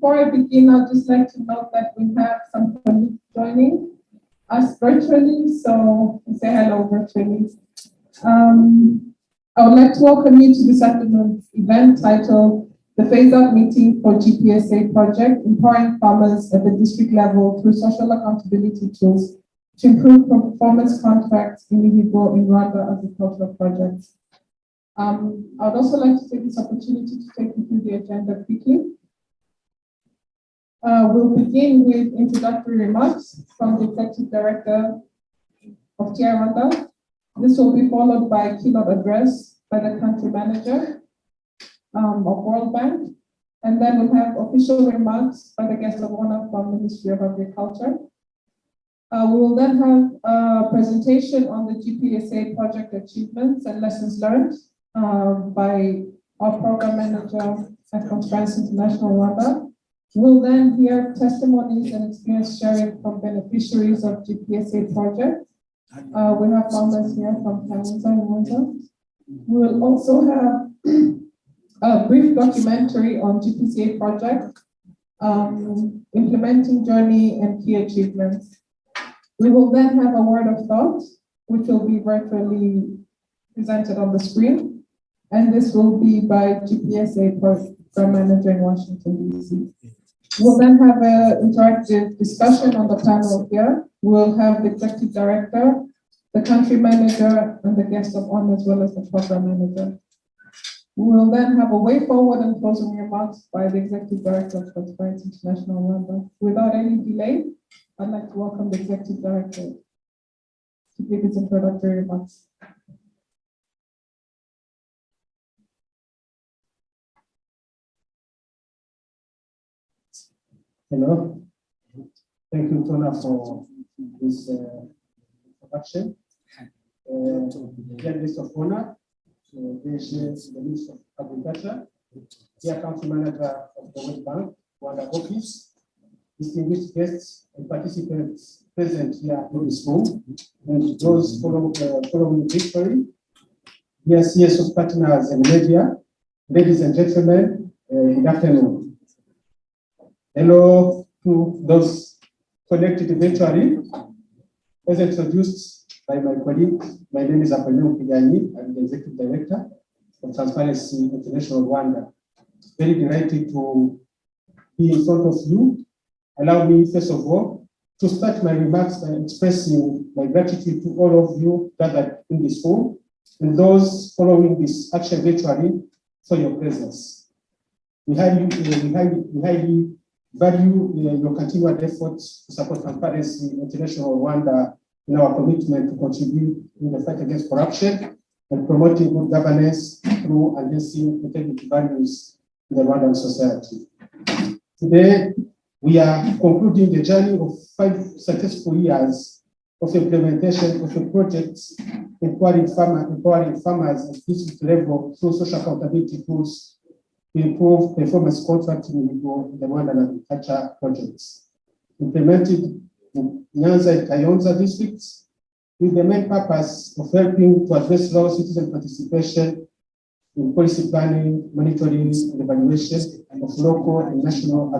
before I begin, I'd just like to note that we have some colleagues joining us virtually, so say hello virtually. I would like to welcome you to this afternoon's event titled The Phase-Out Meeting for GPSA Project, Empowering Farmers at the District Level through Social Accountability Tools to Improve Performance Contracts in Imihigo in Rwanda Agriculture Projects. I would also like to take this opportunity to take you through the agenda quickly. We'll begin with introductory remarks from the Executive Director of TI Rwanda. This will be followed by a keynote address by the Country Manager of World Bank. And then we'll have official remarks by the guest of honor from the Ministry of Agriculture. We will then have a presentation on the GPSA project achievements and lessons learned by our Program Manager at Transparency International Rwanda. We'll then hear testimonies and experience sharing from beneficiaries of GPSA project. We have farmers here from Kayonza and Nyanza. We will also have a brief documentary on GPSA project, implementing journey and key achievements. We will then have a word of thought, which will be virtually presented on the screen. And this will be by GPSA Program Manager in Washington, D.C. We'll then have an interactive discussion on the panel here. We'll have the Executive Director, the Country Manager, and the guest of honor, as well as the Program Manager. We'll then have a way forward and closing remarks by the Executive Director of Transparency International Rwanda. Without any delay, I'd like to welcome the Executive Director to give his introductory remarks. Hello. Thank you, Tona, for this introduction. Dear guest of honor, the Minister of Agriculture, dear Council Manager of the World Bank, Rwanda Office, distinguished guests and participants present here in this room, and those following virtually, dear CSO partners and media, ladies and gentlemen, good afternoon. Hello to those connected virtually. As introduced by my colleague, my name is Kayonza and Nyanza. I'm the Executive Director of Transparency International Rwanda. Very delighted to be in front of you. Allow me, first of all, to start my remarks by expressing my gratitude to all of you gathered in this room and those following this action virtually for your presence. We highly value your continued efforts to support Transparency International Rwanda in our commitment to contribute in the fight against corruption and promoting good governance through enhancing integrity values in the Rwandan society. Today, we are concluding the journey of 5 successful years of implementation of a project empowering farmers at district level through social accountability tools to improve performance contracting in the Rwandan Agriculture projects, implemented in Nyanza and Kayonza districts with the main purpose of helping to address low citizen participation in policy planning, monitoring, and evaluation of local and national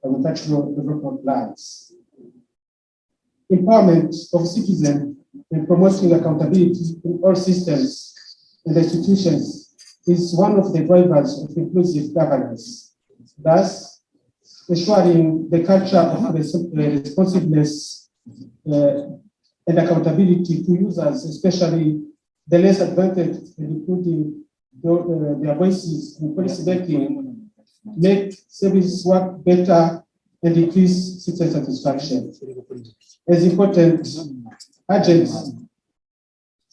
agricultural development plans. Empowerment of citizens and promoting accountability in all systems and institutions is one of the drivers of inclusive governance, thus ensuring the culture of responsiveness and accountability to users, especially the less advantaged, and including their voices in policy making, make service work better and increase citizen satisfaction. As important agents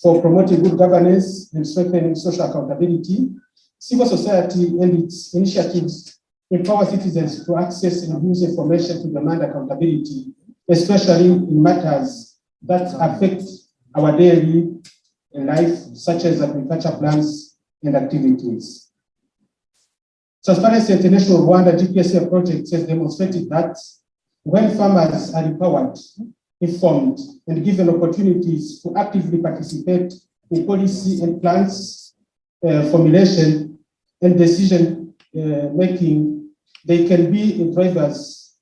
for promoting good governance and strengthening social accountability, civil society and its initiatives empower citizens to access and use information to demand accountability, especially in matters that affect our daily life, such as agriculture plans and activities. Transparency International Rwanda GPSA project has demonstrated that when farmers are empowered, informed, and given opportunities to actively participate in policy and plans formulation and decision making, they can be drivers.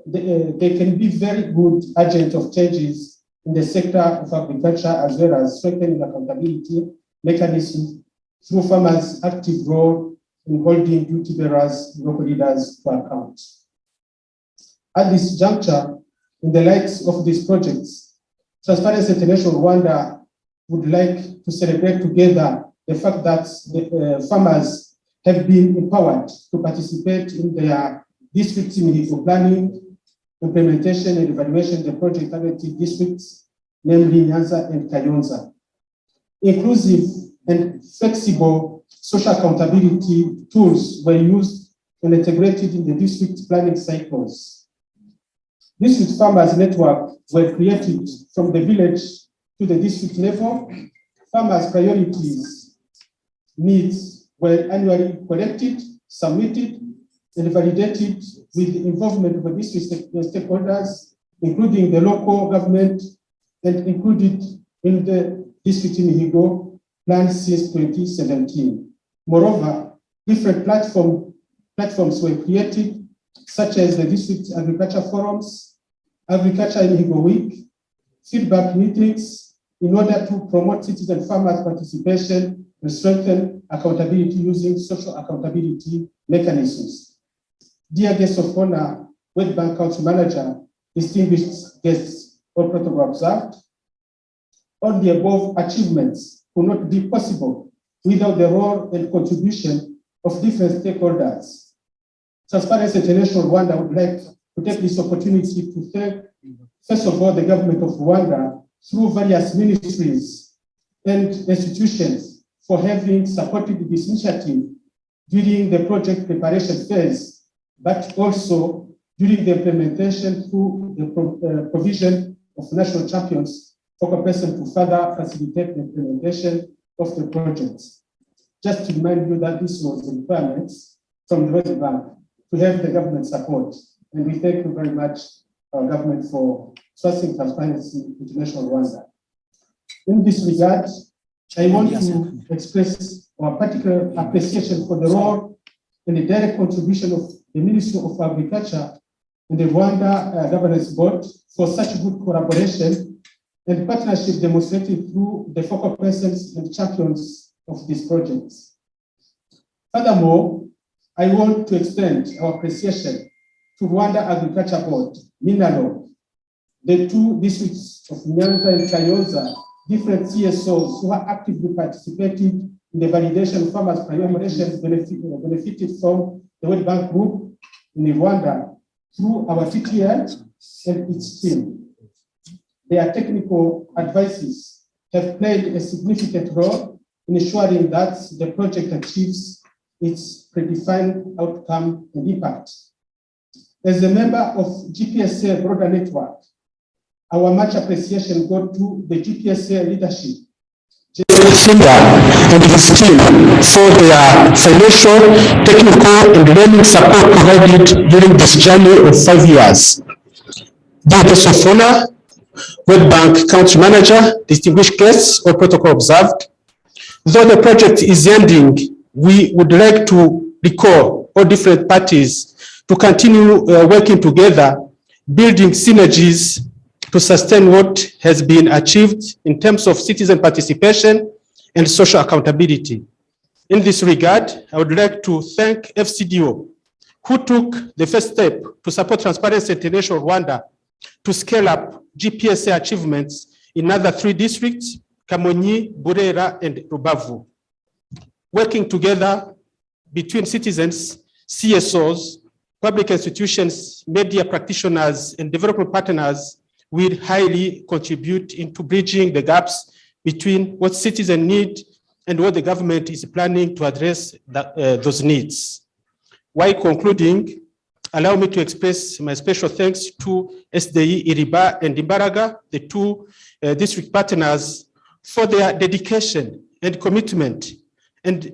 They can be very good agents of changes in the sector of agriculture, as well as strengthening accountability mechanisms through farmers' active role in holding duty bearers, local leaders to account. At this juncture, in the light of these projects, Transparency International Rwanda would like to celebrate together the fact that the farmers have been empowered to participate in their district Imihigo planning, implementation, and evaluation of the project targeted districts, namely Nyanza and Kayonza. Inclusive and flexible social accountability tools were used and integrated in the district planning cycles. District farmers network were created from the village to the district level. Farmers' priorities, needs were annually collected, submitted, and validated with the involvement of the district stakeholders, including the local government, and included in the district Imihigo plan since 2017. Moreover, different platforms were created, such as the district agriculture forums, Agriculture Imihigo Week, feedback meetings, in order to promote citizen farmers' participation and strengthen accountability using social accountability mechanisms. Dear guests of honor, World Bank Council Manager, distinguished guests, all protocol observed, all the above achievements could not be possible without the role and contribution of different stakeholders. Transparency International Rwanda would like to take this opportunity to thank, first of all, the government of Rwanda through various ministries and institutions for having supported this initiative during the project preparation phase, but also during the implementation through the provision of national champions for a person to further facilitate the implementation of the project. Just to remind you that this was the requirements from the World Bank to have the government support. And we thank you very much, our government, for trusting Transparency International Rwanda. In this regard, I want to express our particular appreciation for the role and the direct contribution of the Ministry of Agriculture and the Rwanda Governance Board for such good collaboration and partnership demonstrated through the focal persons and champions of these projects. Furthermore, I want to extend our appreciation to Rwanda Agriculture Board, MINALO, the two districts of Nyanza and Kayonza, different CSOs who are actively participating in the validation of farmers' priorities benefited from the World Bank Group in Rwanda through our TTL and its team. Their technical advices have played a significant role in ensuring that the project achieves its predefined outcome and impact. As a member of GPSA broader network, our much appreciation goes to the GPSA leadership and his team for their financial, technical, and learning support provided during this journey of 5 years. Dear guests of honor, World Bank Country Manager, distinguished guests, all protocol observed. Though the project is ending, we would like to recall all different parties to continue working together, building synergies to sustain what has been achieved in terms of citizen participation and social accountability. In this regard, I would like to thank FCDO, who took the first step to support Transparency International Rwanda to scale up GPSA achievements in other 3 districts, Kamonyi, Burera, and Rubavu. Working together between citizens, CSOs, public institutions, media practitioners, and development partners will highly contribute into bridging the gaps between what citizens need and what the government is planning to address those needs. While concluding, allow me to express my special thanks to SDI Iriba and Imbaraga, the 2 district partners, for their dedication and commitment and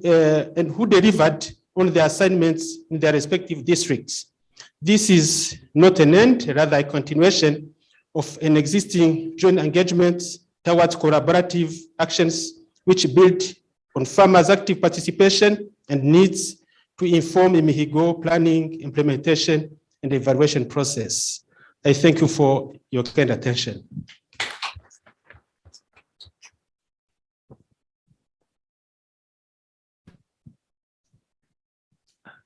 who delivered on their assignments in their respective districts. This is not an end, rather a continuation of an existing joint engagement towards collaborative actions which build on farmers' active participation and needs to inform Imihigo planning, implementation, and evaluation process. I thank you for your kind attention.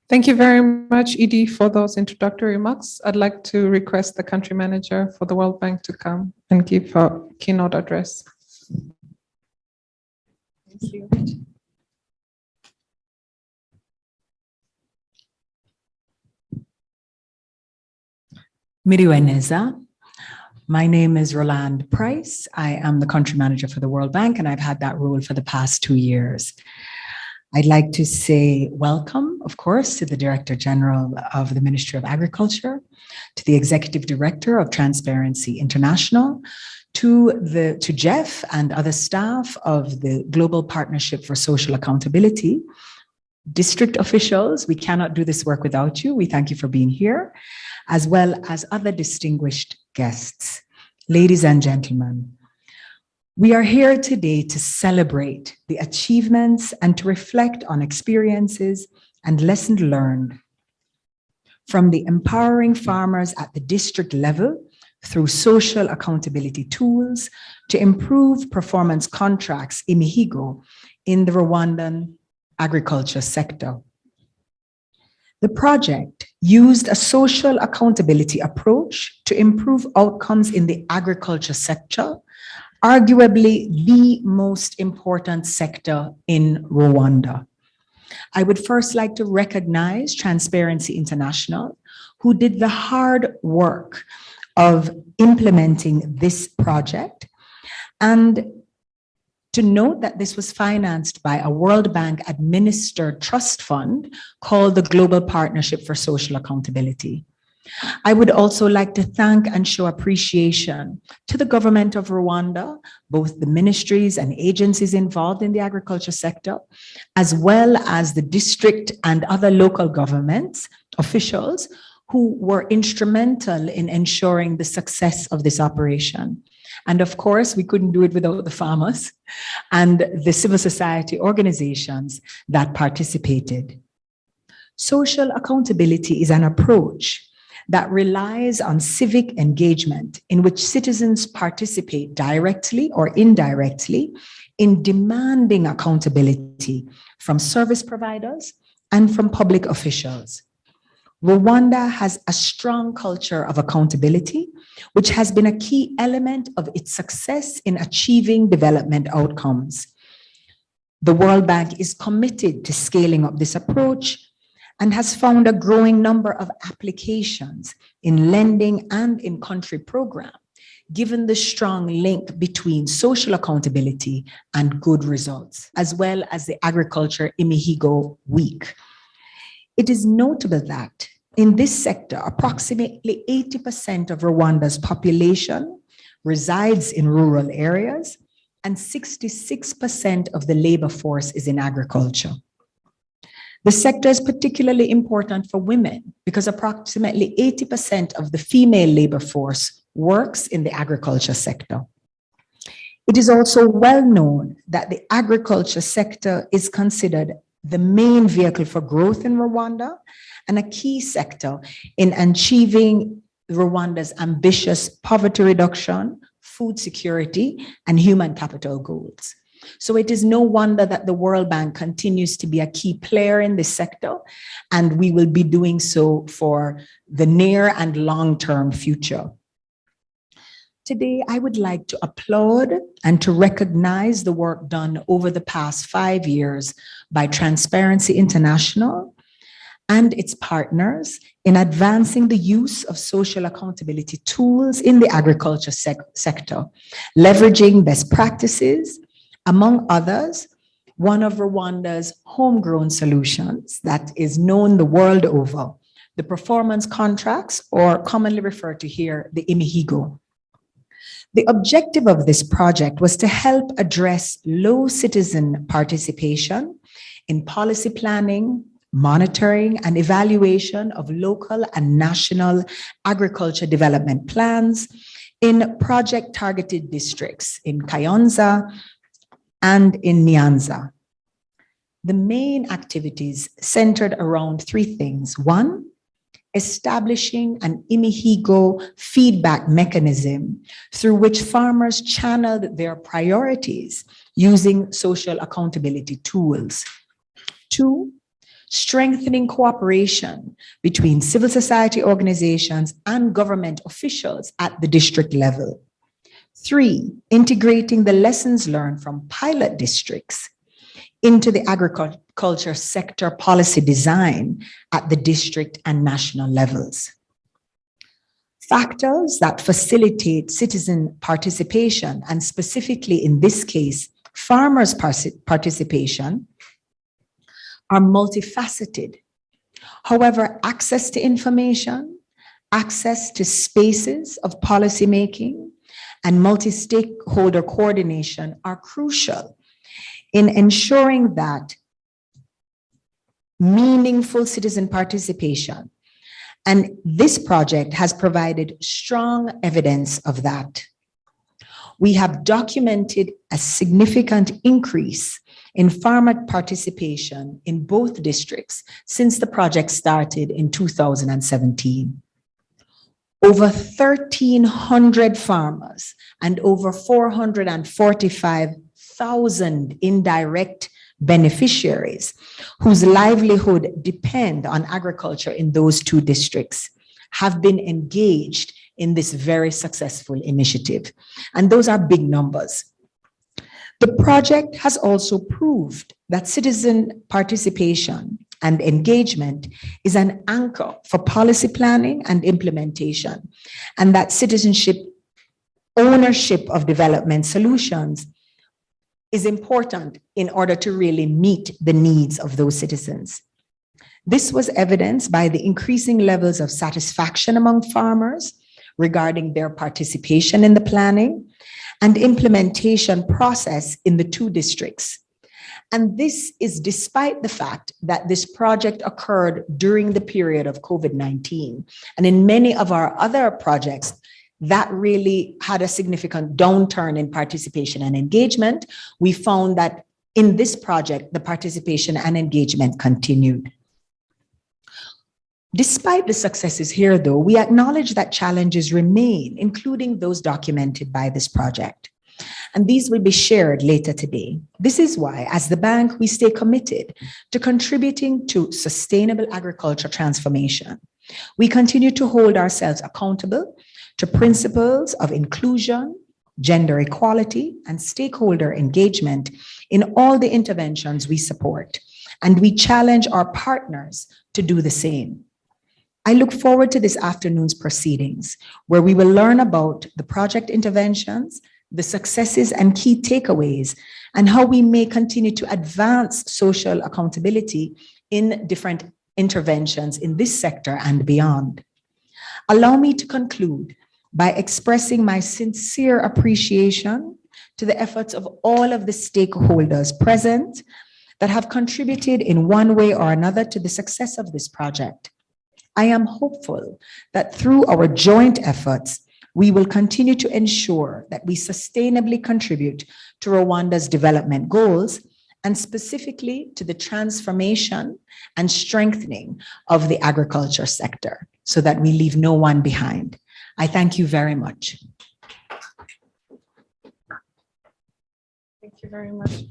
Thank you very much, Edie, for those introductory remarks. I'd like to request the country manager for the World Bank to come and give her keynote address. Thank you. Miriweneza. My name is Roland Price. I am the country manager for the World Bank, and I've had that role for the past 2 years. I'd like to say welcome, of course, to the Director General of the Ministry of Agriculture, to the Executive Director of Transparency International, to Jeff and other staff of the Global Partnership for Social Accountability, district officials. We cannot do this work without you. We thank you for being here, as well as other distinguished guests. Ladies and gentlemen, we are here today to celebrate the achievements and to reflect on experiences and lessons learned from the empowering farmers at the district level through social accountability tools to improve performance contracts, Imihigo, in the Rwandan agriculture sector. The project used a social accountability approach to improve outcomes in the agriculture sector, arguably the most important sector in Rwanda. I would first like to recognize Transparency International, who did the hard work of implementing this project, and to note that this was financed by a World Bank administered trust fund called the Global Partnership for Social Accountability. I would also like to thank and show appreciation to the government of Rwanda, both the ministries and agencies involved in the agriculture sector, as well as the district and other local governments, officials who were instrumental in ensuring the success of this operation. And of course, we couldn't do it without the farmers and the civil society organizations that participated. Social accountability is an approach that relies on civic engagement in which citizens participate directly or indirectly in demanding accountability from service providers and from public officials. Rwanda has a strong culture of accountability, which has been a key element of its success in achieving development outcomes. The World Bank is committed to scaling up this approach and has found a growing number of applications in lending and in country program, given the strong link between social accountability and good results, as well as the Agriculture Imihigo Week. It is notable that in this sector, approximately 80% of Rwanda's population resides in rural areas, and 66% of the labor force is in agriculture. The sector is particularly important for women because approximately 80% of the female labor force works in the agriculture sector. It is also well known that the agriculture sector is considered the main vehicle for growth in Rwanda and a key sector in achieving Rwanda's ambitious poverty reduction, food security, and human capital goals. So it is no wonder that the World Bank continues to be a key player in this sector, and we will be doing so for the near and long-term future. Today, I would like to applaud and to recognize the work done over the past 5 years by Transparency International and its partners in advancing the use of social accountability tools in the agriculture sector, leveraging best practices. Among others, one of Rwanda's homegrown solutions that is known the world over, the performance contracts, or commonly referred to here, the Imihigo. The objective of this project was to help address low citizen participation in policy planning, monitoring, and evaluation of local and national agriculture development plans in project targeted districts in Kayonza and in Nyanza. the main activities centered around three things. One, establishing an Imihigo feedback mechanism through which farmers channeled their priorities using social accountability tools. Two, strengthening cooperation between civil society organizations and government officials at the district level. Three, integrating the lessons learned from pilot districts into the agriculture sector policy design at the district and national levels. Factors that facilitate citizen participation, and specifically in this case, farmers' participation, are multifaceted. However, access to information, access to spaces of policymaking, and multi-stakeholder coordination are crucial in ensuring that meaningful citizen participation. And this project has provided strong evidence of that. We have documented a significant increase in farmer participation in both districts since the project started in 2017. Over 1,300 farmers and over 445,000 indirect beneficiaries whose livelihood depend on agriculture in those two districts have been engaged in this very successful initiative. And those are big numbers. The project has also proved that citizen participation and engagement is an anchor for policy planning and implementation, and that citizenship ownership of development solutions is important in order to really meet the needs of those citizens. This was evidenced by the increasing levels of satisfaction among farmers regarding their participation in the planning and implementation process in the two districts. And this is despite the fact that this project occurred during the period of COVID-19. And in many of our other projects, that really had a significant downturn in participation and engagement. We found that in this project, the participation and engagement continued. Despite the successes here, though, we acknowledge that challenges remain, including those documented by this project. And these will be shared later today. This is why, as the bank, we stay committed to contributing to sustainable agriculture transformation. We continue to hold ourselves accountable to principles of inclusion, gender equality, and stakeholder engagement in all the interventions we support. And we challenge our partners to do the same. I look forward to this afternoon's proceedings, where we will learn about the project interventions, the successes and key takeaways, and how we may continue to advance social accountability in different interventions in this sector and beyond. Allow me to conclude by expressing my sincere appreciation to the efforts of all of the stakeholders present that have contributed in one way or another to the success of this project. I am hopeful that through our joint efforts, we will continue to ensure that we sustainably contribute to Rwanda's development goals, and specifically to the transformation and strengthening of the agriculture sector, so that we leave no one behind. I thank you very much. Thank you very much.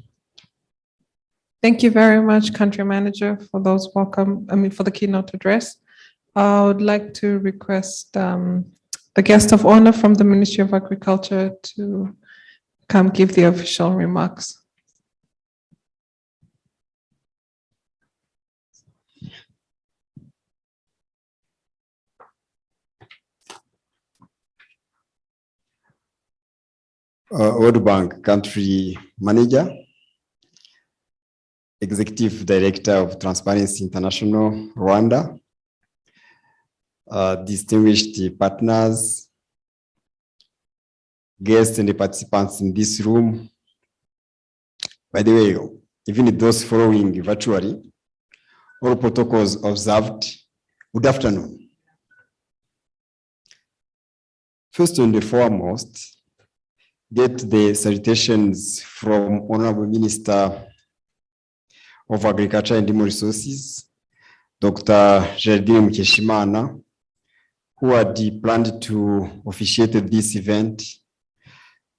Thank you very much, Country Manager, for those for the keynote address. I would like to request the guest of honor from the Ministry of Agriculture to come give the official remarks. World Bank Country Manager, Executive Director of Transparency International Rwanda, distinguished partners, guests and the participants in this room. By the way, even those following virtually, all protocols observed, good afternoon. First and foremost, get the salutations from Honorable Minister of Agriculture and Human Resources, Dr. Geraldine Mkeshimana, who had planned to officiate this event,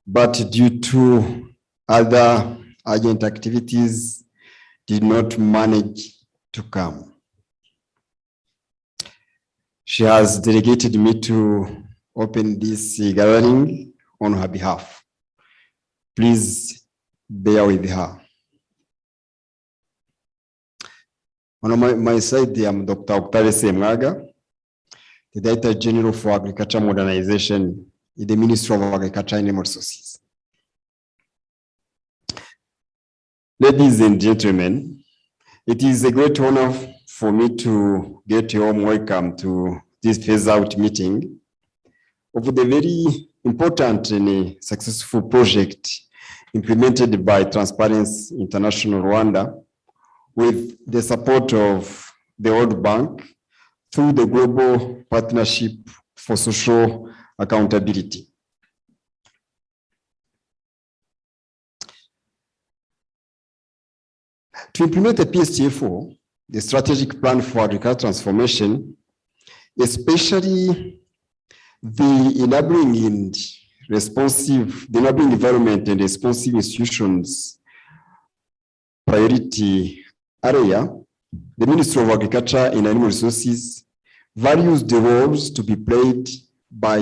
but due to other urgent activities, did not manage to come. She has delegated me to open this gathering on her behalf. Please bear with her. On my side, I am Dr. Octave Semwaga, the Director General for Agriculture Modernization in the Ministry of Agriculture and Human Resources. Ladies and gentlemen, it is a great honor for me to get your warm welcome to this phase-out meeting of the very important and successful project implemented by Transparency International Rwanda with the support of the World Bank through the Global Partnership for Social Accountability. To implement the PSTF4, the Strategic Plan for Agricultural Transformation, especially the enabling environment and responsive institutions priority area, the Ministry of Agriculture and Animal Resources values the roles to be played by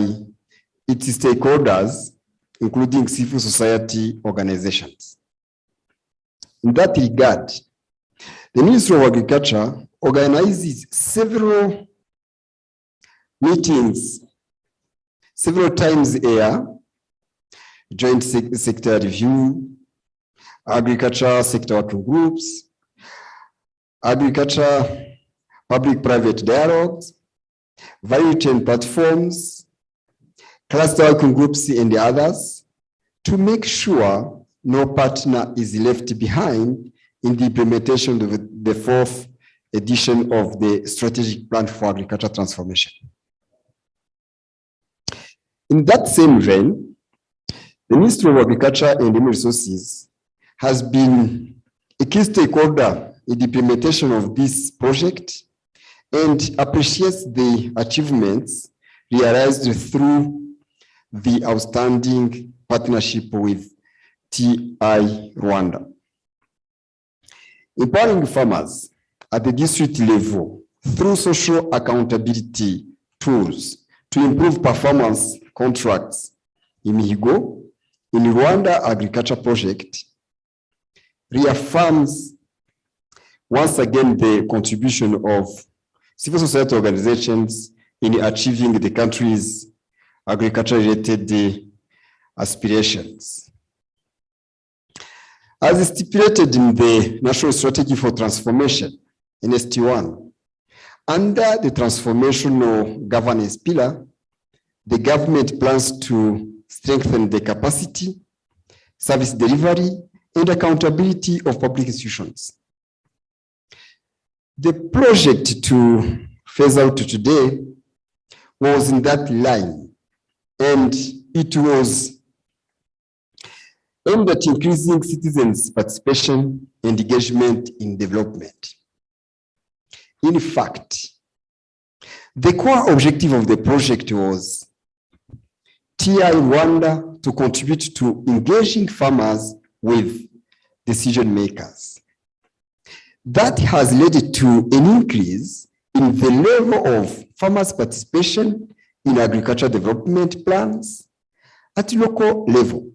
its stakeholders, including civil society organizations. In that regard, the Ministry of Agriculture organizes several meetings several times a year: joint sector review, agriculture sector working groups, agriculture public-private dialogues, value chain platforms, cluster working groups, and others, to make sure no partner is left behind in the implementation of the fourth edition of the Strategic Plan for Agricultural Transformation. In that same vein, the Ministry of Agriculture and Human Resources has been a key stakeholder in the implementation of this project and appreciates the achievements realized through the outstanding partnership with TI Rwanda. Empowering farmers at the district level through social accountability tools to improve performance contracts, Imihigo, in Rwanda Agriculture Project, reaffirms once again the contribution of civil society organizations in achieving the country's agriculture-related aspirations. As stipulated in the National Strategy for Transformation, NST1, under the transformational governance pillar, the government plans to strengthen the capacity, service delivery, and accountability of public institutions. The project to phase out today was in that line, and it was aimed at increasing citizens' participation and engagement in development. In fact, the core objective of the project was TI Rwanda to contribute to engaging farmers with decision makers. That has led to an increase in the level of farmers' participation in agricultural development plans at local level.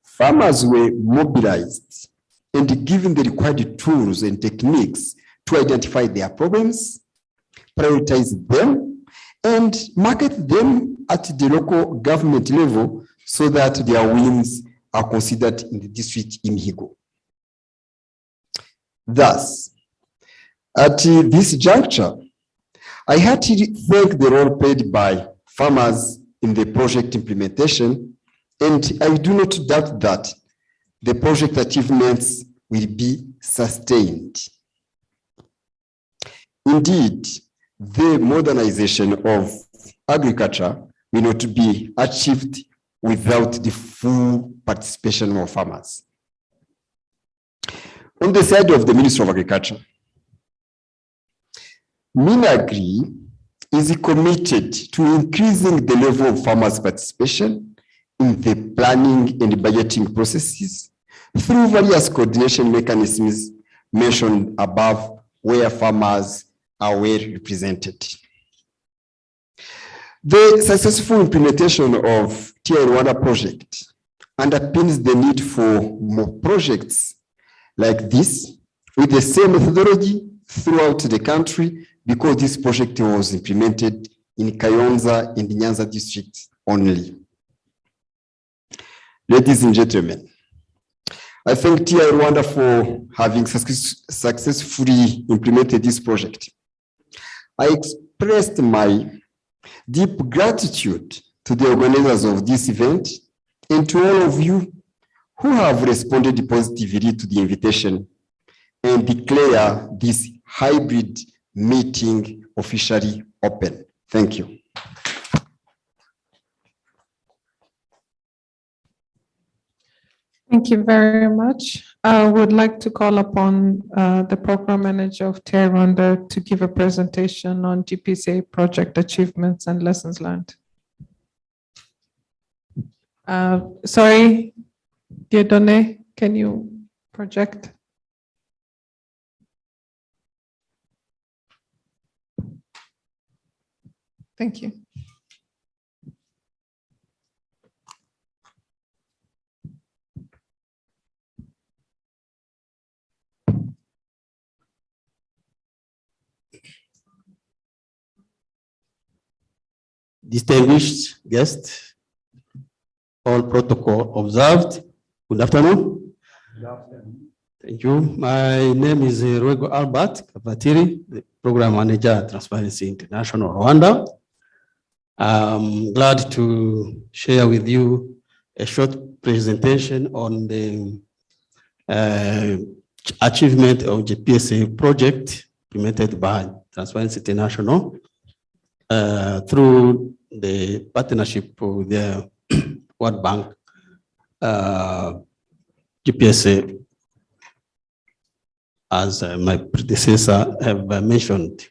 Farmers were mobilized and given the required tools and techniques to identify their problems, prioritize them, and market them at the local government level so that their wins are considered in the district Imihigo. Thus, at this juncture, I had to thank the role played by farmers in the project implementation, and I do not doubt that the project achievements will be sustained. Indeed, the modernization of agriculture will not be achieved without the full participation of farmers. On the side of the Ministry of Agriculture, Minagri is committed to increasing the level of farmers' participation in the planning and budgeting processes through various coordination mechanisms mentioned above, where farmers are well represented. The successful implementation of TI Rwanda project underpins the need for more projects like this with the same methodology throughout the country, because this project was implemented in Kayonza and Nyanza districts only. Ladies and gentlemen, I thank TI Rwanda for having successfully implemented this project. I expressed my deep gratitude to the organizers of this event and to all of you who have responded positively to the invitation, and declare this hybrid meeting officially open. Thank you. Thank you very much. I would like to call upon the program manager of TI Rwanda to give a presentation on GPSA project achievements and lessons learned. Sorry, Dieudonné, can you project? Thank you. Distinguished guests, all protocol observed. Good afternoon. Good afternoon. Thank you. My name is Rwego Albert Kavatiri, the Program Manager at Transparency International Rwanda. I'm glad to share with you a short presentation on the achievement of GPSA project implemented by Transparency International through the partnership with the World Bank, GPSA, as my predecessor have mentioned.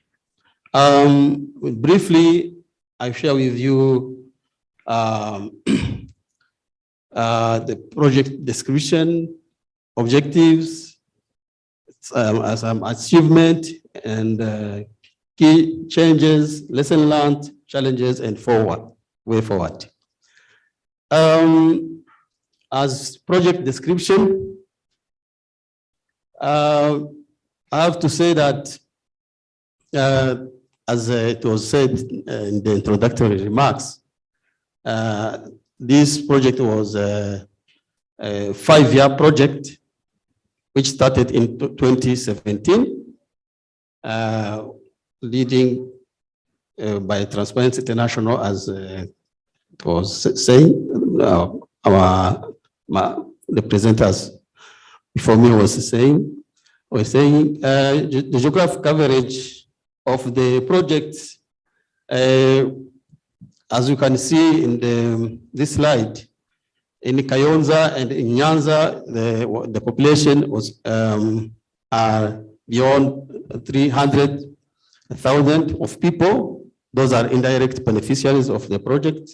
Briefly, I share with you the project description, objectives, some achievement, and key changes, lesson learned, challenges, and way forward. As project description, I have to say that, as it was said in the introductory remarks, this project was a 5-year project which started in 2017, leading by Transparency International, as it was saying. The presenters before me was saying, the geographic coverage of the project, as you can see in this slide, in Kayonza and in Nyanza, the population was are beyond 300,000 of people. Those are indirect beneficiaries of the project.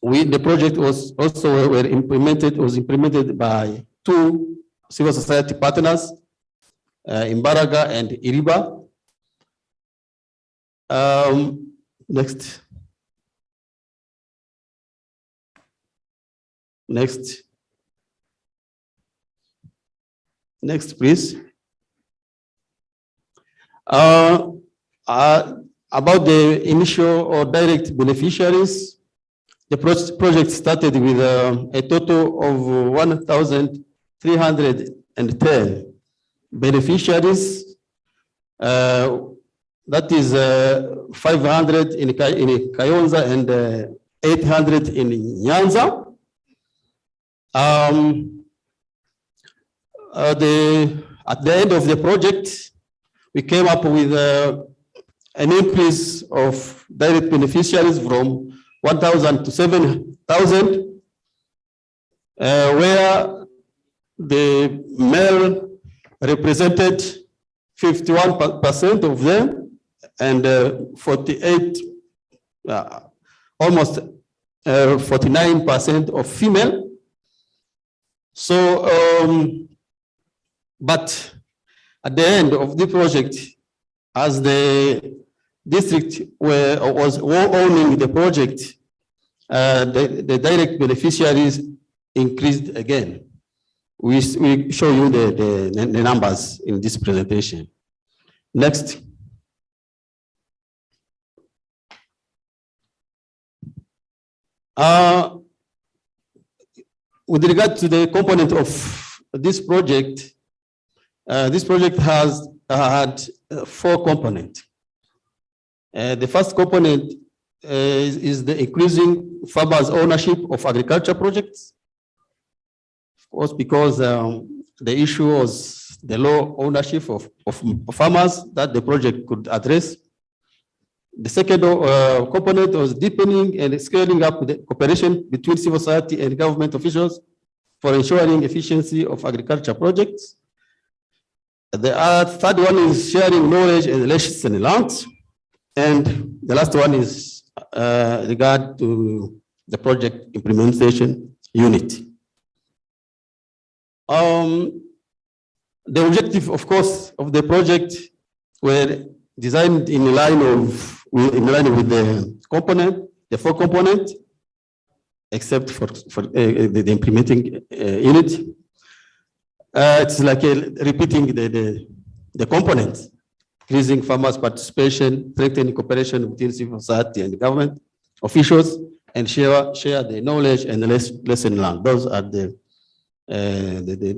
The project was also implemented by 2 civil society partners, Imbaraga and Iriba. Next. Next, please. About the initial or direct beneficiaries, the project started with a total of 1,310 beneficiaries. That is 500 in Kayonza and 800 in Nyanza. At the end of the project, we came up with an increase of direct beneficiaries from 1,000 to 7,000, where the male represented 51% of them, and 48, almost 49% of female. So, but at the end of the project, as the district was owning the project, the direct beneficiaries increased again. We show you the numbers in this presentation. Next. With regard to the component of this project has had 4 components. The first component is the increasing farmers' ownership of agriculture projects. Of course, because the issue was the low ownership of farmers that the project could address. The second component was deepening and scaling up the cooperation between civil society and government officials for ensuring efficiency of agriculture projects. The third one is sharing knowledge and lessons learned. And the last one is regard to the project implementation unit. The objective, of course, of the project were designed in line with the component, the 4 components, except for the implementing unit. It's like repeating the components, increasing farmers' participation, strengthening cooperation between civil society and government officials, and share the knowledge and the lesson learned. Those are the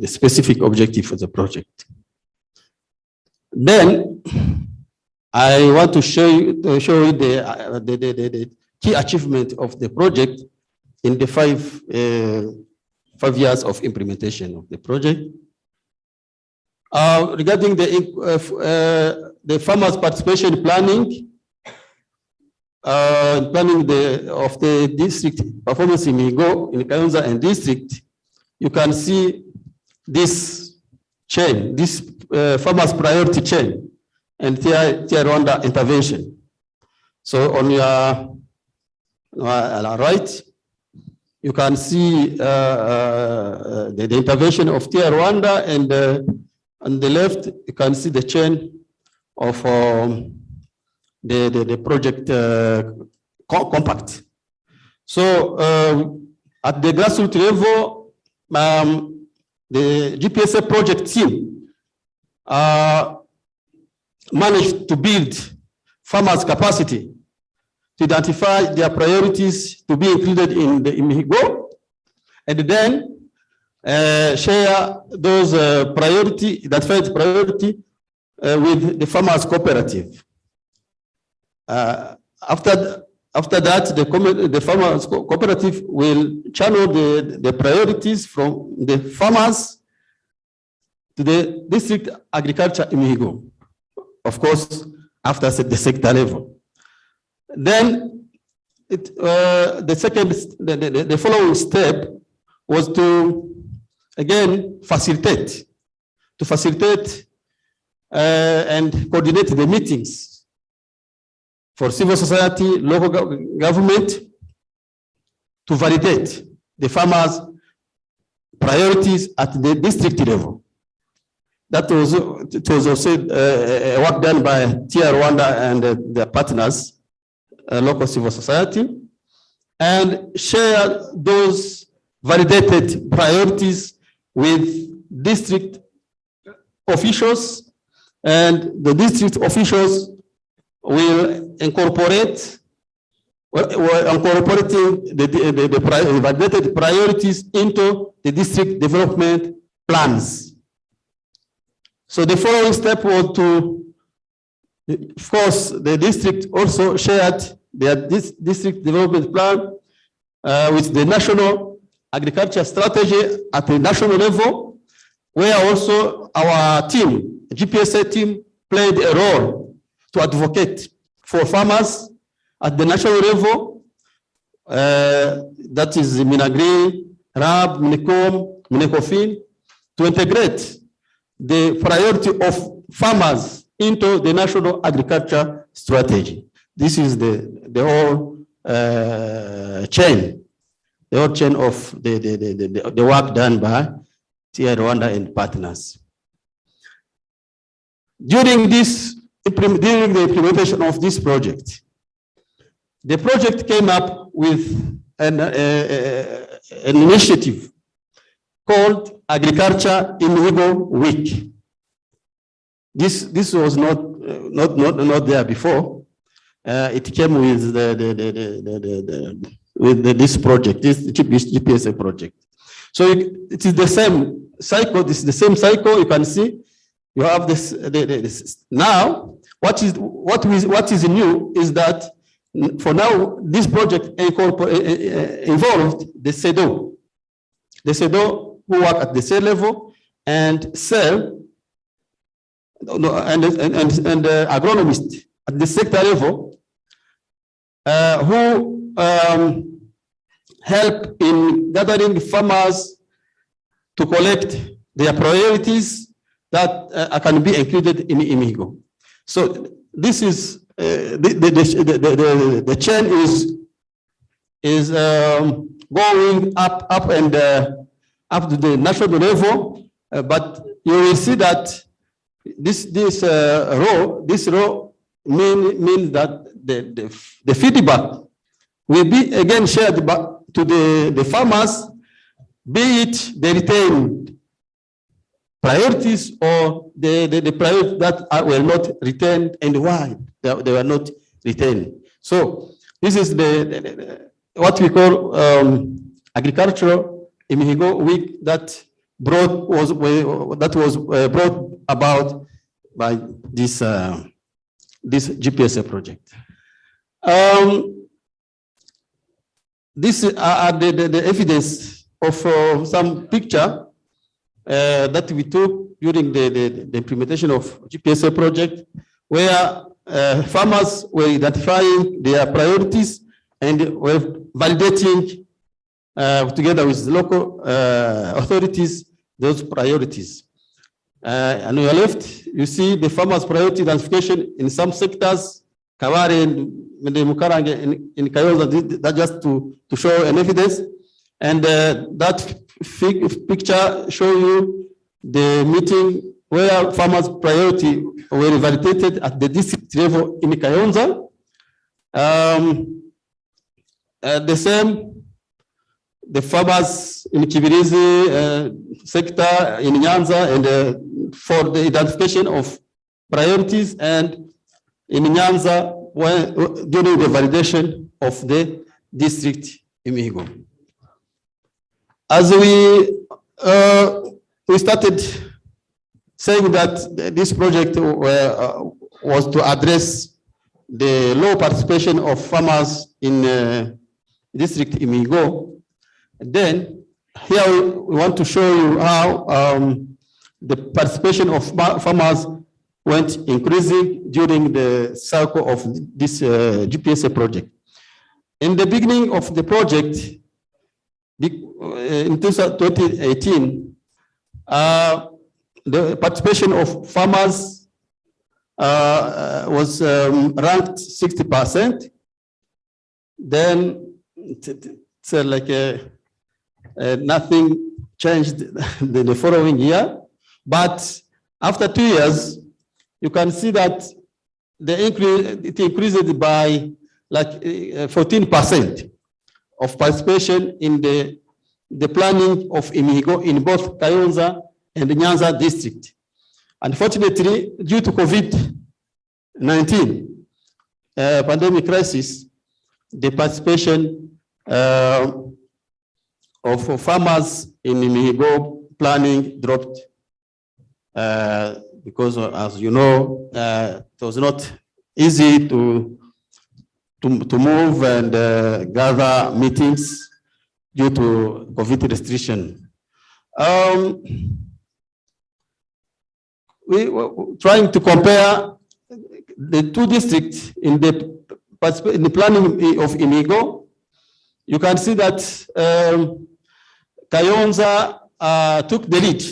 specific objective for the project. Then I want to show you the key achievement of the project in the 5 years of implementation of the project. Regarding the farmers' participation planning, of the district performance in Imihigo, in Kayonza and district, you can see this chain, this farmers' priority chain and tier Rwanda intervention. So on your right, you can see the intervention of tier Rwanda, and on the left, you can see the chain of the project compact. So at the grassroots level, the GPSA project team managed to build farmers' capacity to identify their priorities to be included in the Imihigo, and then share those identified priority with the farmers' cooperative. After that, the farmers' cooperative will channel the priorities from the farmers to the district agriculture Imihigo, of course, after the sector level. Then the following step was to again facilitate and coordinate the meetings for civil society, local government, to validate the farmers' priorities at the district level. It was also work done by TR Rwanda and their partners, local civil society, and share those validated priorities with district officials, and the district officials will incorporating the validated priorities into the district development plans. So the following step was to, of course, the district also shared their district development plan with the national agriculture strategy at the national level, where also our team, GPSA team, played a role to advocate for farmers at the national level. That is Minagri, RAB, Minicom, Minecofin, to integrate the priority of farmers into the national agriculture strategy. This is the whole chain, the whole chain of the work done by TR Rwanda and partners. During the implementation of this project, the project came up with an initiative called Agriculture Imihigo Week. This was not there before. It came with this project, this GPSA project. So it is the same cycle. This is the same cycle. You can see you have this. Now, what is new is that for now this project involved the SEDO who work at the sale level and sell, and agronomists at the sector level who help in gathering farmers to collect their priorities that can be included in Imihigo. So this is the chain is going up and up to the national level, but you will see that this row means that the feedback will be again shared back to the farmers, be it the retained priorities or the priorities that were not retained and why they were not retained. So this is what we call agricultural Imihigo Week that was brought about by this GPSA project. These are the evidence of some picture that we took during the implementation of GPSA project, where farmers were identifying their priorities and were validating together with the local authorities those priorities. On your left, you see the farmers' priority identification in some sectors, Kawari and Mukarange in Kayonza, that just to show an evidence. And that picture show you the meeting where farmers' priority were validated at the district level in Kayonza. The same, the farmers in Kibirizi sector in Nyanza, and for the identification of priorities, and in Nyanza during the validation of the district Imihigo. As we started saying that this project was to address the low participation of farmers in district Imihigo, then here we want to show you how the participation of farmers went increasing during the cycle of this GPSA project. In the beginning of the project, in 2018, the participation of farmers was ranked 60%. Then it's like nothing changed the following year. But after 2 years, you can see that it increased by like 14% of participation in the planning of Imihigo in both Kayonza and Nyanza district. Unfortunately, due to COVID-19 pandemic crisis, the participation of farmers in Imihigo planning dropped because, as you know, it was not easy to move and gather meetings due to COVID restriction. We were trying to compare the two districts in the planning of Imihigo. You can see that Kayonza took the lead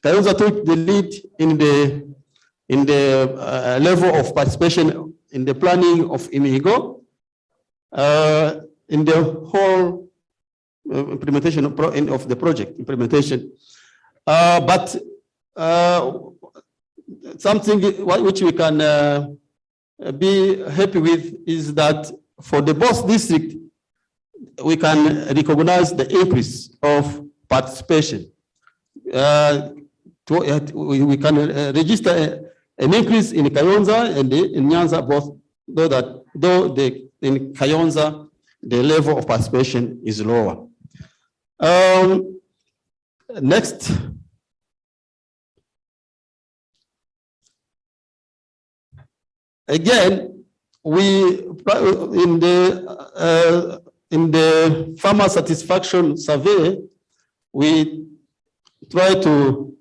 Kayonza took the lead in the level of participation in the planning of Imihigo, in the whole implementation of the project implementation. But something which we can be happy with is that for the both district, we can recognize the increase of participation. We can register an increase in Kayonza and in Nyanza, both, though in Kayonza, the level of participation is lower. Next. Again, we in the farmer satisfaction survey, we try to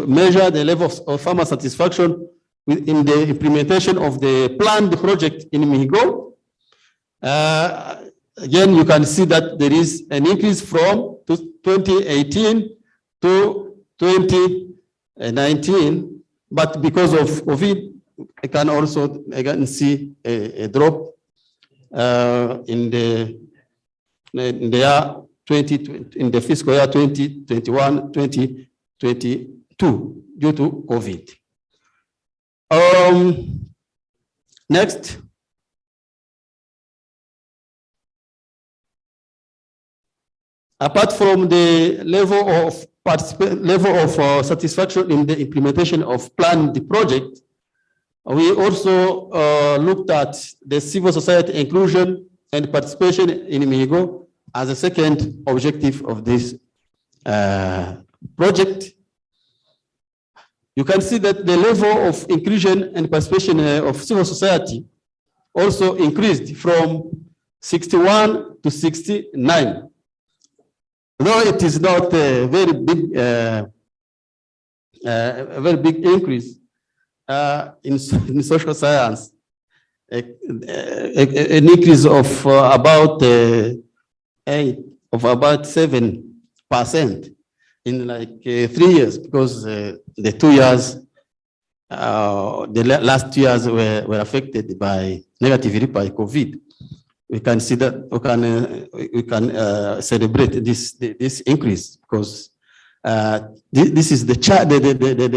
measure the level of farmer satisfaction in the implementation of the planned project in Imihigo. Again, you can see that there is an increase from 2018 to 2019, but because of COVID, I can also again see a drop in the year 2020, in the fiscal year 2021-2022 due to COVID. Next. Apart from the level of satisfaction in the implementation of planned project, we also looked at the civil society inclusion and participation in Imihigo as a second objective of this project. You can see that the level of inclusion and participation of civil society also increased from 61 to 69. Though it is not a very big increase, in social science, an increase of about 7% in like 3 years, because the 2 years, the last 2 years were affected by negatively by COVID. We can see that we can celebrate this increase because this is the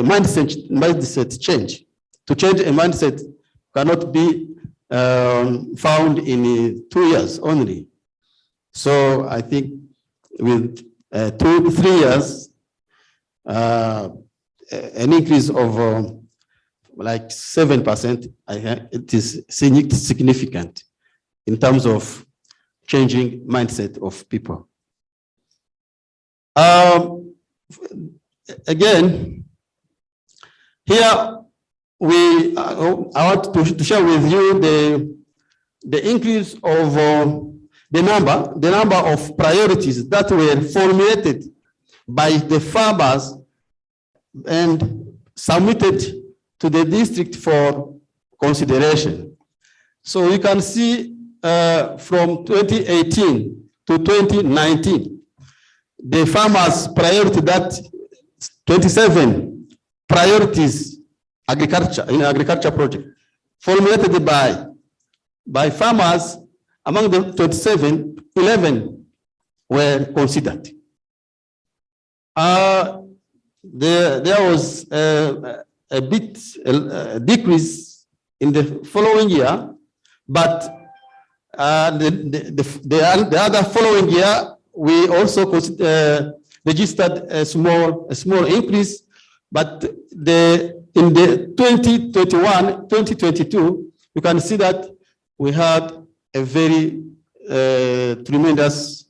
mindset change. To change a mindset cannot be found in 2 years only. So I think with 2 to 3 years, an increase of like 7%, it is significant in terms of changing mindset of people. Again, here I want to share with you the increase of the number of priorities that were formulated by the farmers and submitted to the district for consideration. So you can see from 2018 to 2019, the farmers' priority, that 27 priorities agriculture project formulated by farmers. Among the 27, 11 were considered. There was a bit decrease in the following year, but the other following year, we also registered a small increase, but in the 2021-2022, you can see that we had a very tremendous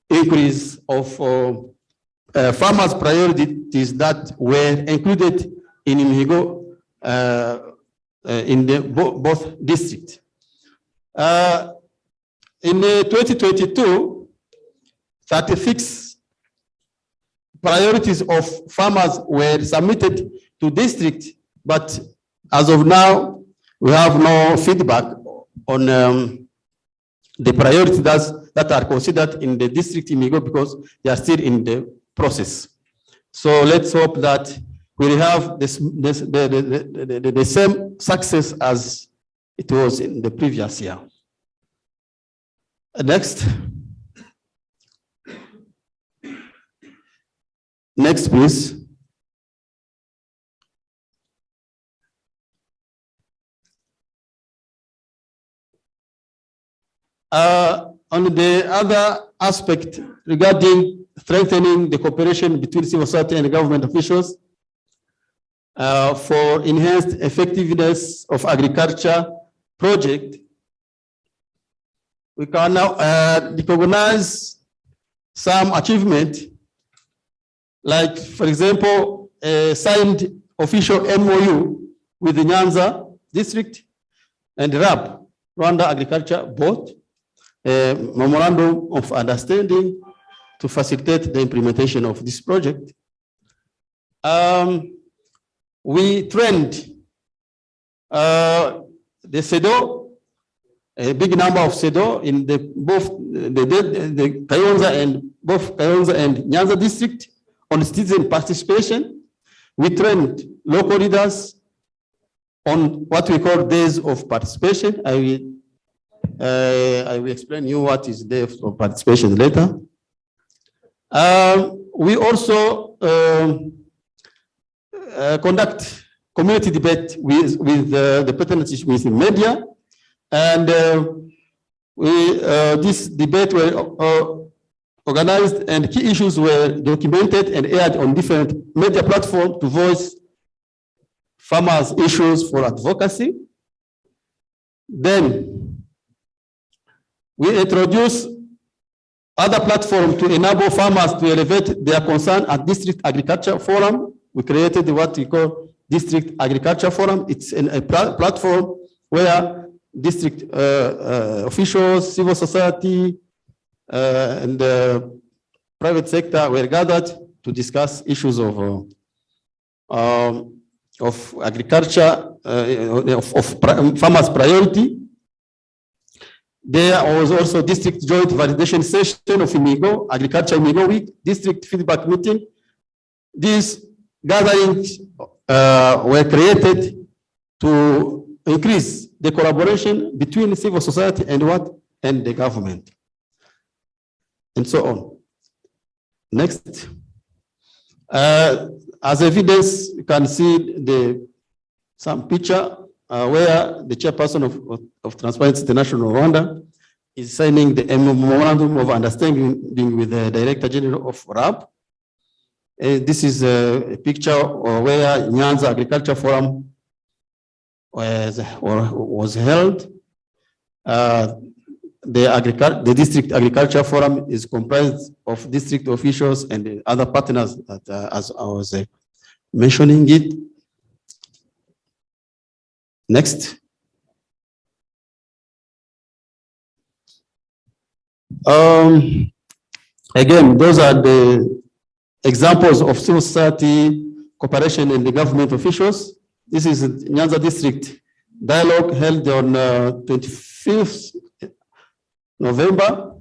increase of farmers' priorities that were included in Imihigo in both districts. In 2022, 36 priorities of farmers were submitted to district, but as of now, we have no feedback on the priorities that are considered in the district Imihigo because they are still in the process. So let's hope that we will have the same success as it was in the previous year. Next. Next, please. On the other aspect regarding strengthening the cooperation between civil society and government officials for enhanced effectiveness of agriculture project, we can now recognize some achievement, like, for example, a signed official MOU with the Nyanza district and Rwanda Agriculture both, a memorandum of understanding to facilitate the implementation of this project. We trained the SEDO, a big number of SEDO in both the Kayonza and Nyanza district on citizen participation. We trained local leaders on what we call days of participation. I will explain you what is day of participation later. We also conduct community debate with the partnership with the media, and this debate were organized and key issues were documented and aired on different media platforms to voice farmers' issues for advocacy. Then we introduce other platforms to enable farmers to elevate their concern at District Agriculture Forum. We created what we call District Agriculture Forum. It's a platform where district officials, civil society, and the private sector were gathered to discuss issues of agriculture, of farmers' priority. There was also district joint validation session of Imihigo, Agriculture Imihigo Week, district feedback meeting. These gatherings were created to increase the collaboration between civil society and the government, and so on. Next. As evidence, you can see some picture where the chairperson of Transparency International Rwanda is signing the memorandum of understanding with the Director General of RAB. This is a picture where Nyanza Agriculture Forum was held. The District Agriculture Forum is comprised of district officials and other partners, as I was mentioning it. Next. Again, those are the examples of civil society cooperation and the government officials. This is Nyanza District dialogue held on 25th November.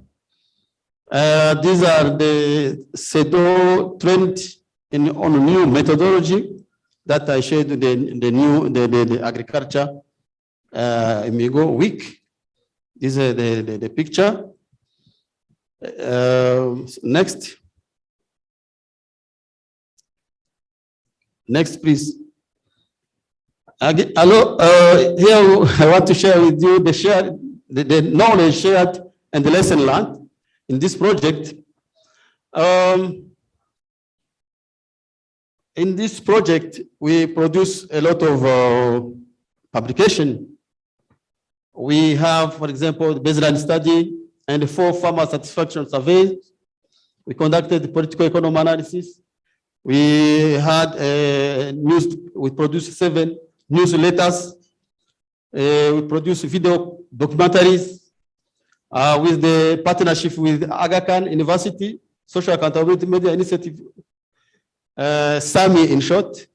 These are the SEDO trend on new methodology that I shared the agriculture Imihigo week. This is the picture. Next. Next, please. Here I want to share with you the knowledge shared and the lesson learned in this project. In this project, we produce a lot of publication. We have, for example, the baseline study and the 4 farmer satisfaction surveys. We conducted the political economy analysis. We had we produced 7 newsletters. We produced video documentaries with the partnership with Aga Khan University, Social Accountability Media Initiative, SAMI in short.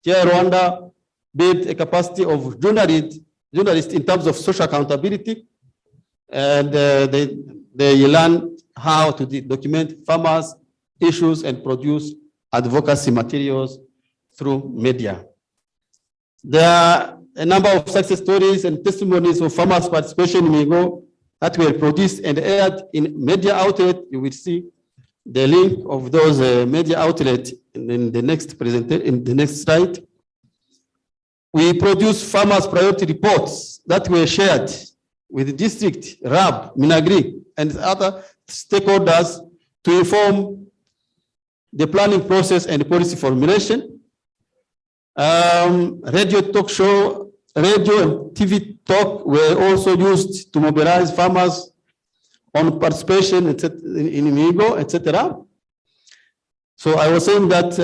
Here Rwanda built a capacity of journalists in terms of social accountability, and they learn how to document farmers' issues and produce advocacy materials through media. There are a number of success stories and testimonies of farmers' participation in Imihigo that were produced and aired in media outlet. You will see the link of those media outlets in the next presentation, in the next slide. We produced farmers' priority reports that were shared with the district, RAB, Minagri, and other stakeholders to inform the planning process and policy formulation. Radio talk show, radio and TV talk were also used to mobilize farmers on participation in Imihigo, etc. So I was saying that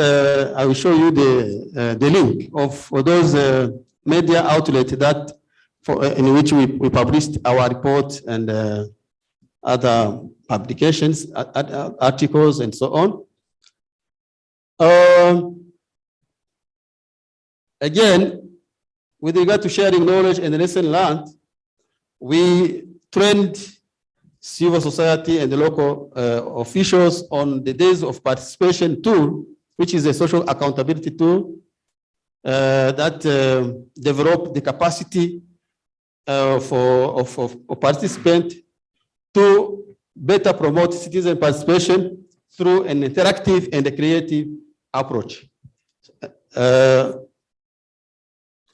I will show you the link of those media outlets that in which we published our report and other publications, articles, and so on. Again, with regard to sharing knowledge and lesson learned, we trained civil society and the local officials on the days of participation tool, which is a social accountability tool that developed the capacity for participants to better promote citizen participation through an interactive and a creative approach.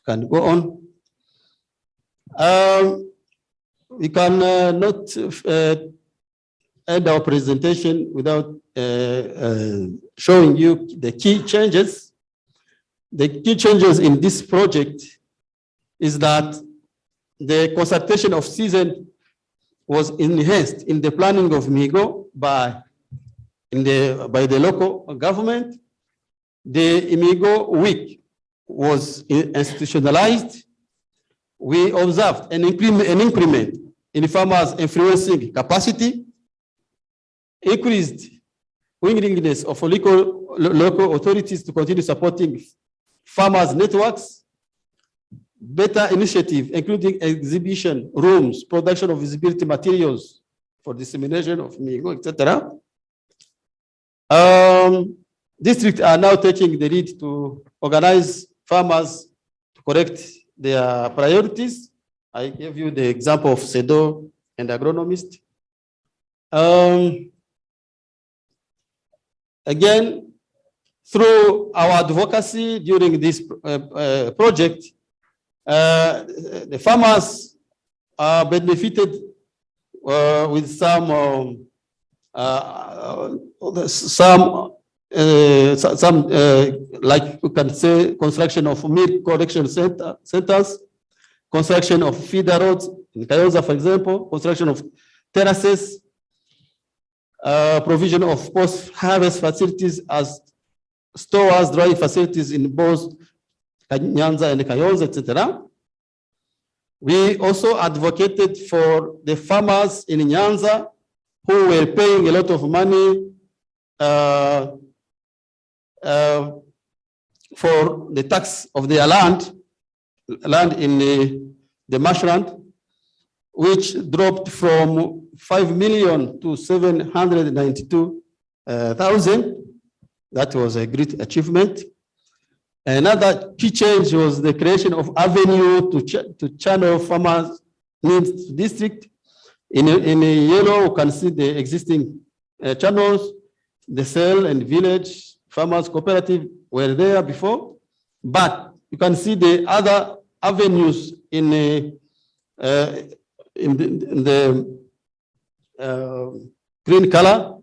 Can go on. We can not end our presentation without showing you the key changes. The key changes in this project is that the consultation of season was enhanced in the planning of Imihigo by the local government. The Imihigo week was institutionalized. We observed an increment in farmers' influencing capacity, increased willingness of local authorities to continue supporting farmers' networks, better initiative, including exhibition rooms, production of visibility materials for dissemination of Imihigo, etc. Districts are now taking the lead to organize farmers to correct their priorities. I gave you the example of SEDO and agronomist. Again, through our advocacy during this project, the farmers are benefited with some like you can say, construction of milk collection centers, construction of feeder roads in Kayonza, for example, construction of terraces, provision of post-harvest facilities as stores, drying facilities in both Nyanza and Kayonza, etc. We also advocated for the farmers in Nyanza who were paying a lot of money for the tax of their land in the marshland, which dropped from 5 million to 792,000. That was a great achievement. Another key change was the creation of avenue to channel farmers' needs to district. In yellow, you can see the existing channels, the cell and village farmers cooperative were there before, but you can see the other avenues in the green color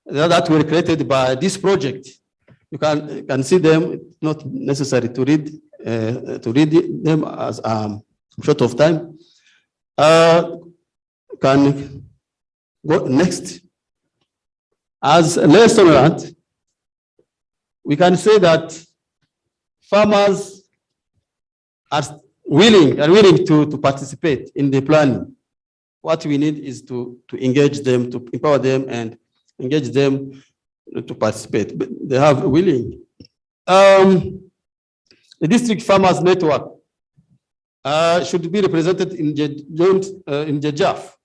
that were created by this project. You can see them. It's not necessary to read them as short of time. Can go next. As a lesson learned, we can say that farmers are willing to participate in the planning. What we need is to engage them, to empower them and engage them to participate. But they have willing. The district farmers network should be represented in the JAF.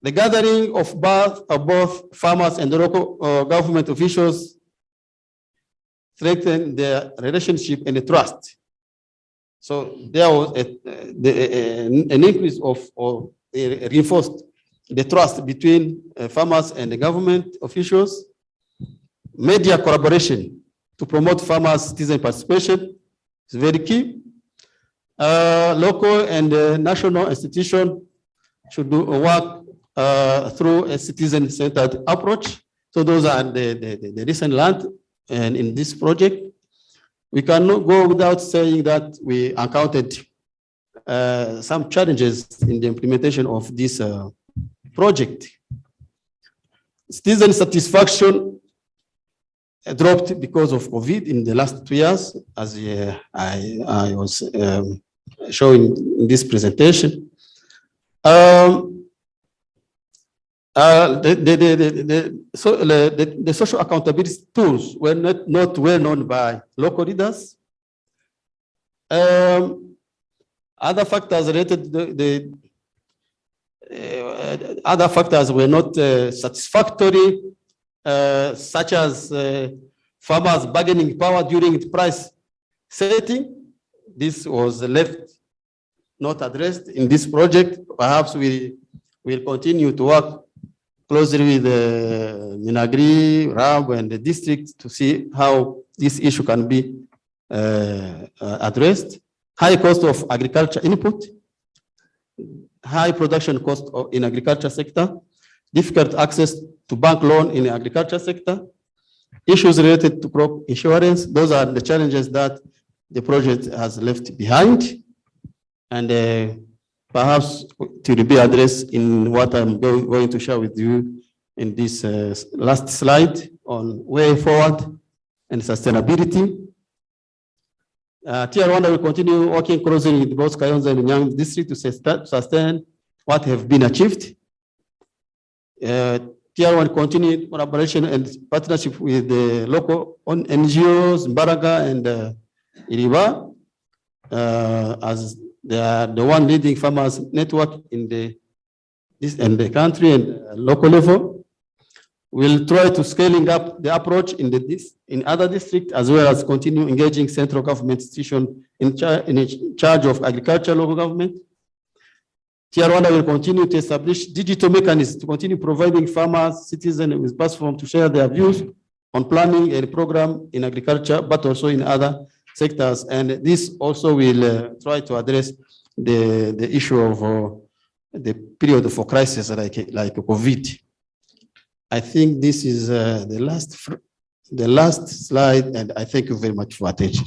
The gathering of both farmers and the local government officials strengthen their relationship and the trust. So there was an increase of, or reinforced the trust between farmers and the government officials. Media collaboration to promote farmers' citizen participation is very key. Local and national institutions should do work through a citizen-centered approach. So those are the recent land, and in this project, we cannot go without saying that we encountered some challenges in the implementation of this project. Citizen satisfaction dropped because of COVID in the last 2 years, as I was showing in this presentation. The social accountability tools were not well known by local leaders. Other factors related to other factors were not satisfactory, such as farmers' bargaining power during the price setting. This was left not addressed in this project. Perhaps we will continue to work closely with Minagri, RAB, and the district to see how this issue can be addressed. High cost of agriculture input, high production cost in agriculture sector, difficult access to bank loan in the agriculture sector, issues related to crop insurance. Those are the challenges that the project has left behind, and perhaps to be addressed in what I'm going to share with you in this last slide on way forward and sustainability. Rwanda will continue working closely with both Kayonza and Nyanza district to sustain what have been achieved. Rwanda continue collaboration and partnership with the local NGOs, Mbaraga and Iriba, as they are the one leading farmers network in the country and local level. We'll try to scaling up the approach in other districts, as well as continue engaging central government institutions in charge of agriculture, local government. Rwanda will continue to establish digital mechanisms to continue providing farmers, citizens with platform to share their views on planning and program in agriculture, but also in other sectors. And this also will try to address the issue of the period of crisis like COVID. I think this is the last slide, and I thank you very much for attention.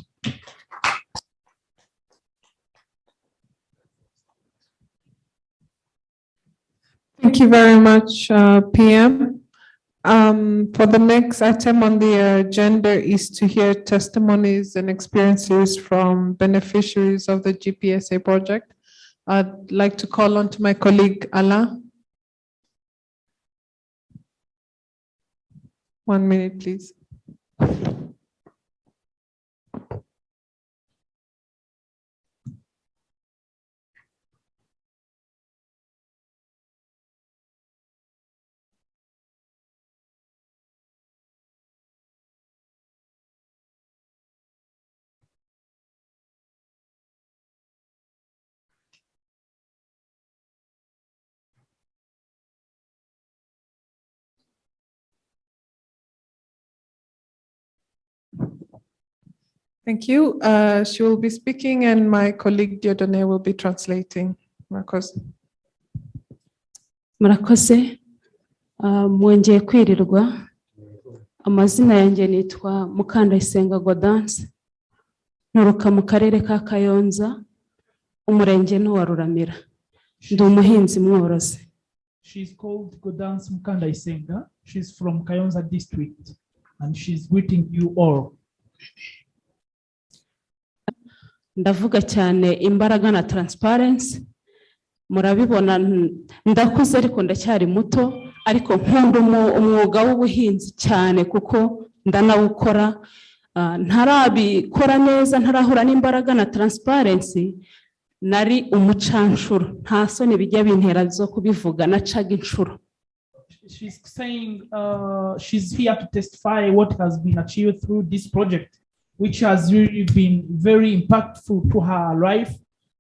Thank you very much, PM. For the next item on the agenda is to hear testimonies and experiences from beneficiaries of the GPSA project. I'd like to call on to my colleague, Alain. 1 minute, please. Thank you. She will be speaking and my colleague Diodone will be translating. Marcos. Murakoze, mwongeye kwirirwa. Amazina yanjye nitwa Mukandayisenga Gaudence, nturuka mu karere ka Kayonza, umurenge wa Ruramira. Ndi umuhinzi mworozi. She's called Gaudence Mukandayisenga. She's from Kayonza district and she's greeting you all. Ndavuga cyane imbaraga na transparency. Murabibona ndakuze ariko ndacyari muto, ariko nkunda umwuga w'ubuhinzi cyane kuko ndanawukora. Ntarabikora neza, ntarahura n'imbaraga na transparency, nari umucanshuro. Nta soni bijya bintera zo kubivuga, nacaga inshuro. she's saying she's here to testify what has been achieved through this project, which has really been very impactful to her life.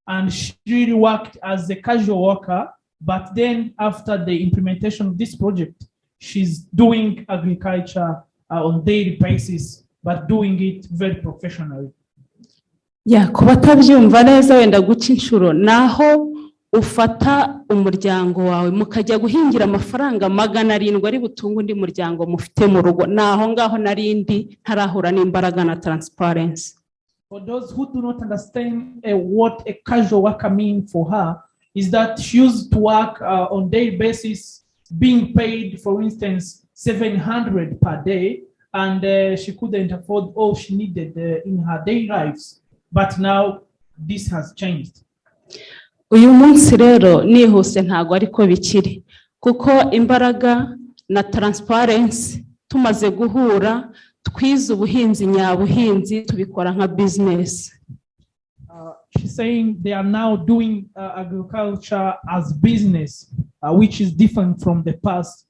And she really worked as a casual worker, but then after the implementation of this project, she's doing agriculture on daily basis, but doing it very professionally. ku batabyumva neza wenda guca inshuro naho ufata umuryango wawe mukajya guhingira amafaranga 700 ari butunga undi muryango mufite mu rugo, naho ngaho narindi ntarahura n'imbaraga na transparency. For those who do not understand what a casual worker means for her, is that she used to work on daily basis, being paid, for instance, 700 per day, and she couldn't afford all she needed in her daily lives. But now this has changed. Uyu munsi rero nihuse ntago ariko bikiri, kuko imbaraga na transparency tumaze guhura twize ubuhinzi nyabuhinzi tubikora nka business. She's saying they are now doing agriculture as business, which is different from the past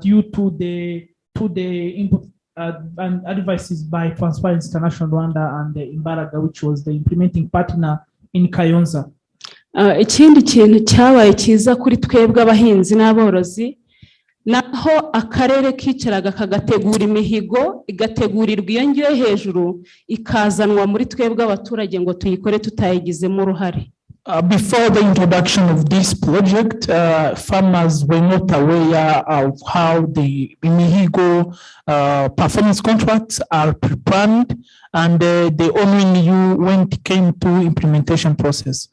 due to the input and advices by Transparency International Rwanda and Imbaraga, which was the implementing partner in Kayonza. Ikindi kintu cyabaye cyiza kuri twebwe abahinzi n'aborozi, naho akarere kicaraga kagategura imihigo igategurirwa iyo ngiyo hejuru ikazanwa muri twebwe abaturage ngo tuyikore tutayigizemo uruhare. Before the introduction of this project, farmers were not aware of how the Imihigo performance contracts are prepared, and they only knew when it came to implementation process.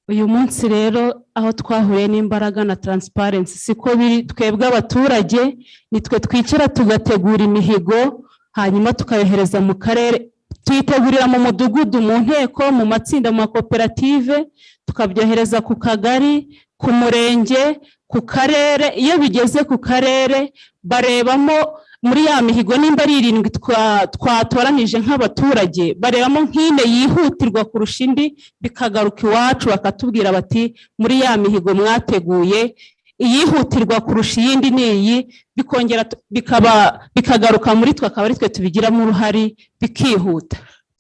Uyu munsi rero aho twahuye n'imbaraga na transparency siko biri, twebwe abaturage nitwe twicara tugategura imihigo hanyuma tukayohereza mu karere, tuyitegurira mu mudugudu, mu nteko, mu matsinda, mu makoperative, tukabyohereza ku kagari, ku murenge, ku karere. Iyo bigeze ku karere barebamo muri ya mihigo nimba ari 7 twatoranije nk'abaturage, barebamo nk'ine yihutirwa kurusha indi, bikagaruka iwacu bakatubwira bati muri ya mihigo mwateguye iyihutirwa kurusha iyindi niyi, bikongera bikagaruka muri twe akaba ari twe tubigiramo uruhari bikihuta.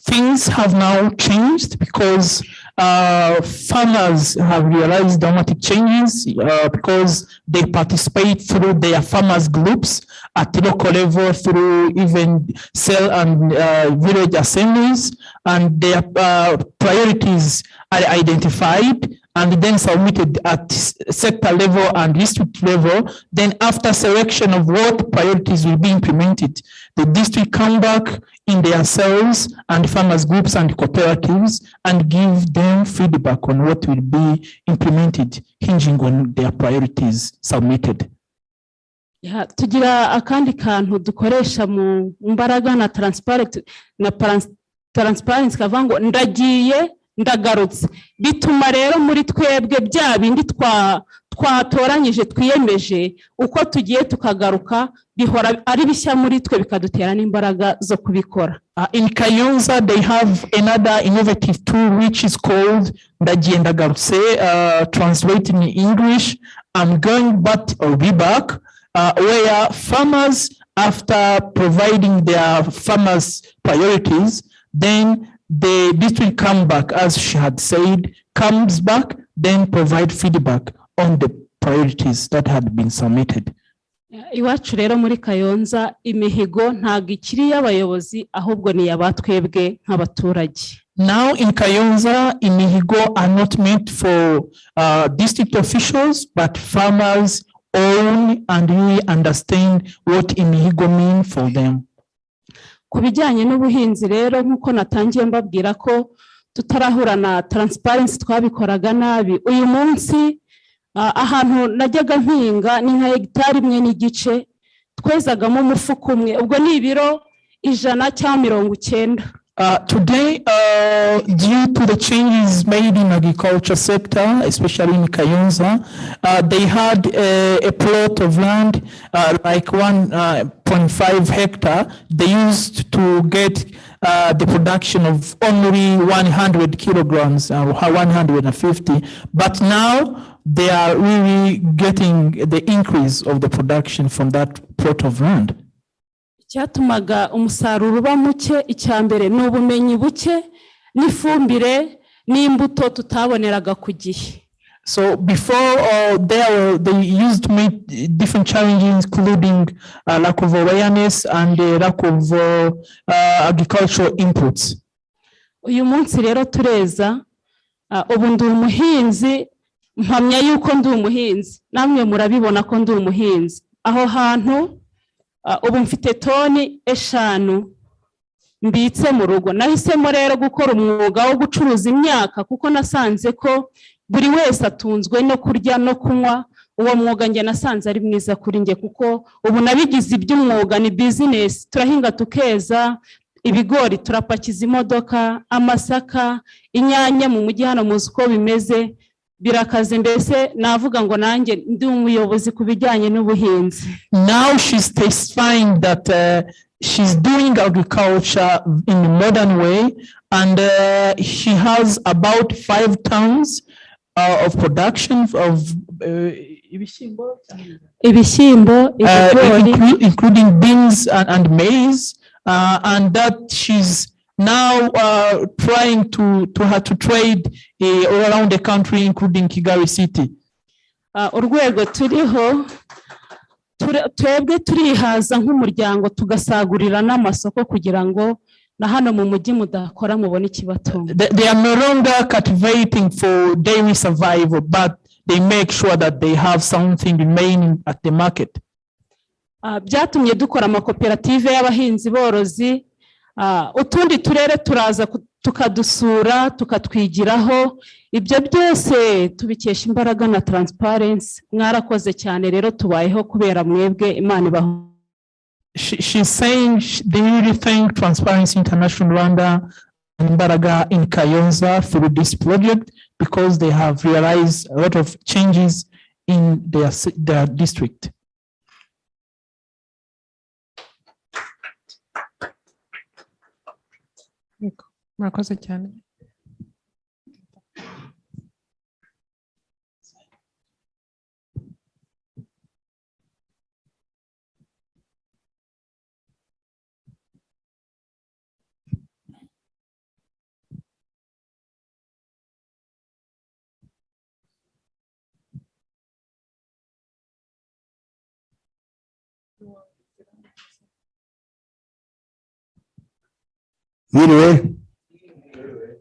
Things have now changed because farmers have realized dramatic changes because they participate through their farmers groups at local level, through even cell and village assemblies, and their priorities are identified and then submitted at sector level and district level. Then after selection of what priorities will be implemented, the district come back in their cells and farmers groups and cooperatives and give them feedback on what will be implemented, hinging on their priorities submitted. Tugira akandi kantu dukoresha mu mbaraga na transparency kavango ndagiye ndagarutse, bituma rero muri twebwe bya bindi twatoranyije twiyemeje uko tugiye tukagaruka bihora ari bishya muri twe bikadutera n'imbaraga zo kubikora. In Kayonza they have another innovative tool which is called ndagiye ndagarutse, translated in English, I'm going back or be back, where farmers, after providing their farmers priorities, then the district come back, as she had said, comes back, then provide feedback on the priorities that had been submitted. Iwacu rero muri Kayonza imihigo ntago ikiri y'abayobozi ahubwo ni yabatwebwe nk'abaturage. Now in Kayonza, imihigo are not meant for district officials, but farmers own and really understand what imihigo mean for them. Kubijyanye n'ubuhinzi rero nkuko natangiye mbabwira ko tutarahura na transparency twabikoraga nabi. Uyu munsi ahantu najyaga mpinga ni nka hegitari 1 twezagamo umufuko umwe, ubwo ni ibiro 100 cyangwa 90. Today, due to the changes made in agriculture sector, especially in Kayonza, they had a plot of land like 1.5 hectare. They used to get the production of only 100 kilograms or 150, but now they are really getting the increase of the production from that plot of land. Cyatumaga umusaruro uba muke, icyambere n'ubumenyi buke n'ifumbire n'imbuto tutaboneraga ku gihe. So before they used to meet different challenges, including lack of awareness and lack of agricultural inputs. Uyu munsi rero tureza ubu ndi umuhinzi, mpamya yuko ndi umuhinzi, namwe murabibona ko ndi umuhinzi. Aho hantu ubu mfite toni 5 mbitse mu rugo. Nahisemo rero gukora umwuga wo gucuruza imyaka kuko nasanze ko buri wese atunzwe no kurya no kunywa. Uwo mwuga nge nasanze ari mwiza kuri nge kuko ubu nabigize iby'umwuga, ni business. Turahinga tukeza ibigori, turapakiza imodoka, amasaka, inyanya mu mujyi hano muzi uko bimeze, birakaze. Mbese navuga ngo nanjye ndi umuyobozi ku bijyanye n'ubuhinzi. Now she's testifying that she's doing agriculture in a modern way, and she has about 5 tons of production of including beans and maize, and that she's now trying to trade all around the country, including Kigali City. Urwego turiho twebwe turihaza nk'umuryango tugasagurira n'amasoko kugira ngo na hano mu mujyi mudakora mubone ikibatunga. They are no longer cultivating for daily survival, but they make sure that they have something remaining at the market. Byatumye dukora amakoperative y'abahinzi borozi, utundi turere turaza tukadusura tukatwigiraho. Ibyo byose tubikesha imbaraga na transparency. Mwarakoze cyane rero tubayeho kubera mwebwe, Imana ibaho. She's saying they really thank Transparency International Rwanda and Imbaraga in Kayonza through this project because they have realized a lot of changes in their district. Murakoze cyane.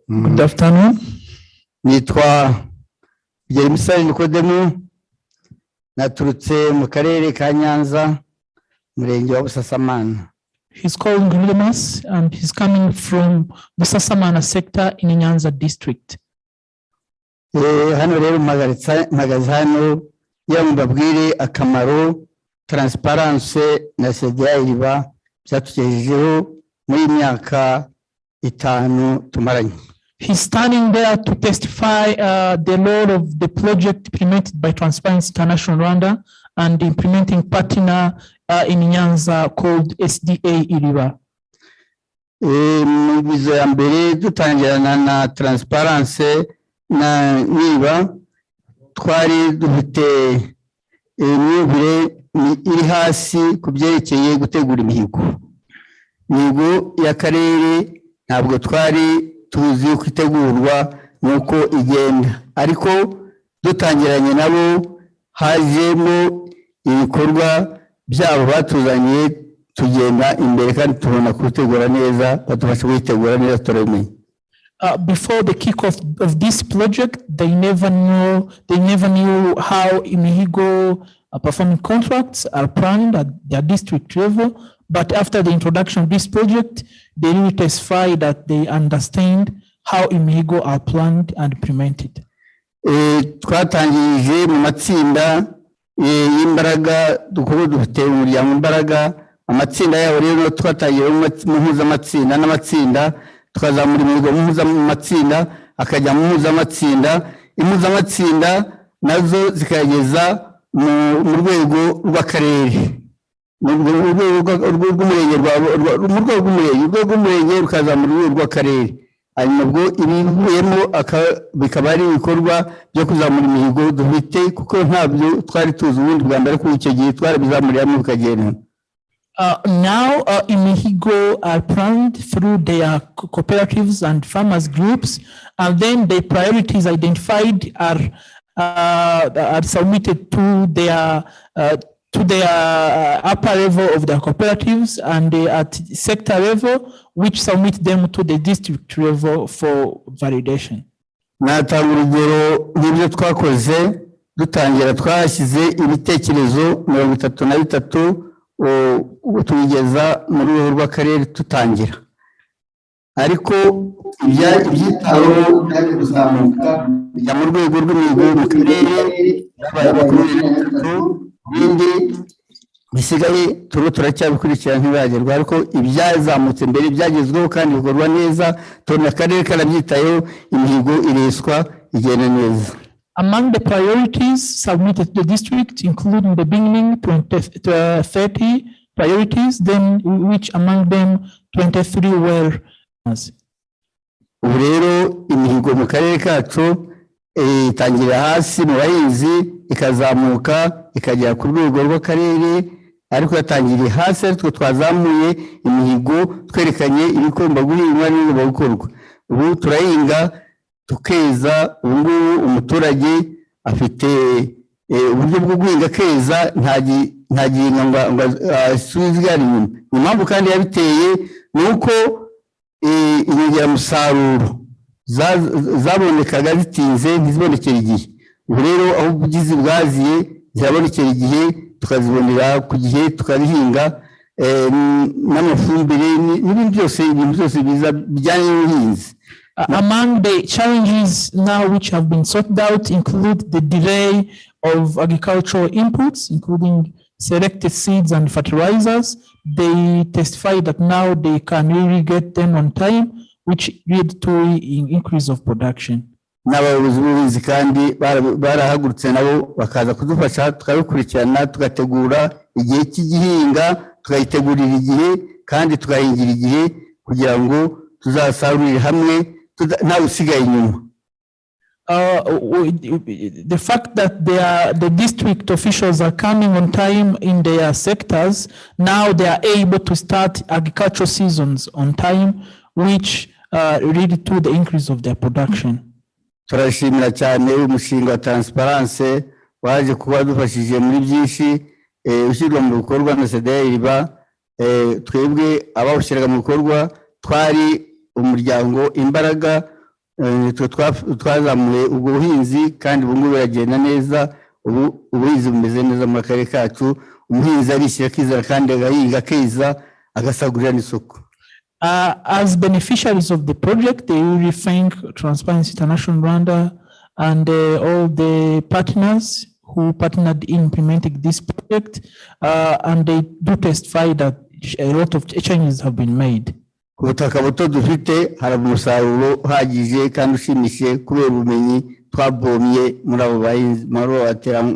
Good afternoon. Nitwa Imihigo Nikodemu, naturutse mu karere ka Nyanza, murenge wa Busasamana. He's called Nicodemus and he's coming from the Busasamana sector in Nyanza district. Hano rero mpagaze hano ngira ngo mbabwire akamaro transparency na CDA iriba byatugejejeho muri myaka 5 tumaranye. He's standing there to testify the role of the project implemented by Transparency International Rwanda and the implementing partner in Nyanza called SDA Iriba. Mu bizo ya mbere dutangirana na Transparency na Iriba twari dufite imyumvire iri hasi ku byerekeye gutegura imihigo. Imihigo y'akarere ntabwo twari tuzi kwitegurwa nuko igenda, ariko dutangiranye nabo hajemo ibikorwa byabo batuzanye tugenda imbere kandi tubona kutegura neza, batubasha kwitegura neza turamenye. Before the kickoff of this project, they never knew how Imihigo performing contracts are planned at their district level. But after the introduction of this project, they really testify that they understand how Imihigo are planned and implemented. Twatangije mu matsinda y'imbaraga dukuru dufite umuryango imbaraga, amatsinda yabo rero twatangiye mu mpuzammatsinda n'amatsinda tukazamura imihigo mu mpuzammatsinda akajya mu mpuzammatsinda, impuzammatsinda nazo zikageza mu rwego rw'akarere. rw'umurenge rukazamura urwego rw'akarere, hanyuma ubwo ibivuyemo bikaba ari ibikorwa byo kuzamura imihigo dufite kuko ntabyo twari tuzi ubundi bwa mbere ko icyo gihe twarabizamuriramo bikagenda. Now, Imihigo are planned through their cooperatives and farmers groups, and then the priorities identified are submitted to their upper level of the cooperatives and at sector level, which submit them to the district level for validation. Natanga urugero nk'ibyo twakoze dutangira twashyize ibitekerezo 33 tugeza mu rwego rw'akarere tutangira, ariko ibyitaho byaje kuzamuka bijya mu rwego rw'imihigo mu karere babaye 23 bindi bisigaye turacyabikurikirana ntibagerwa, ariko ibyazamutse mbere byagezweho kandi bikorwa neza, tubona akarere karabyitayeho, imihigo ireswa igenda neza. Among the priorities submitted to the district, including the beginning 30 priorities, then which among them 23 were. Ubu rero imihigo mu karere kacu itangira hasi mu bahinzi ikazamuka ikagera ku rwego rw'akarere, ariko yatangiriye hasi ariko twazamuye imihigo twerekanye ibikomba guhingwa n'ibigomba gukorwa. Ubu turahinga tukeza, ubu ngubu umuturage afite uburyo bwo guhinga keza, nta gihinga ngo asubizwe inyuma. Impamvu kandi yabiteye ni uko inyongeramusaruro zabonekaga zitinze ntizibonekere igihe. Ubu rero aho ubugizi bwaziye zirabonekera igihe, tukazibonera ku gihe, tukabihinga n'amafumbire n'ibintu byose biza bijyanye n'ubuhinzi. Among the challenges now which have been sorted out include the delay of agricultural inputs, including selected seeds and fertilizers. They testify that now they can really get them on time, which lead to an increase of production. N'abayobozi b'ubuhinzi kandi barahagurutse nabo bakaza kudufasha, tukabikurikirana tugategura igihe cy'igihinga, tukayitegurira igihe kandi tugahingira igihe kugira ngo tuzasarurire hamwe ntawe usigaye inyuma. The fact that the district officials are coming on time in their sectors, now they are able to start agricultural seasons on time, which lead to the increase of their production. Turashimira cyane umushinga wa transparence waje kuba dufashije muri byinshi ushyirwa mu bikorwa na CDR. Twebwe abawushyiraga mu bikorwa twari umuryango imbaraga, twazamuye ubwo buhinzi kandi ubu ngubu biragenda neza. Ubuhinzi bumeze neza mu karere kacu, umuhinzi arishyira akizana kandi agahinga keza agasagurira n'isoko. As beneficiaries of the project, they will thank Transparency International Rwanda and all the partners who partnered in implementing this project, and they do testify that a lot of changes have been made. Ku butaka buto dufite hari umusaruro uhagije kandi ushimishije kubera ubumenyi twabomye muri abo bahinzi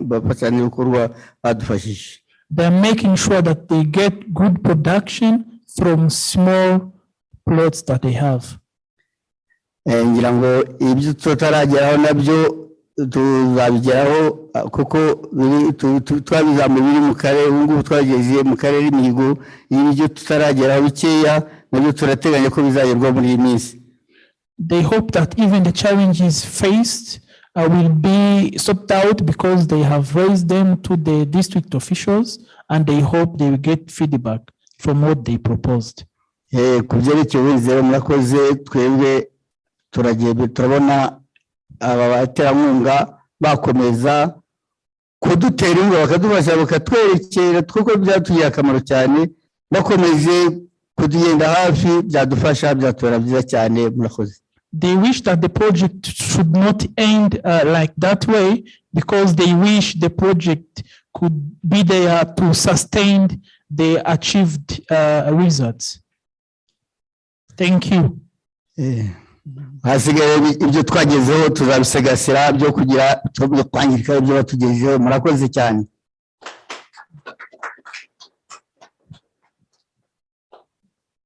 bafatanyiribikorwa badufashije. They are making sure that they get good production from small plots that they have. Ngira ngo ibyo tutarageraho nabyo tuzabigeraho kuko twabizamuye biri mu karere, ubu ngubu twagejeje mu karere imihigo y'ibyo tutarageraho bikeya nabyo turateganya ko bizagerwa muri iyi minsi. They hope that even the challenges faced will be sorted out because they have raised them to the district officials, and they hope they will get feedback from what they proposed. Ku byerekeye ubuhinzi rero murakoze, twebwe turabona aba baterankunga bakomeza kudutera inkunga bakadufasha bakatwerekera kuko byatugiriye akamaro cyane, bakomeje kudugenda hafi byadufasha byatubera byiza cyane. Murakoze. They wish that the project should not end like that way, because they wish the project could be there to sustain the achieved results. Thank you. Hasigaye ibyo twagezeho tuzabisegasira byo kugira tubyo kwangirika ibyo batugejejeho. Murakoze cyane.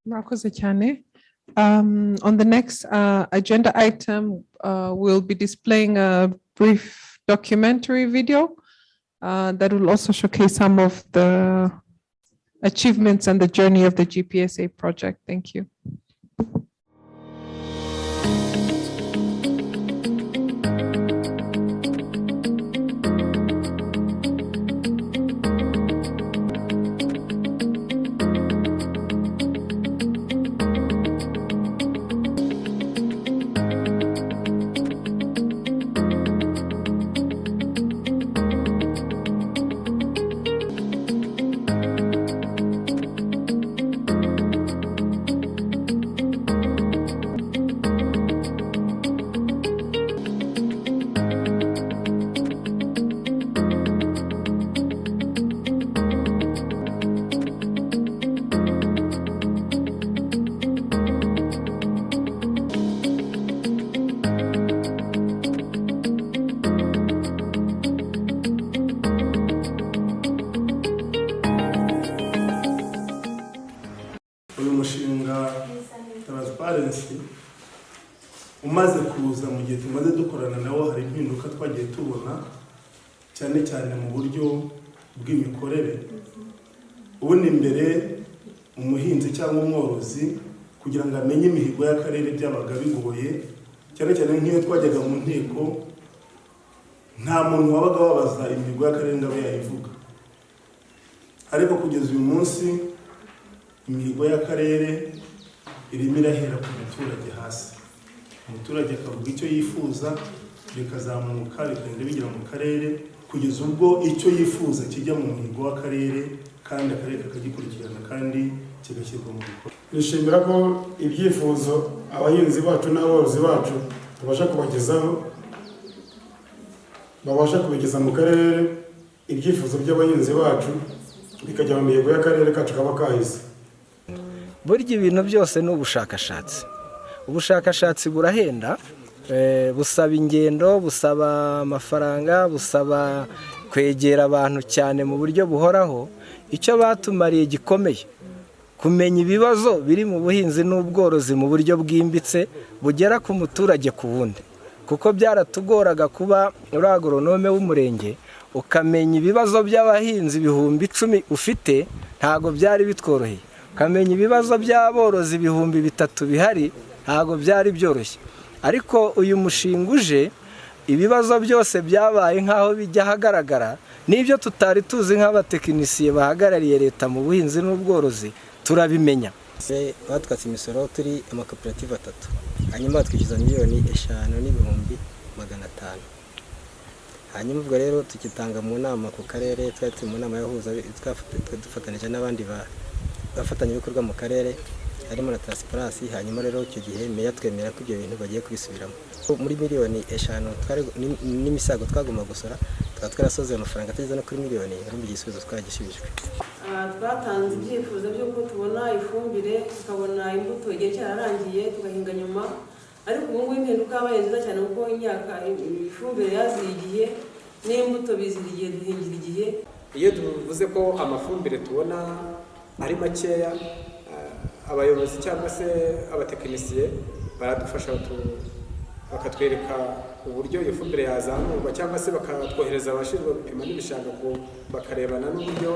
Murakoze cyane. On the next agenda item, we'll be displaying a brief documentary video that will also showcase some of the achievements and the journey of the GPSA project. Thank you. Transparency umaze kuza mu gihe tumaze dukorana nawo hari impinduka twagiye tubona cyane cyane mu buryo bw'imikorere. Ubundi mbere umuhinzi cyangwa umworozi kugira ngo amenye imihigo y'akarere byabaga bigoye, cyane cyane nk'iyo twajyaga mu nteko nta muntu wabaga wabaza imihigo y'akarere ngo abe yayivuga. Ariko kugeza uyu munsi imihigo y'akarere irimo irahera ku muturage hasi. Umuturage akavuga icyo yifuza bikazamuka bikagenda bigera mu karere kugeza ubwo icyo yifuza kijya mu muhigo w'akarere kandi akarere kakagikurikirana kandi kigashyirwa mu bikorwa. Nishimira ko ibyifuzo abahinzi bacu n'aborozi bacu tubasha kubagezaho babasha kubigeza mu karere, ibyifuzo by'abahinzi bacu bikajya mu mihigo y'akarere kacu kaba kahise. Burya ibintu byose ni ubushakashatsi. Ubushakashatsi burahenda, busaba ingendo, busaba amafaranga, busaba kwegera abantu cyane mu buryo buhoraho. Icyo batumariye gikomeye kumenya ibibazo biri mu buhinzi n'ubworozi mu buryo bwimbitse bugera ku muturage ku wundi, kuko byaratugoraga kuba uri agoronome w'umurenge ukamenya ibibazo by'abahinzi 10,000 ufite, ntago byari bitworoheye. Ukamenya ibibazo by'aborozi 3,000 bihari, ntago byari byoroshye. Ariko uyu mushinga uje, ibibazo byose byabaye nkaho bijya hagaragara, n'ibyo tutari tuzi nk'abatekinisiye bahagarariye leta mu buhinzi n'ubworozi turabimenya. Batwatse imisoro turi amakoperative 3, hanyuma batwishyuza $5,500,000. Hanyuma ubwo rero tukitanga mu nama ku karere, twari mu nama yahuza dufatanije n'abandi bafatanya ibikorwa mu karere harimo na Transparency. Hanyuma rero icyo gihe meya twemera ko ibyo bintu bagiye kubisubiramo. Muri $5,000,000 n'imisago twagomba gusora, twarasoze amafaranga atageze no kuri miliyoni, urumva igisubizo twagisubijwe. Twatanze ibyifuzo by'uko tubona ifumbire, tukabona imbuto igihe cyararangiye tugahinga nyuma, ariko ubu ngubu impinduka yabaye nziza cyane kuko imyaka ifumbire yazigiye n'imbuto bizirigiye duhingira igihe. Iyo tuvuze ko amafumbire tubona ari makeya, abayobozi cyangwa se abatekinisiye baradufasha bakatwereka uburyo iyo fumbire yazamurwa, cyangwa se bakatwohereza abashinzwe gupima n'ibishanga bakarebana n'uburyo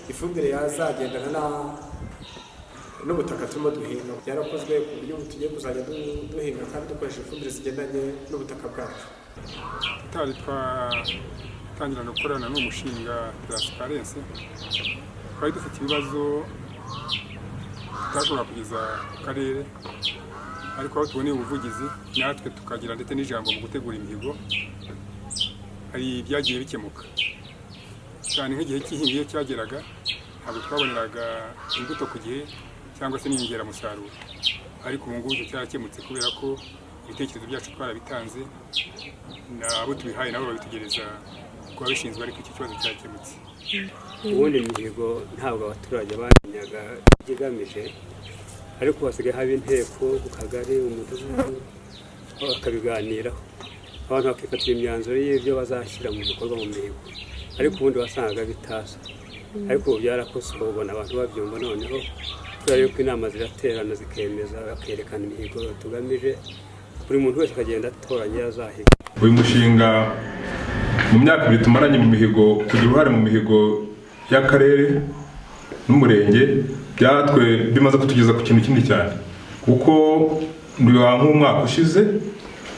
ifumbire yazagendana n'ubutaka turimo duhinga. Byarakozwe ku buryo tugiye kuzajya duhinga kandi dukoresha ifumbire zigendanye n'ubutaka bwacu. Tutari twatangira no gukorana n'umushinga Transparency, twari dufite ibibazo tutashobora kugeza ku karere, ariko aho tuboneye ubuvugizi natwe tukagira ndetse n'ijambo mu gutegura imihigo, hari ibyagiye bikemuka cyane. Nk'igihe cy'ihinga iyo cyageraga ntabwo twaboneraga imbuto ku gihe cyangwa se n'inyongeramusaruro, ariko ubu ngubu cyarakemutse kubera ko ibitekerezo byacu twarabitanze, abo tubihaye nabo babitegereza ku babishinzwe, ariko iki kibazo cyakemutse. Ubundi imihigo ntabwo abaturage bamenyaga ikigamije, ariko basigaye haba inteko ku kagari, umudugudu, bakabiganiraho, abantu bakifatira imyanzuro y'ibyo bazashyira mu bikorwa mu mihigo, ariko ubundi wasangaga bitazwi. Ariko ubu byarakosowe, ubona abantu babyumva, noneho kubera yuko inama ziraterana zikemeza bakerekana imihigo tugamije buri muntu wese akagenda atoranya azahiga. Uyu mushinga mu myaka 2 tumaranye mu mihigo kugira uruhare mu mihigo y'akarere n'umurenge byatwe bimaze kutugeza ku kintu kinini cyane kuko nk'umwaka ushize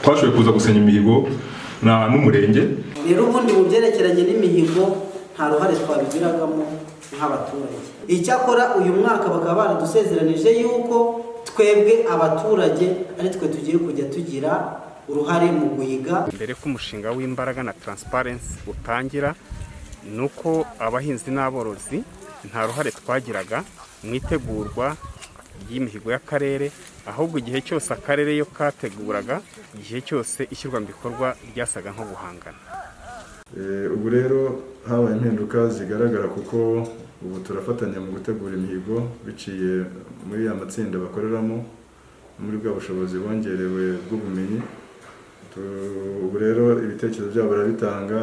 twashoboye kuza gusenya imihigo n'umurenge. Rero ubundi mu byerekeranye n'imihigo nta ruhare twabigiragamo nk'abaturage. Icyakora uyu mwaka bakaba baradusezeranije yuko twebwe abaturage ari twe tugiye kujya tugira uruhare mu guhiga. Mbere ko umushinga w'imbaraga na transparency utangira nuko abahinzi n'aborozi nta ruhare twagiraga mu itegurwa y'imihigo y'akarere, ahubwo igihe cyose akarere yo kateguraga, igihe cyose ishyirwa mu bikorwa ryasaga nko guhangana. Ubu rero habaye impinduka zigaragara kuko ubu turafatanya mu gutegura imihigo biciye muri ya matsinda bakoreramo muri bwa bushobozi bongerewe bw'ubumenyi. Ubu rero ibitekerezo byabo barabitanga,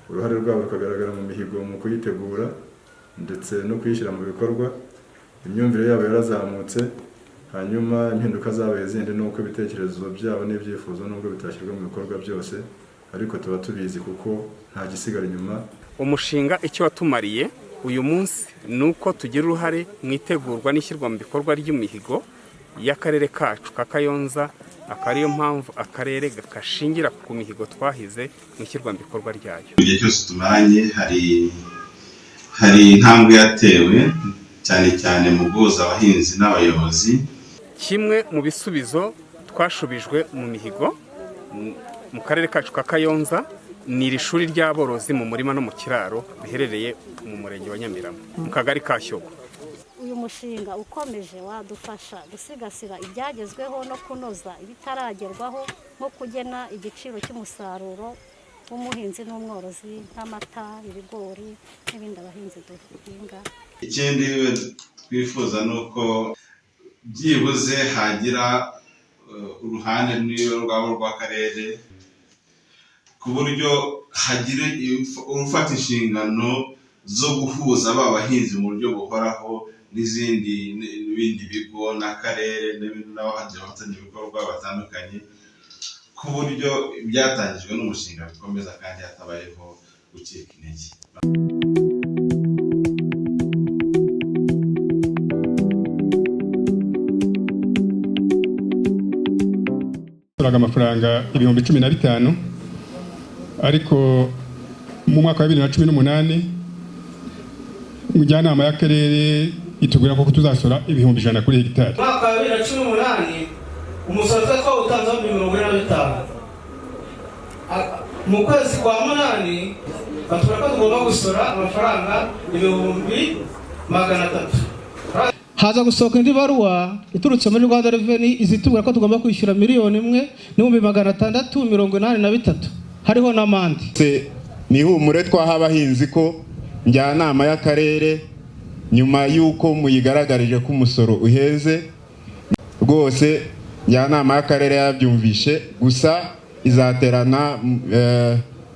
uruhare rwabo rukagaragara mu mihigo mu kuyitegura ndetse no kuyishyira mu bikorwa. Imyumvire yabo yarazamutse, hanyuma impinduka zabaye zindi nuko ibitekerezo byabo n'ibyifuzo nubwo bitashyirwa mu bikorwa byose, ariko tuba tubizi kuko nta gisigara inyuma. Umushinga icyo watumariye uyu munsi nuko tugira uruhare mu itegurwa n'ishyirwa mu bikorwa ry'imihigo y'akarere kacu ka Kayonza, akariyo mpamvu akarere gashingira ku mihigo twahize mu ishyirwa mu bikorwa ryayo. Igihe cyose tumaranye hari intambwe yatewe cyane cyane mu guhuza abahinzi n'abayobozi. Kimwe mu bisubizo twashubijwe mu mihigo mu karere kacu ka Kayonza ni iri shuri ry'aborozi mu murima no mu kiraro biherereye mu murenge wa Nyamirama mu kagari ka Shyogwe. Uyu mushinga ukomeje wadufasha gusigasira ibyagezweho no kunoza ibitaragerwaho nko kugena igiciro cy'umusaruro w'umuhinzi n'umworozi nk'amata, ibigori n'ibindi abahinzi duhinga. Ikindi twifuza nuko byibuze hagira uruhande rwabo rw'akarere ku buryo hagira urufata inshingano zo guhuza aba bahinzi mu buryo buhoraho n'ibindi bigo n'akarere n'abahanzi bafatanya ibikorwa batandukanye, ku buryo byatangijwe n'umushinga bikomeza kandi hatabayeho gucika intege. Amafaranga 15,000 ariko mu mwaka wa 2018 umujyanama y'akarere itubwira ko tuzasora 100,000 kuri hegitari. Mwaka wa 2018 umusoro twawutanze 45. Mu kwezi kwa munani batubwira ko tugomba gusora amafaranga 300,000. Haza gusohoka indi baruwa iturutse muri Rwanda Revenue izitubwira ko tugomba kwishyura 1,683,083 hariho n'amande. Ni humure twaha abahinzi ko njyanama y'akarere nyuma y'uko muyigaragarije ko umusoro uheze rwose njyanama y'akarere yabyumvishe, gusa izaterana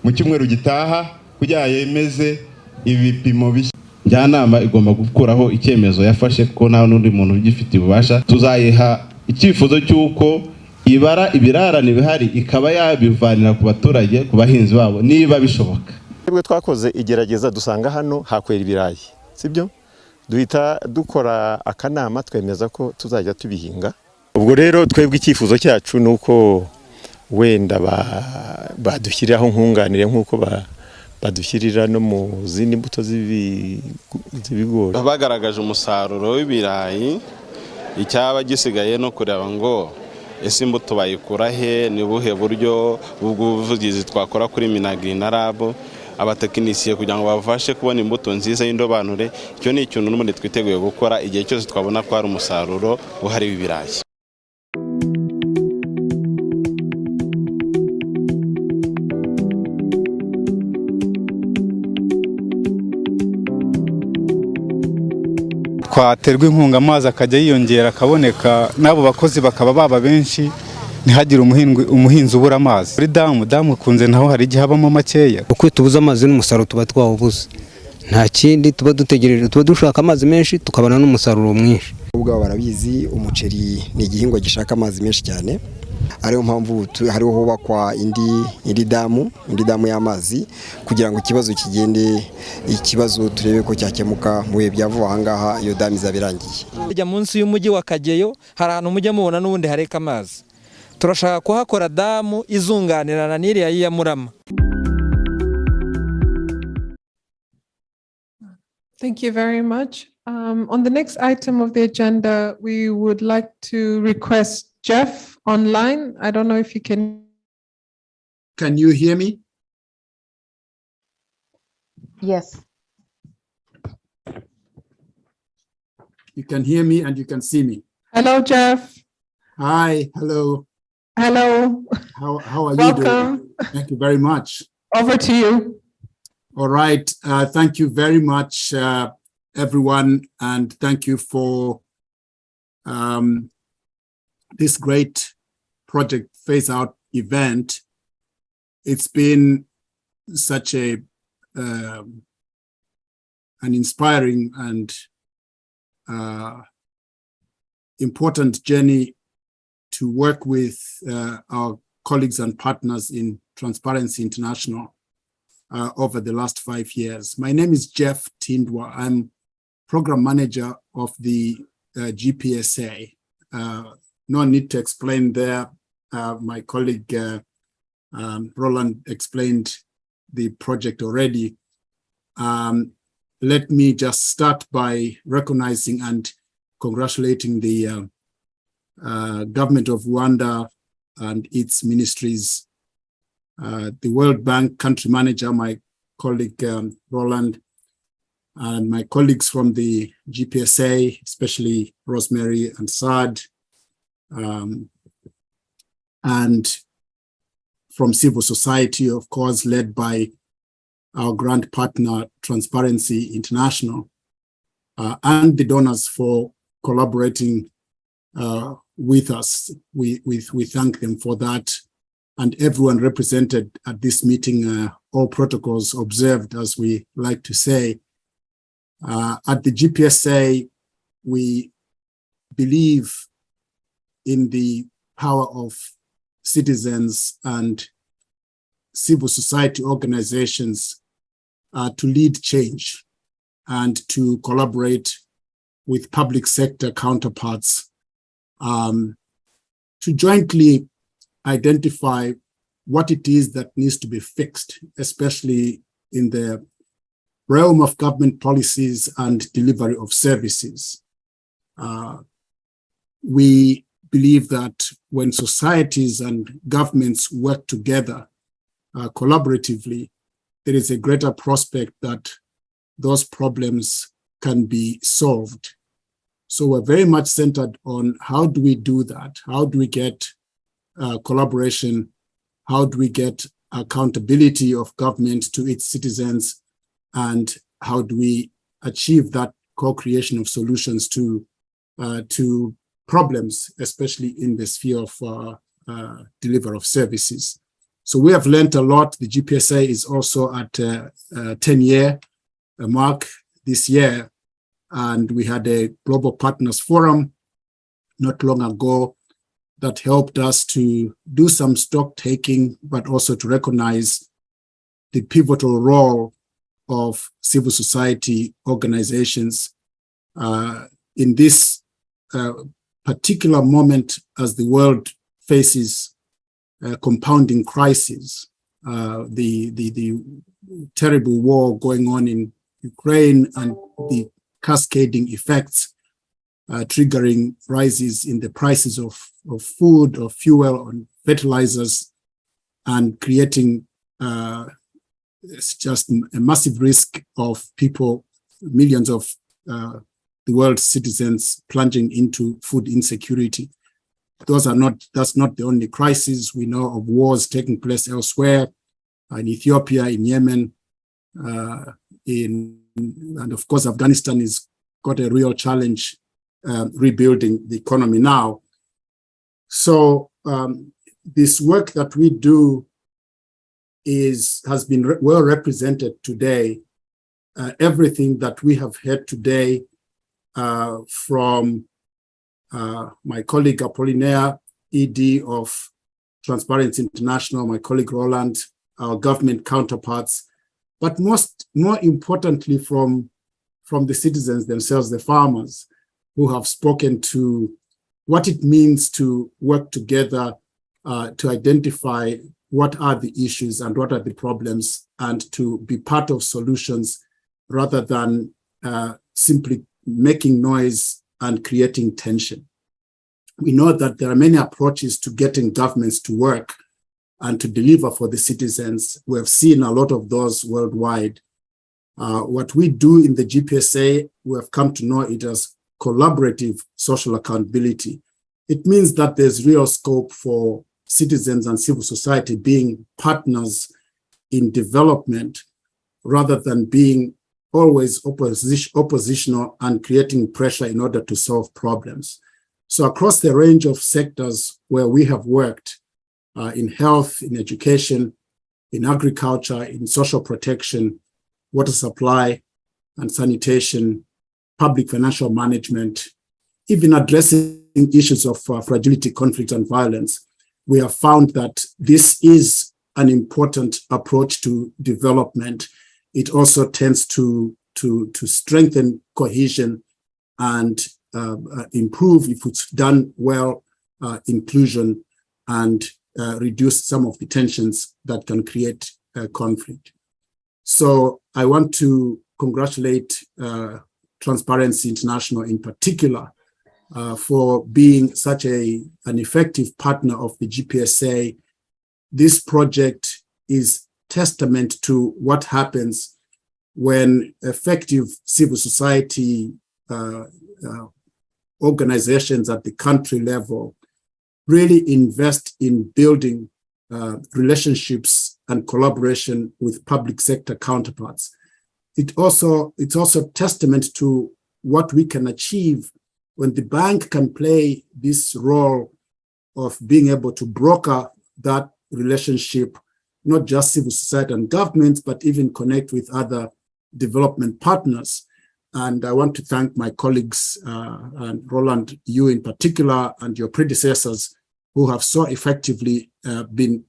mu cyumweru gitaha kugira yemeze ibipimo bishya. Njyanama igomba gukuraho icyemezo yafashe ko nta n'undi muntu ugifite ububasha. Tuzayiha icyifuzo cy'uko ibara ibirarane bihari ikaba yabivanira ku baturage, ku bahinzi babo niba bishoboka. Twebwe twakoze igerageza dusanga hano hakwera ibirayi, sibyo? Duhita dukora akanama twemeza ko tuzajya tubihinga. Ubwo rero twebwe icyifuzo cyacu nuko wenda badushyiriraho nkunganire nk'uko badushyirira no mu zindi mbuto z'ibigori. Bagaragaje umusaruro w'ibirayi, icyaba gisigaye no kureba ngo ese imbuto bayikura he, ni buhe buryo bw'ubuvugizi twakora kuri Minagri na RAB abatekinisiye kugira ngo bafashe kubona imbuto nziza y'indobanure. Icyo ni ikintu n'ubundi twiteguye gukora igihe cyose twabona ko hari umusaruro uhari w'ibirayi. Twaterwa inkunga amazi akajya yiyongera akaboneka n'abo bakozi bakaba baba benshi, ntihagire umuhinzi ubura amazi. Muri damu kunze naho hari igihe habamo makeya. Uko tubuze amazi n'umusaruro tuba twawubuze, nta kindi tuba dutegereje, tuba dushaka amazi menshi tukabona n'umusaruro mwinshi. Ubwo barabizi umuceri ni igihingwa gishaka amazi menshi cyane, ariyo mpamvu hariho hubakwa indi damu y'amazi kugira ngo ikibazo kigende, ikibazo turebe ko cyakemuka mu bihe bya vuba. Aha ngaha iyo damu izaba irangiye. Ujya munsi y'umujyi wa Kageyo hari ahantu mujya mubona n'ubundi hareka amazi, turashaka kuhakora damu izunganirana n'iriya ya Murama. Thank you very much. On the next item of the agenda, we would like to request Jeff online. I don't know if you can. Can you hear me? Yes. You can hear me and you can see me. Hello, Jeff. Hi, hello. Hello. How are you Welcome. doing? Thank you very much. Over to you. All right. Thank you very much, everyone, and thank you for this great project phase out event. It's been such an inspiring and important journey to work with our colleagues and partners in Transparency International over the last 5 years. My name is Jeff Tindwa. I'm program manager of the GPSA. No need to explain there. My colleague Roland explained the project already. Let me just start by recognizing and congratulating the government of Rwanda and its ministries, the World Bank country manager, my colleague Roland, and my colleagues from the GPSA, especially Rosemary and Saad, and from civil society, of course, led by our grant partner, Transparency International, and the donors for collaborating with us. We thank them for that. And everyone represented at this meeting, all protocols observed, as we like to say. At the GPSA, we believe in the power of citizens and civil society organizations to lead change and to collaborate with public sector counterparts to jointly identify what it is that needs to be fixed, especially in the realm of government policies and delivery of services. We believe that when societies and governments work together collaboratively, there is a greater prospect that those problems can be solved. So we're very much centered on how do we do that? How do we get collaboration? How do we get accountability of government to its citizens? And how do we achieve that co-creation of solutions to problems, especially in the sphere of delivery of services? So we have learned a lot. The GPSA is also at a 10-year mark this year. And we had a Global Partners Forum not long ago that helped us to do some stock taking, but also to recognize the pivotal role of civil society organizations in this particular moment as the world faces compounding crises, the terrible war going on in Ukraine and the cascading effects triggering rises in the prices of food, of fuel, and fertilizers, and creating it's just a massive risk of people, millions of the world's citizens plunging into food insecurity. That's not the only crisis. We know of wars taking place elsewhere, in Ethiopia, in Yemen, and of course, Afghanistan has got a real challenge rebuilding the economy now. So this work that we do has been well represented today everything that we have heard today from my colleague Apollinaire, ED of Transparency International, my colleague Roland, our government counterparts, but more importantly from the citizens themselves, the farmers, who have spoken to what it means to work together to identify what are the issues and what are the problems, and to be part of solutions rather than simply making noise and creating tension. We know that there are many approaches to getting governments to work and to deliver for the citizens. We have seen a lot of those worldwide. What we do in the GPSA, we have come to know it as collaborative social accountability. It means that there's real scope for citizens and civil society being partners in development rather than being always oppositional and creating pressure in order to solve problems. So across the range of sectors where we have worked, in health, in education, in agriculture, in social protection, water supply and sanitation, public financial management, even addressing issues of fragility, conflict, and violence, we have found that this is an important approach to development. It also tends to strengthen cohesion and improve, if it's done well, inclusion, and reduce some of the tensions that can create conflict. So I want to congratulate Transparency International in particular for being such an effective partner of the GPSA. This project is testament to what happens when effective civil society organizations at the country level really invest in building relationships and collaboration with public sector counterparts. It's also testament to what we can achieve when the bank can play this role of being able to broker that relationship, not just civil society and governments, but even connect with other development partners. And I want to thank my colleagues, and Roland, you in particular, and your predecessors who have so effectively been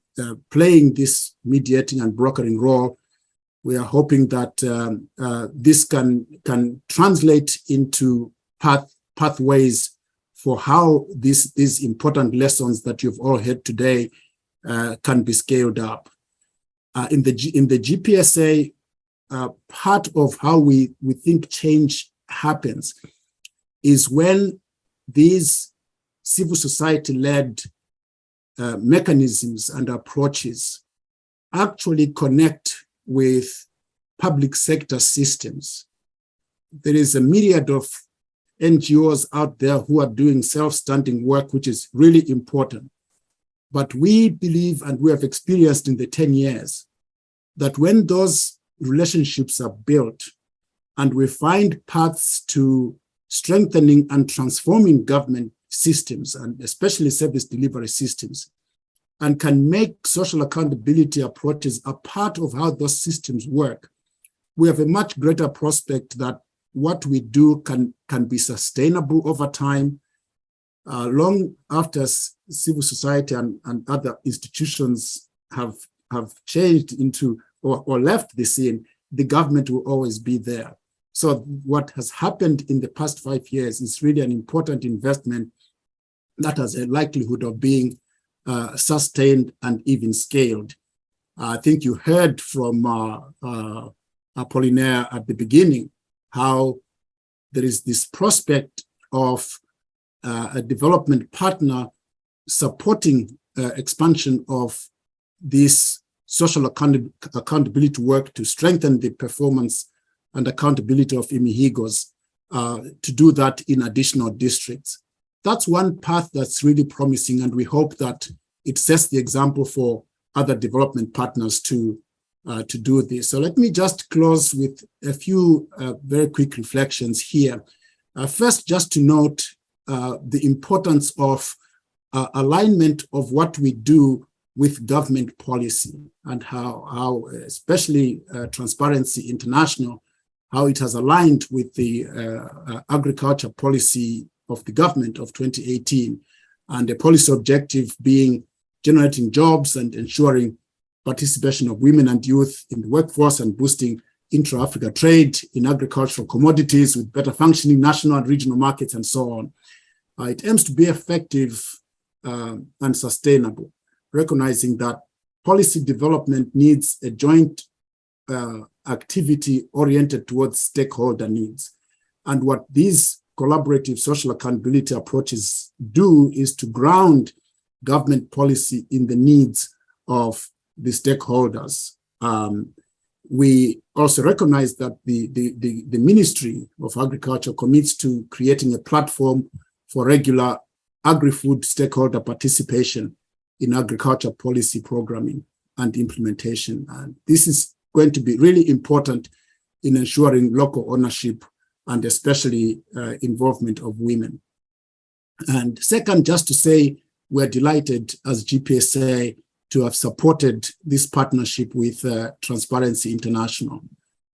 playing this mediating and brokering role. We are hoping that this can translate into pathways for how these important lessons that you've all heard today can be scaled up. In the GPSA, part of how we think change happens is when these civil society-led mechanisms and approaches actually connect with public sector systems. There is a myriad of NGOs out there who are doing self-standing work, which is really important. But we believe, and we have experienced in the 10 years, that when those relationships are built and we find paths to strengthening and transforming government systems, and especially service delivery systems, and can make social accountability approaches a part of how those systems work, we have a much greater prospect that what we do can be sustainable over time, long after civil society and other institutions have changed into or left the scene. The government will always be there. So what has happened in the past 5 years is really an important investment that has a likelihood of being sustained and even scaled. I think you heard from Apollinaire at the beginning how there is this prospect of a development partner supporting expansion of this social accountability work to strengthen the performance and accountability of Imihigos, to do that in additional districts. That's one path that's really promising, and we hope that it sets the example for other development partners to do this. So let me just close with a few very quick reflections here. First, just to note the importance of alignment of what we do with government policy, and how especially Transparency International how it has aligned with the agriculture policy of the government of 2018, and the policy objective being generating jobs and ensuring participation of women and youth in the workforce and boosting intra-Africa trade in agricultural commodities with better functioning national and regional markets and so on. It aims to be effective and sustainable, recognizing that policy development needs a joint activity oriented towards stakeholder needs. And what these collaborative social accountability approaches do is to ground government policy in the needs of the stakeholders. We also recognize that the Ministry of Agriculture commits to creating a platform for regular agri-food stakeholder participation in agriculture policy programming and implementation. And this is going to be really important in ensuring local ownership and especially involvement of women. And second, just to say, we're delighted as GPSA to have supported this partnership with Transparency International.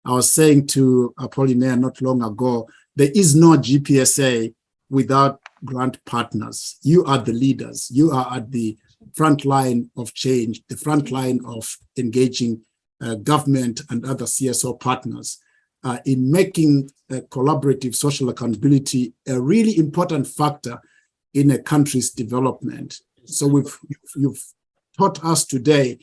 I was saying to Apollinaire not long ago, there is no GPSA without grant partners. You are the leaders. You are at the front line of change, the front line of engaging government and other CSO partners in making collaborative social accountability a really important factor in a country's development. So you've taught us today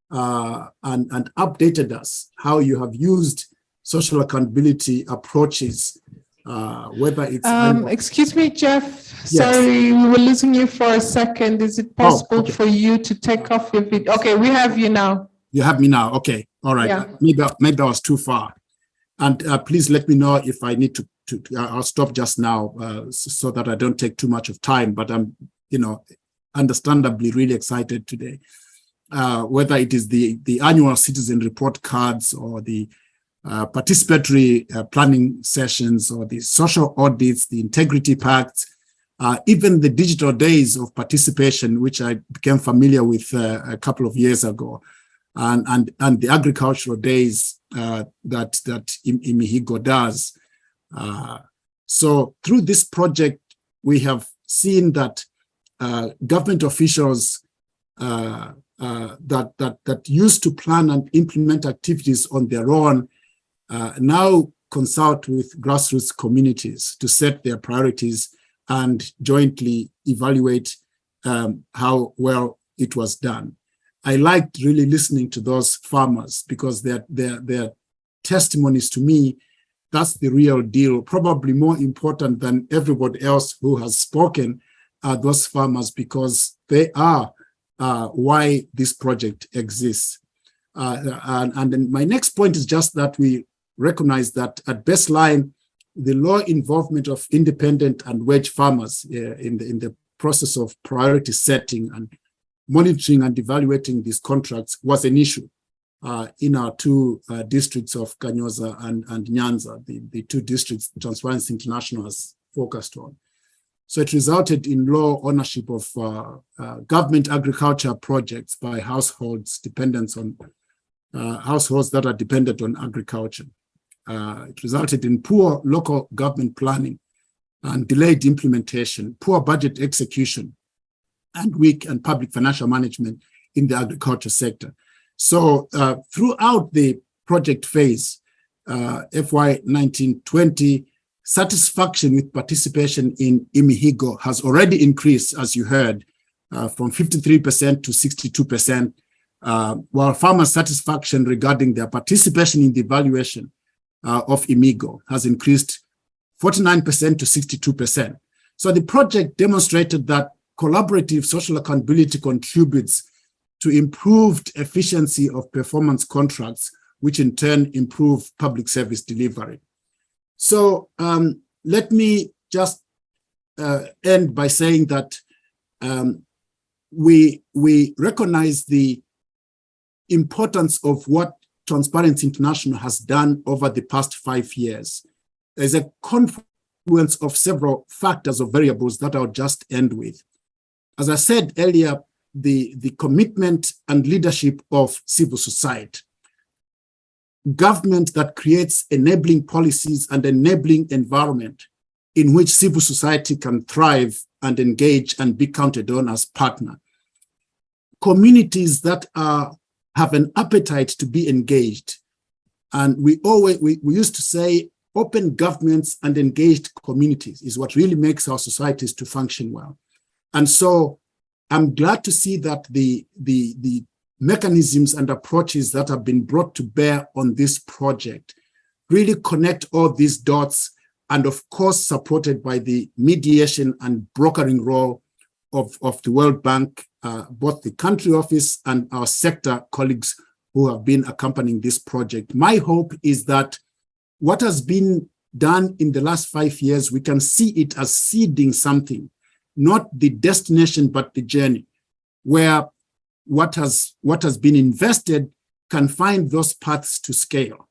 and updated us how you have used social accountability approaches, whether it's... excuse me, Jeff. Yes. Sorry, we were losing you for a second. Is it possible for you to take off your video? Okay, we have you now. You have me now. Okay. All right. Yeah. Maybe I was too far. And please let me know if I need to I'll stop just now so that I don't take too much of time. But I'm, understandably really excited today. Whether it is the annual citizen report cards or the participatory planning sessions or the social audits, the integrity pacts, even the digital days of participation, which I became familiar with a couple of years ago, and the agricultural days that Imihigo does. So through this project, we have seen that government officials that used to plan and implement activities on their own now consult with grassroots communities to set their priorities and jointly evaluate how well it was done. I liked really listening to those farmers because their testimonies to me, that's the real deal. Probably more important than everybody else who has spoken are those farmers, because they are why this project exists. And then my next point is just that we recognize that at baseline, the low involvement of independent and wedge farmers in the process of priority setting and monitoring and evaluating these contracts was an issue in our two districts of Kayonza and Nyanza, the two districts Transparency International has focused on. So it resulted in low ownership of government agriculture projects by households households that are dependent on agriculture. It resulted in poor local government planning and delayed implementation, poor budget execution, and weak and public financial management in the agriculture sector. So throughout the project phase, FY 1920, satisfaction with participation in Imihigo has already increased, as you heard, from 53% to 62%, while farmer satisfaction regarding their participation in the evaluation of Imihigo has increased 49% to 62%. So the project demonstrated that collaborative social accountability contributes to improved efficiency of performance contracts, which in turn improve public service delivery. So let me just end by saying that we recognize the importance of what Transparency International has done over the past 5 years. There's a confluence of several factors or variables that I'll just end with. As I said earlier, the commitment and leadership of civil society. government that creates enabling policies and enabling environment in which civil society can thrive and engage and be counted on as partner. Communities that have an appetite to be engaged. And we used to say open governments and engaged communities is what really makes our societies to function well. And so I'm glad to see that the mechanisms and approaches that have been brought to bear on this project really connect all these dots, and of course supported by the mediation and brokering role of the World Bank, both the country office and our sector colleagues who have been accompanying this project. My hope is that what has been done in the last 5 years, we can see it as seeding something, not the destination, but the journey, where what has been invested can find those paths to scale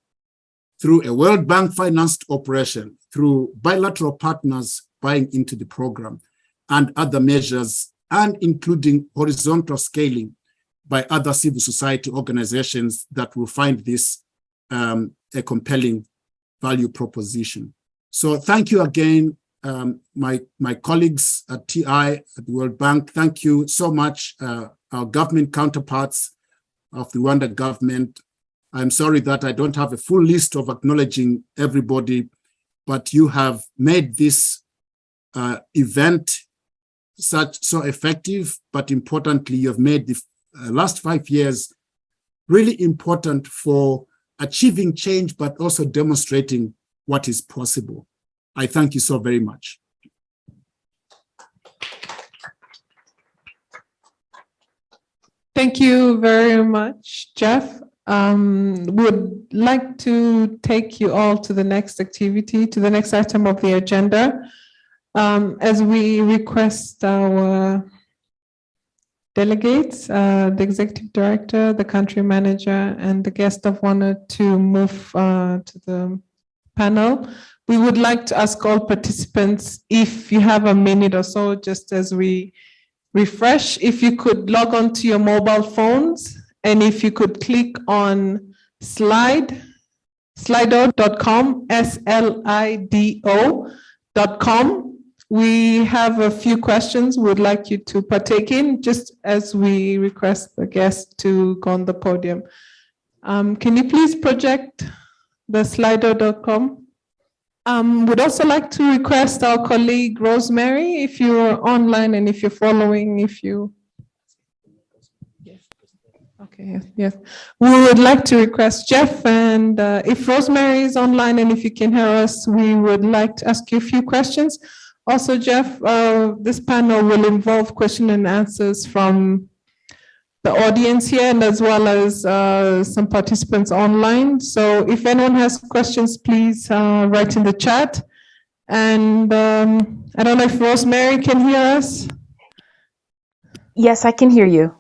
through a World Bank financed operation, through bilateral partners buying into the program and other measures, and including horizontal scaling by other civil society organizations that will find this a compelling value proposition. So thank you again, my colleagues at TI, at the World Bank. Thank you so much, our government counterparts of the Rwanda government. I'm sorry that I don't have a full list of acknowledging everybody, but you have made this event so effective, but importantly, you have made the last 5 years really important for achieving change, but also demonstrating what is possible. I thank you so very much. Thank you very much, Jeff. Would like to take you all to the next activity, to the next item of the agenda, as we request our delegates, the executive director, the country manager, and the guest of honor to move to the panel. We would like to ask all participants, if you have a minute or so, just as we refresh, if you could log on to your mobile phones, and if you could click on slido.com, SLIDO.com. We have a few questions we'd like you to partake in, just as we request the guest to go on the podium. Can you please project the slido.com? Would also like to request our colleague Rosemary, if you're online and if you're following, Okay, yes. We would like to request Jeff, and if Rosemary is online and if you can hear us, we would like to ask you a few questions. Also, Jeff, this panel will involve question and answers from the audience here, and as well as some participants online. So if anyone has questions, please write in the chat. And I don't know if Rosemary can hear us. Yes, I can hear you.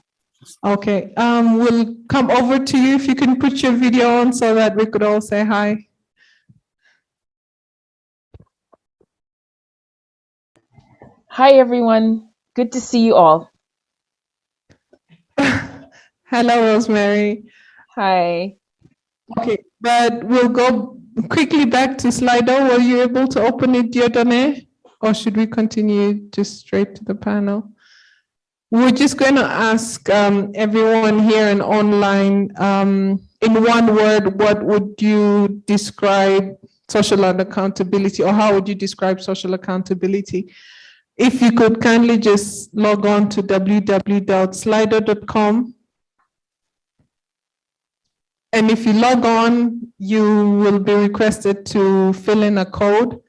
Okay, we'll come over to you if you can put your video on so that we could all say hi. Hi, everyone. Good to see you all. Hello, Rosemary. Hi. Okay, but we'll go quickly back to Slido. Were you able to open it, Dieudonné? Or should we continue just straight to the panel? We're just going to ask everyone here and online, in one word, what would you describe social accountability, or how would you describe social accountability? If you could kindly just log on to www.slido.com. And if you log on, you will be requested to fill in a code.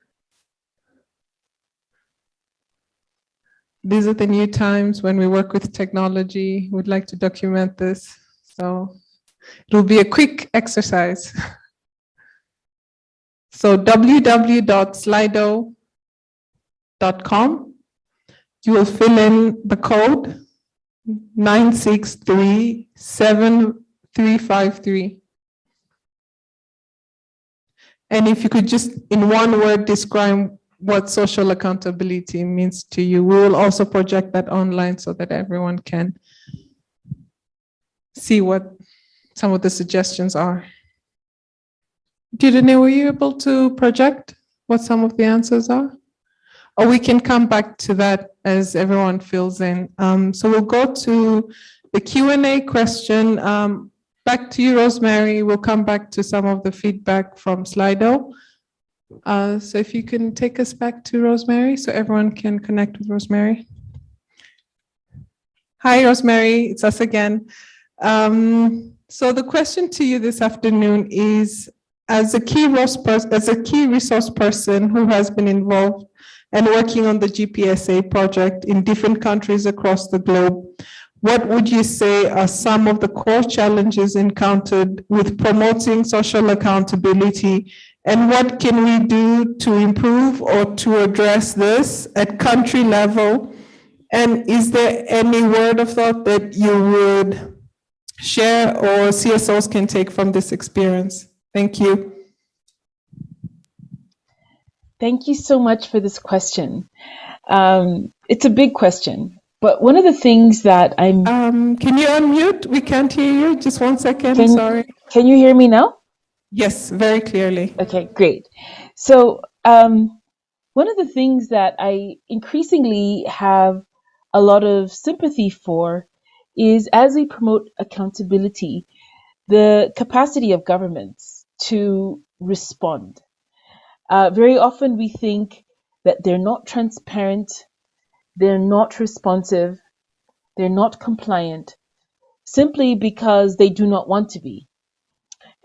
These are the new times when we work with technology. We'd like to document this. So it'll be a quick exercise. So www.slido.com. You will fill in the code 9637353. And if you could just in one word describe what social accountability means to you. We will also project that online so that everyone can see what some of the suggestions are. Didn't were you able to project what some of the answers are? Or we can come back to that as everyone fills in. So we'll go to the Q&A question. Back to you, Rosemary. We'll come back to some of the feedback from Slido. So if you can take us back to Rosemary so everyone can connect with Rosemary. Hi, Rosemary, it's us again. So the question to you this afternoon is, as a key resource person who has been involved and working on the GPSA project in different countries across the globe, what would you say are some of the core challenges encountered with promoting social accountability, and what can we do to improve or to address this at country level? And is there any word of thought that you would share or CSOs can take from this experience? Thank you. Thank you so much for this question. It's a big question, but one of the things that I'm... Can you unmute? We can't hear you. Just 1 second, sorry. Can you hear me now? Yes, very clearly. Okay, great. So one of the things that I increasingly have a lot of sympathy for is, as we promote accountability, the capacity of governments to respond. Very often we think that they're not transparent, they're not responsive, they're not compliant, simply because they do not want to be.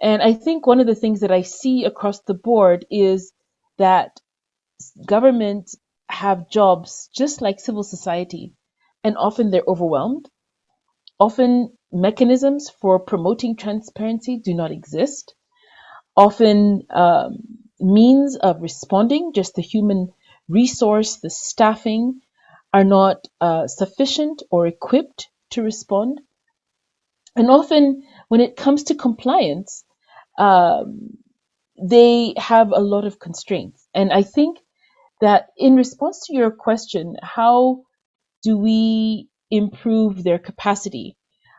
And I think one of the things that I see across the board is that government have jobs just like civil society, and often they're overwhelmed. Often mechanisms for promoting transparency do not exist. Often means of responding, just the human resource, the staffing, are not sufficient or equipped to respond. And often when it comes to compliance, they have a lot of constraints. And I think that in response to your question, how do we improve their capacity?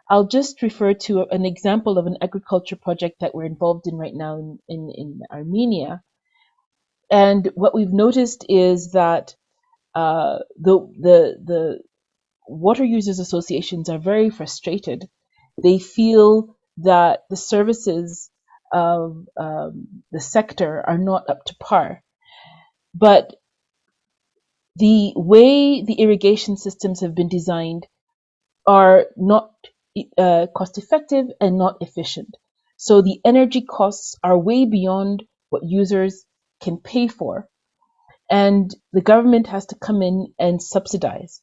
I'll just refer to an example of an agriculture project that we're involved in right now in Armenia. And what we've noticed is that the water users associations are very frustrated. They feel that the services of the sector are not up to par. But the way the irrigation systems have been designed are not cost effective and not efficient. So the energy costs are way beyond what users can pay for. And the government has to come in and subsidize.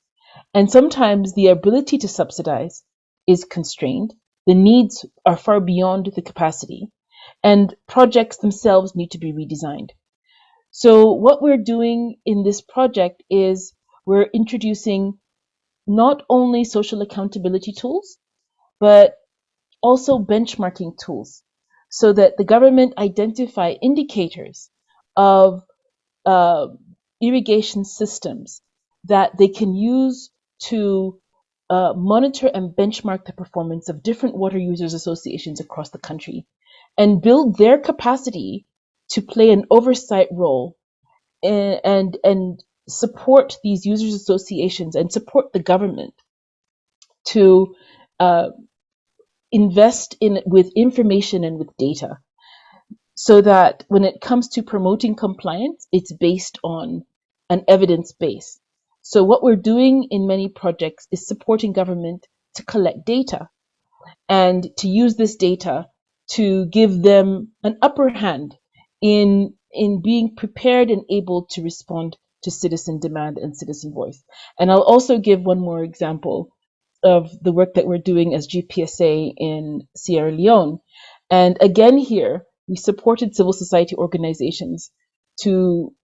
And sometimes the ability to subsidize is constrained. The needs are far beyond the capacity, and projects themselves need to be redesigned. So what we're doing in this project is we're introducing not only social accountability tools, but also benchmarking tools, so that the government identify indicators of irrigation systems that they can use to monitor and benchmark the performance of different water users associations across the country, and build their capacity to play an oversight role and support these users associations and support the government to invest in with information and with data, so that when it comes to promoting compliance, it's based on an evidence base. So what we're doing in many projects is supporting government to collect data and to use this data to give them an upper hand in being prepared and able to respond to citizen demand and citizen voice. And I'll also give one more example of the work that we're doing as GPSA in Sierra Leone. And again here, we supported civil society organizations to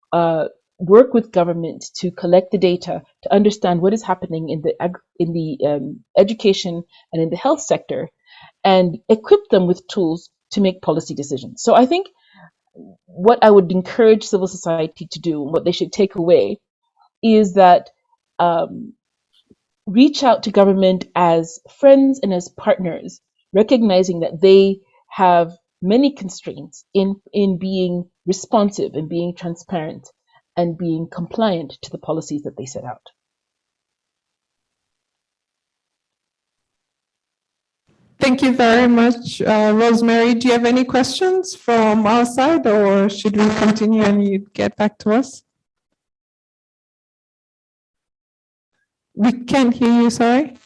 work with government to collect the data, to understand what is happening in the education and in the health sector, and equip them with tools to make policy decisions. So I think what I would encourage civil society to do, what they should take away, is that reach out to government as friends and as partners, recognizing that they have many constraints in being responsive and being transparent and being compliant to the policies that they set out. Thank you very much, Rosemary. Do you have any questions from our side, or should we continue and you get back to us? We can't hear you, sorry.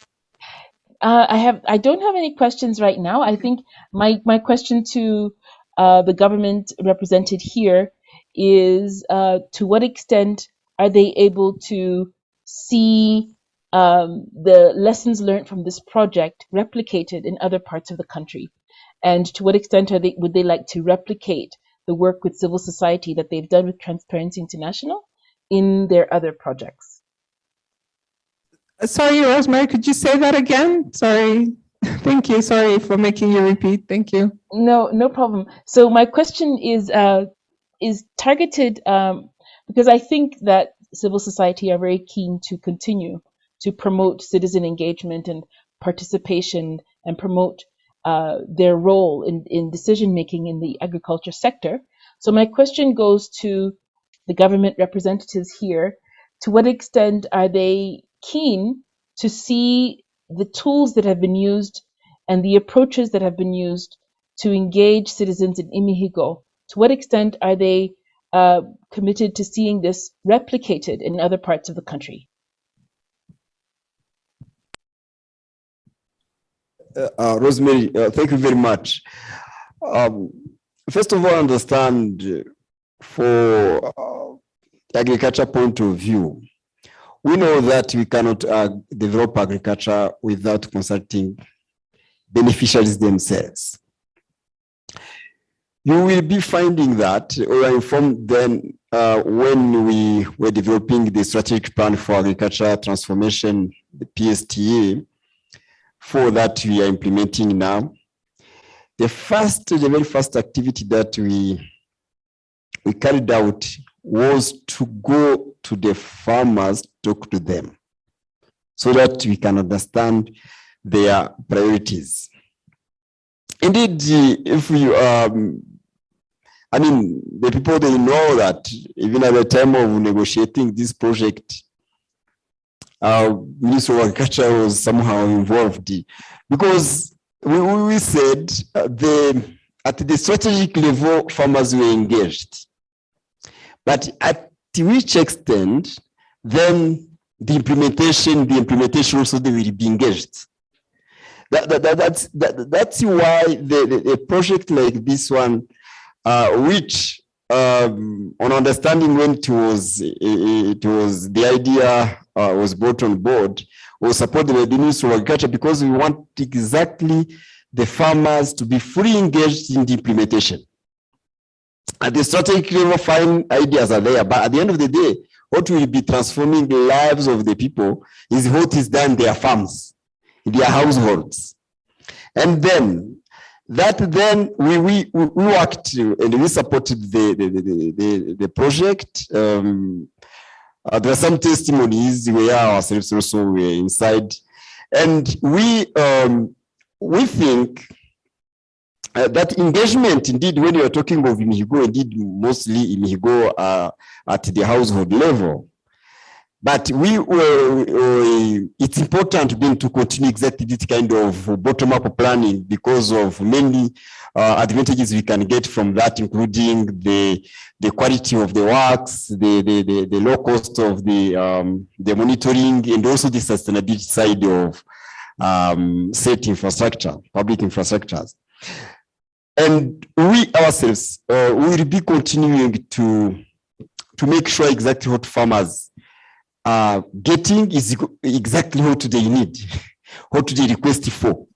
I don't have any questions right now. I think my question to the government represented here is to what extent are they able to see the lessons learned from this project replicated in other parts of the country, and to what extent would they like to replicate the work with civil society that they've done with Transparency International in their other projects? Sorry, Rosemary, could you say that again? Sorry. Thank you. Sorry for making you repeat. Thank you. No problem. So my question is targeted because I think that civil society are very keen to continue to promote citizen engagement and participation and promote their role in decision making in the agriculture sector. So my question goes to the government representatives here. To what extent are they keen to see the tools that have been used and the approaches that have been used to engage citizens in Imihigo? To what extent are they committed to seeing this replicated in other parts of the country? Rosemary, thank you very much. First of all, understand for agriculture point of view, we know that we cannot develop agriculture without consulting beneficiaries themselves. You will be finding that, or are informed then when we were developing the strategic plan for agriculture transformation, the PSTA, for that we are implementing now. The very first activity that we carried out was to go to the farmers, talk to them, so that we can understand their priorities. Indeed, if we, I mean, the people, they know that even at the time of negotiating this project, Minister of Agriculture was somehow involved, because we said at the strategic level, farmers were engaged. But at which extent, then the implementation also they will be engaged. That's why a project like this one, which on understanding when it was the idea was brought on board, was supported by the Ministry of Agriculture, because we want exactly the farmers to be fully engaged in the implementation. At the strategic level, fine ideas are there, but at the end of the day, what will be transforming the lives of the people is what is done in their farms, in their households. And then we worked and we supported the project. There are some testimonies where ourselves also were inside, and we think that engagement, indeed, when you are talking of Imihigo, indeed, mostly Imihigo at the household level. But it's important then to continue exactly this kind of bottom-up planning, because of many advantages we can get from that, including the quality of the works, the low cost of the monitoring, and also the sustainability side of state infrastructure, public infrastructures. And we ourselves will be continuing to make sure exactly what farmers are getting is exactly what they need, what they request for.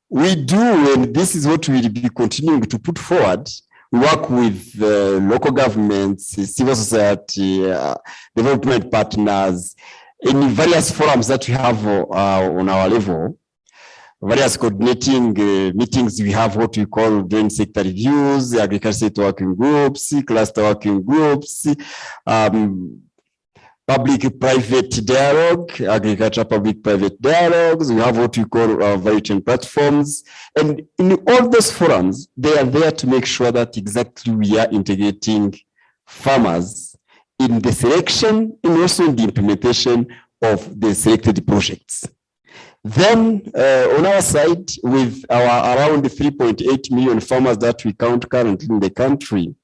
We do, and this is what we will be continuing to put forward. We work with local governments, civil society, development partners, in various forums that we have on our level. Various coordinating meetings, we have what we call joint sector reviews, agriculture working groups, cluster working groups, public-private dialogue, agriculture public-private dialogues. We have what we call value chain platforms. And in all those forums, they are there to make sure that exactly we are integrating farmers in the selection and also in the implementation of the selected projects. Then on our side, with our around 3.8 million farmers that we count currently in the country,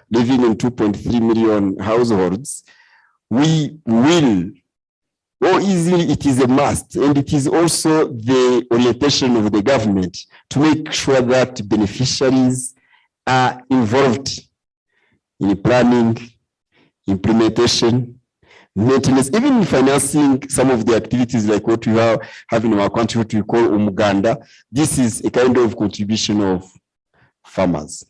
living in 2.3 million households, we will, or easily it is a must, and it is also the orientation of the government to make sure that beneficiaries are involved in planning, implementation, maintenance, even in financing some of the activities like what we have in our country, what we call umuganda. This is a kind of contribution of farmers.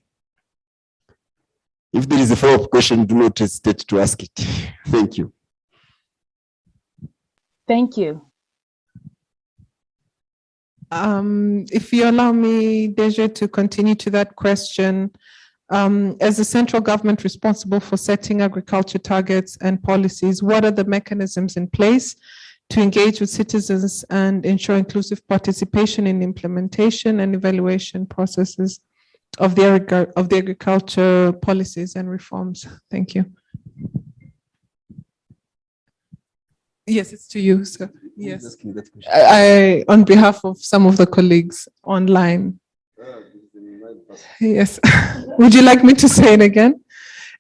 If there is a follow-up question, do not hesitate to ask it. Thank you. Thank you. If you allow me, Deje, to continue to that question, as the central government responsible for setting agriculture targets and policies, what are the mechanisms in place to engage with citizens and ensure inclusive participation in implementation and evaluation processes of the agriculture policies and reforms? Thank you. Yes, it's to you, sir. Yes, I on behalf of some of the colleagues online. Yes, would you like me to say it again?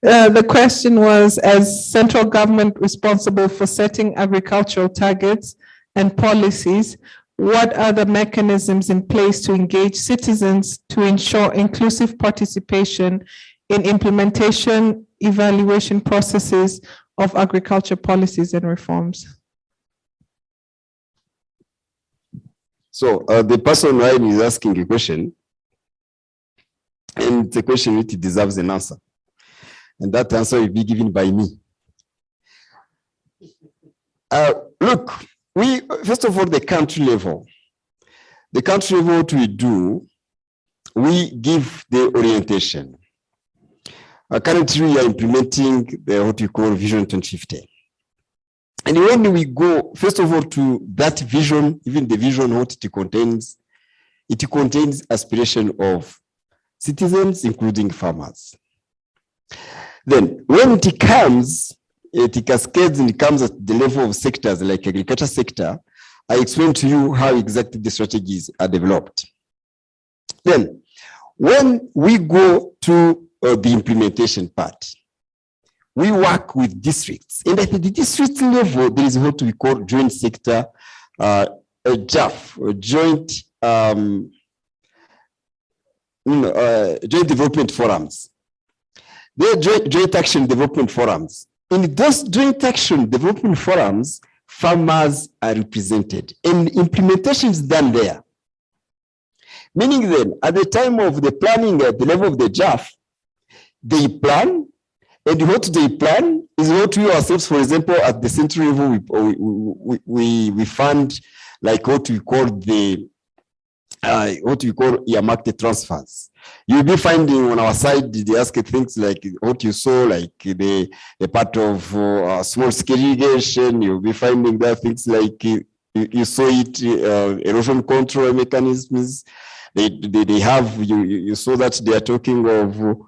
The question was, as central government responsible for setting agricultural targets and policies, what are the mechanisms in place to engage citizens to ensure inclusive participation in implementation, evaluation processes of agriculture policies and reforms? So the person right is asking a question, and the question which deserves an answer. And that answer will be given by me. Look, we, first of all, the country level, what we do, we give the orientation. Currently, we are implementing what we call Vision 2050. And when we go, first of all, to that vision, even the vision, what it contains aspiration of citizens, including farmers. Then, when it comes, it cascades and it comes at the level of sectors like agriculture sector, I explained to you how exactly the strategies are developed. Then, when we go to the implementation part, we work with districts. And at the district level, there is what we call joint sector, JAF, joint development forums. They are joint action development forums. In those joint action development forums, farmers are represented and implementation is done there. Meaning then, at the time of the planning at the level of the JAF, they plan, and what they plan is what we ourselves, for example, at the central level, we fund like what we call the earmarked transfers. You'll be finding on our side, they ask things like what you saw, like the part of small scale irrigation. You'll be finding there things like you saw it, erosion control mechanisms. They have, you saw that they are talking of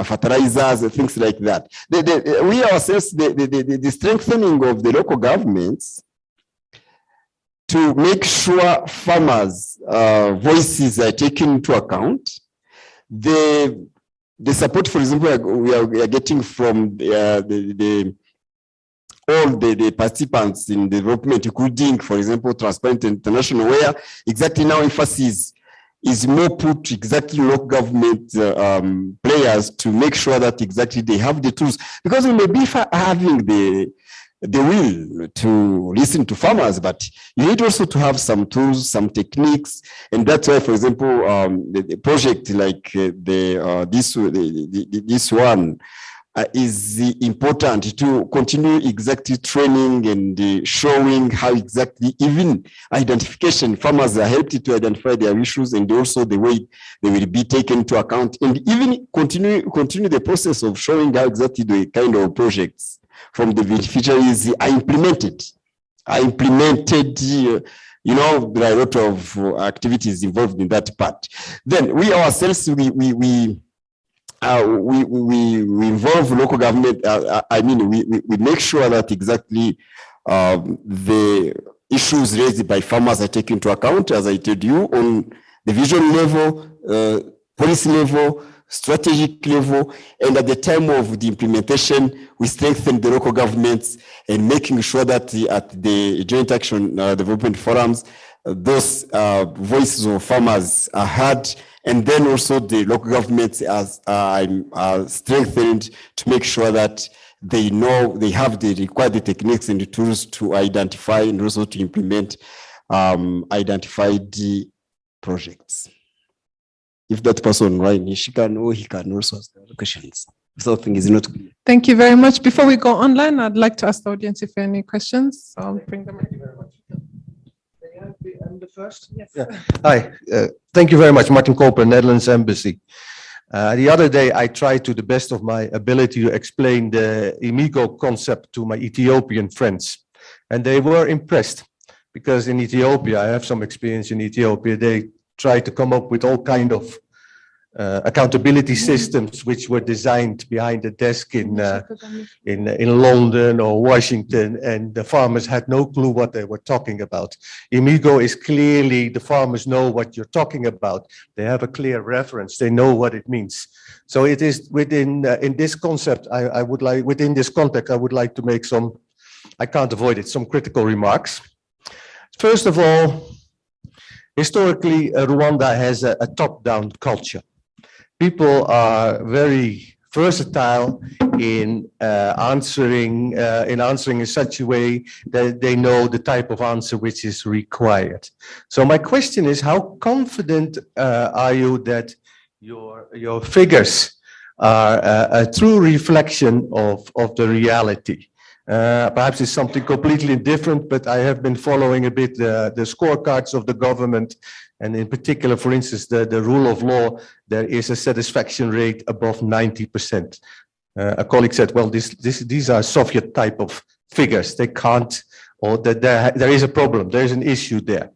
fertilizers and things like that. We ourselves, the strengthening of the local governments to make sure farmers' voices are taken into account. The support, for example, we are getting from all the participants in development, including, for example, Transparent International, where exactly now emphasis is more put to exactly local government players to make sure that exactly they have the tools, because we may be having the will to listen to farmers, but you need also to have some tools, some techniques, and that's why, for example, the project like this one is important to continue exactly training and showing how exactly even identification, farmers are helped to identify their issues and also the way they will be taken into account, and even continue the process of showing how exactly the kind of projects from the beneficiaries are implemented. You know, there are a lot of activities involved in that part. Then we ourselves, we involve local government. We make sure that exactly the issues raised by farmers are taken into account, as I told you, on the vision level, policy level, strategic level, and at the time of the implementation, we strengthen the local governments and making sure that at the joint action development forums, those voices of farmers are heard, and then also the local governments are strengthened to make sure that they know they have the required techniques and the tools to identify and also to implement identified projects. If that person, right, she can or he can also ask the questions. If something is not clear. Thank you very much. Before we go online, I'd like to ask the audience if there are any questions. So I'll bring them in. I'm the first. Yes. Yeah. Hi. Thank you very much, Martin Koper, Netherlands Embassy. The other day, I tried to the best of my ability to explain the Imihigo concept to my Ethiopian friends, and they were impressed because in Ethiopia, I have some experience in Ethiopia. They try to come up with all kind of accountability systems which were designed behind the desk in London or Washington, and the farmers had no clue what they were talking about. Imihigo is clearly, the farmers know what you're talking about. They have a clear reference. They know what it means. So it is within in this concept. I would like, within this context, I would like to make some, I can't avoid it, some critical remarks. First of all, historically, Rwanda has a top-down culture. People are very versatile in answering in such a way that they know the type of answer which is required. So my question is, how confident are you that your figures are a true reflection of the reality? Perhaps it's something completely different, but I have been following a bit the scorecards of the government, and in particular, for instance, the rule of law. There is a satisfaction rate above 90%. A colleague said, well, these are Soviet type of figures. They can't, or that there is a problem, there is an issue there.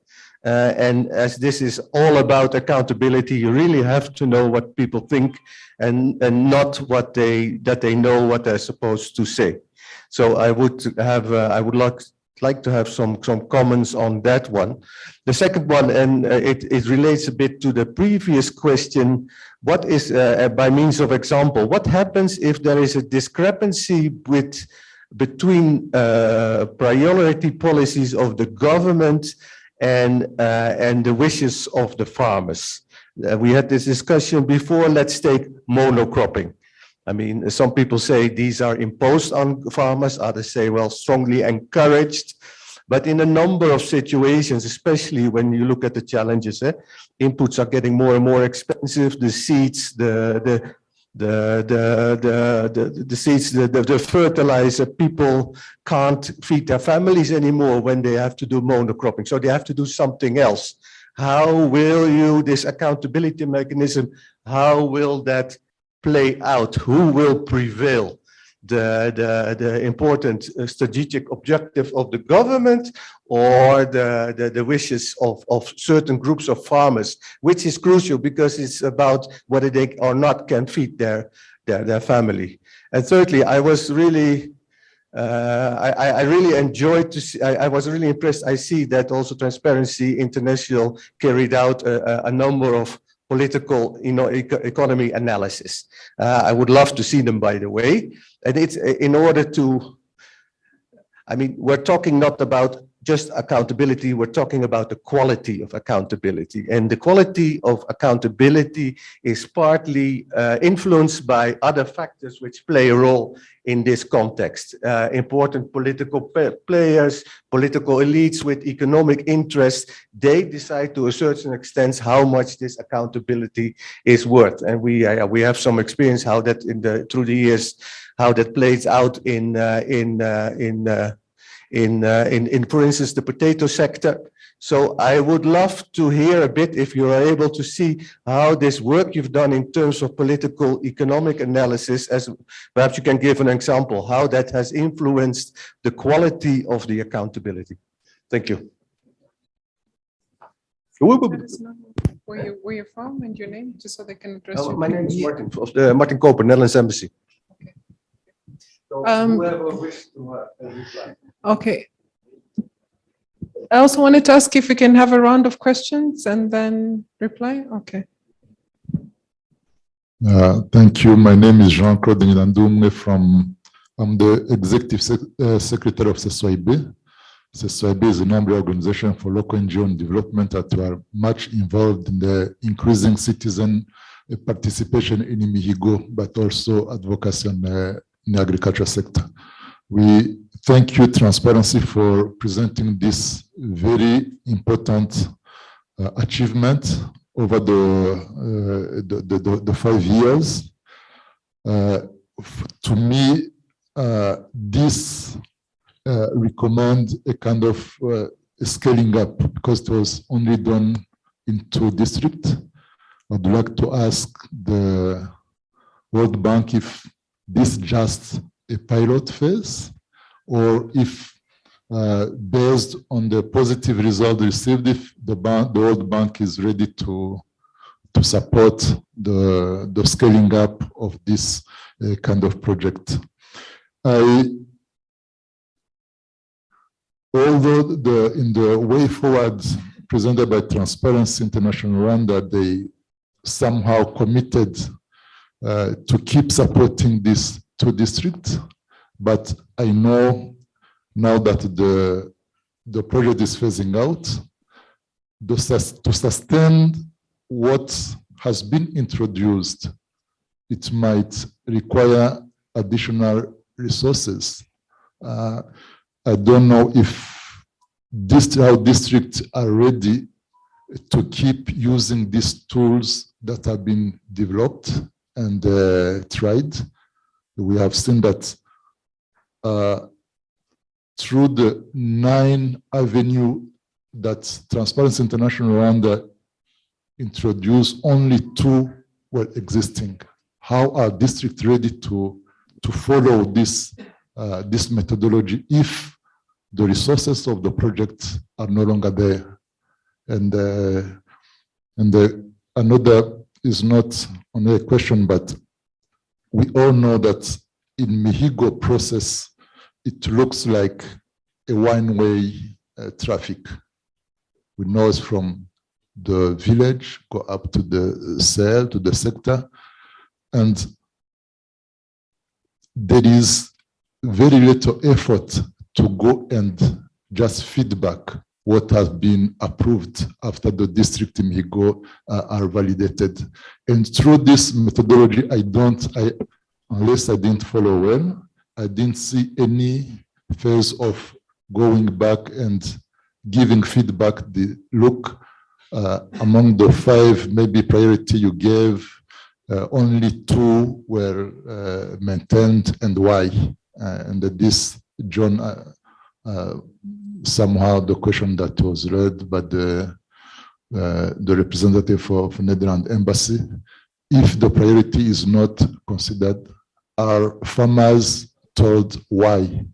And as this is all about accountability, you really have to know what people think and not what that they know what they're supposed to say. So I would like to have some comments on that one. The second one, and it relates a bit to the previous question, what is, by means of example, what happens if there is a discrepancy between priority policies of the government and the wishes of the farmers? We had this discussion before. Let's take monocropping. I mean, some people say these are imposed on farmers, others say, well, strongly encouraged. But in a number of situations, especially when you look at the challenges, inputs are getting more and more expensive. The seeds, the seeds, the fertilizer, people can't feed their families anymore when they have to do monocropping. So they have to do something else. How will you, this accountability mechanism, how will that play out? Who will prevail? The important strategic objective of the government, or the wishes of certain groups of farmers, which is crucial because it's about whether they or not can feed their family. And thirdly, I was really I really enjoyed to see, I was really impressed. I see that also Transparency International carried out a number of political, economy analysis. I would love to see them, by the way. And it's in order to, I mean, we're talking not about just accountability, we're talking about the quality of accountability. And the quality of accountability is partly influenced by other factors which play a role in this context. Important political players, political elites with economic interests, they decide to a certain extent how much this accountability is worth. And we have some experience how that through the years, how that plays out in in for instance, the potato sector. So I would love to hear a bit, if you are able to see how this work you've done in terms of political economic analysis, as perhaps you can give an example, how that has influenced the quality of the accountability. Thank you. Let us know where you're from and your name, just so they can address you. My name is Martin, of the Martin Koper, Netherlands Embassy. So whoever wishes to reply. Okay. I also wanted to ask if we can have a round of questions and then reply. Okay. Thank you. My name is Jean-Claude Nyilandumwe I'm the Executive Secretary of CSYB. CSYB is a number organization for local NGO and development that are much involved in the increasing citizen participation in Imihigo, but also advocacy in the agriculture sector. We thank you, Transparency, for presenting this very important achievement over the 5 years. To me, this recommend a kind of scaling up, because it was only done in 2 districts. I'd like to ask the World Bank if this is just a pilot phase, or if based on the positive result received, if the World Bank is ready to support the scaling up of this kind of project. Although in the way forward presented by Transparency International Rwanda, they somehow committed to keep supporting these 2 districts, but I know now that the project is phasing out, to sustain what has been introduced, it might require additional resources. I don't know if our districts are ready to keep using these tools that have been developed and tried. We have seen that through the 9 avenues that Transparency International Rwanda introduced, only 2 were existing. How are districts ready to follow this methodology if the resources of the project are no longer there? And another is not only a question, but we all know that in Imihigo process, it looks like a one-way traffic. We know it's from the village, go up to the cell, to the sector, and there is very little effort to go and just feedback what has been approved after the district Imihigo are validated. And through this methodology, unless I didn't follow well, I didn't see any phase of going back and giving feedback. Look, among the 5 maybe priority you gave, only 2 were maintained, and why? And this, John, somehow the question that was read by the representative of Netherlands Embassy, if the priority is not considered, are farmers told why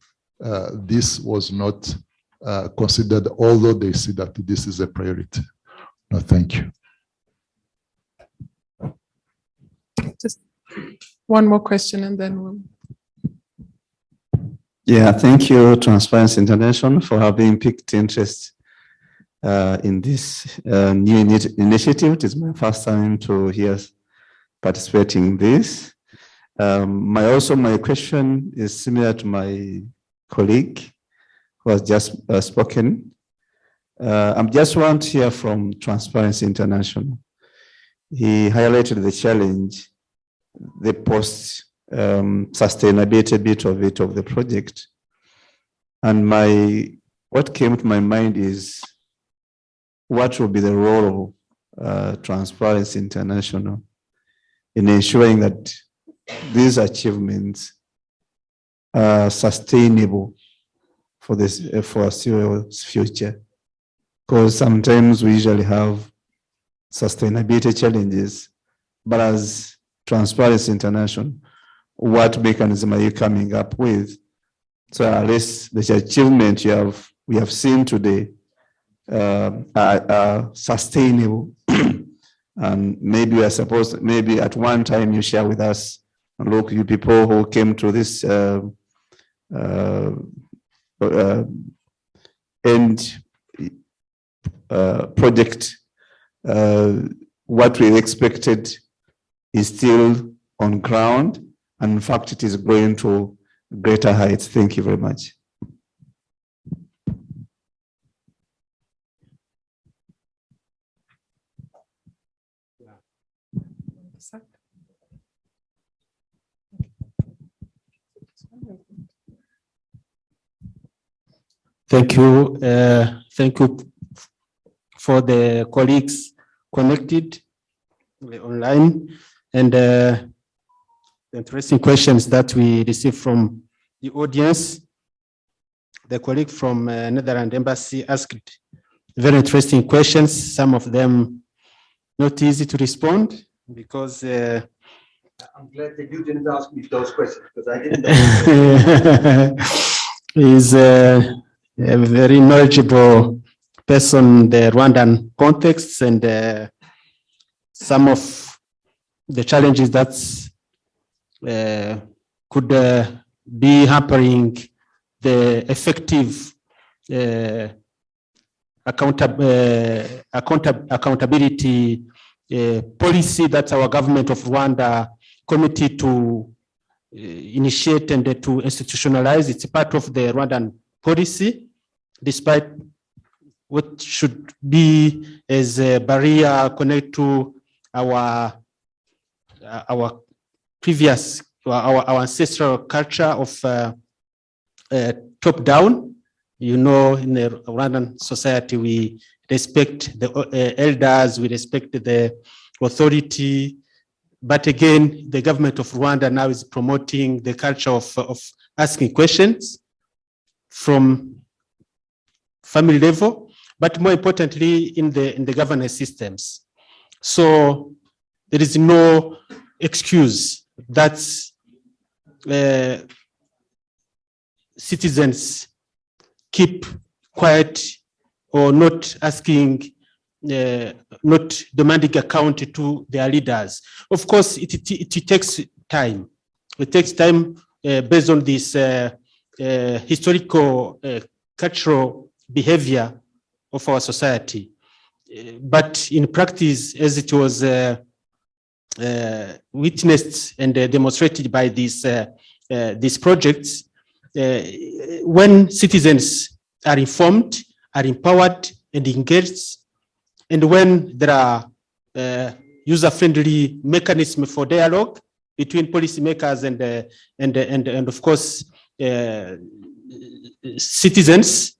this was not considered, although they see that this is a priority? No, thank you. Just one more question and then we'll... Yeah, thank you, Transparency International, for having picked interest in this new initiative. It is my first time to hear participating in this. My question is similar to my colleague who has just spoken. I just want to hear from Transparency International. He highlighted the challenge, the post-sustainability bit of the project. And what came to my mind is, what will be the role of Transparency International in ensuring that these achievements are sustainable for this for Syria's future? Because sometimes we usually have sustainability challenges, but as Transparency International, what mechanism are you coming up with? So at least the achievement we have seen today are sustainable, and maybe we are supposed, maybe at one time you share with us, look, you people who came to this project, what we expected is still on ground, and in fact it is going to greater heights. Thank you very much. Thank you. Thank you for the colleagues connected online, and the interesting questions that we received from the audience. The colleague from Netherlands Embassy asked very interesting questions, some of them not easy to respond because I'm glad that you didn't ask me those questions because I didn't know. Is a very knowledgeable person in the Rwandan context, and some of the challenges that could be hampering the effective accountability policy that our government of Rwanda committed to initiate and to institutionalize. It's part of the Rwandan policy, despite what should be as a barrier connected to our previous, our ancestral culture of top down. You know, in the Rwandan society, we respect the elders, we respect the authority. But again, the government of Rwanda now is promoting the culture of asking questions from family level, but more importantly in the governance systems. So there is no excuse that citizens keep quiet or not asking, not demanding account to their leaders. Of course, it takes time. It takes time based on this historical, cultural behavior of our society. But in practice, as it was witnessed and demonstrated by these projects, when citizens are informed, are empowered and engaged, and when there are user-friendly mechanisms for dialogue between policymakers and of course citizens,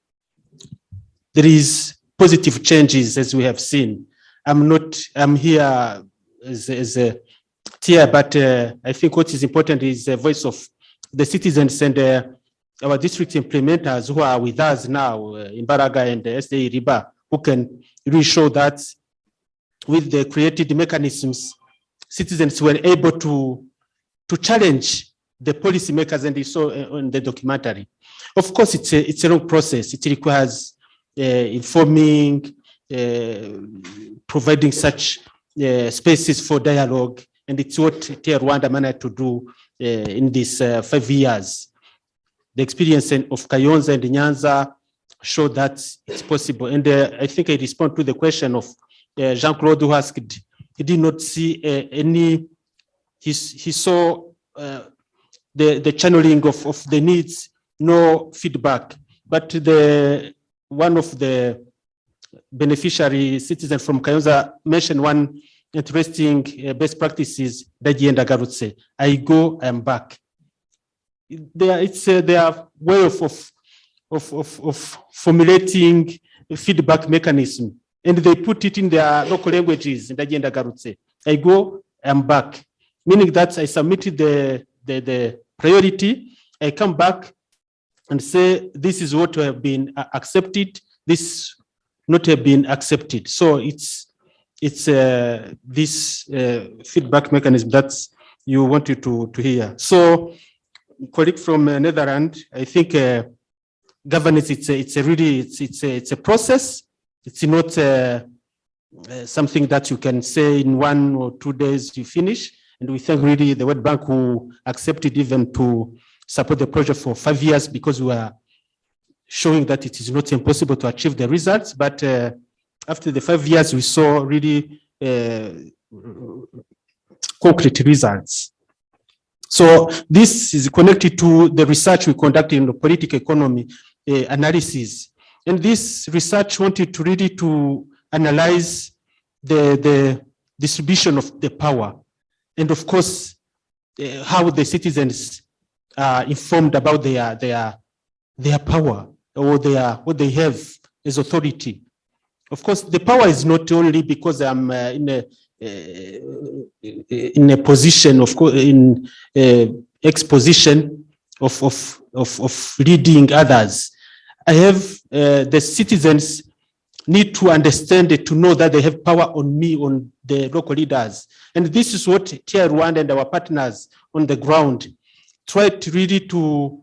there is positive changes as we have seen. I'm here as a tier, but I think what is important is the voice of the citizens and our district implementers who are with us now in Baraga and SDA Riba, who can really show that with the created mechanisms, citizens were able to challenge the policymakers, and you saw in the documentary. Of course, it's a long process. It requires informing, providing such spaces for dialogue, and it's what TR Rwanda managed to do in these 5 years. The experience of Kayonza and Nyanza showed that it's possible. And I think I respond to the question of Jean-Claude who asked, he did not see he saw the channeling of the needs, no feedback. But one of the beneficiary citizens from Kayonza mentioned one interesting best practices, Daji and Agarutse. I go, I am back. It's their way of formulating a feedback mechanism, and they put it in their local languages. Daji and Agarutse. I go, I am back, meaning that I submitted the priority. I come back, and say this is what have been accepted, this not have been accepted. So it's this feedback mechanism that you wanted to hear. So, colleague from Netherlands, I think governance it's a process. It's not something that you can say in 1 or 2 days you finish. And we thank really the World Bank who accepted even to support the project for 5 years, because we are showing that it is not impossible to achieve the results. But after the 5 years, we saw really concrete results. So this is connected to the research we conducted in the political economy analysis. And this research wanted to really to analyze the distribution of the power. And of course, how the citizens are informed about their power, or what they have as authority. Of course, the power is not only because I'm in a position of exposition of leading others. I have the citizens need to understand it, to know that they have power on me, on the local leaders. And this is what TIA Rwanda and our partners on the ground try to really to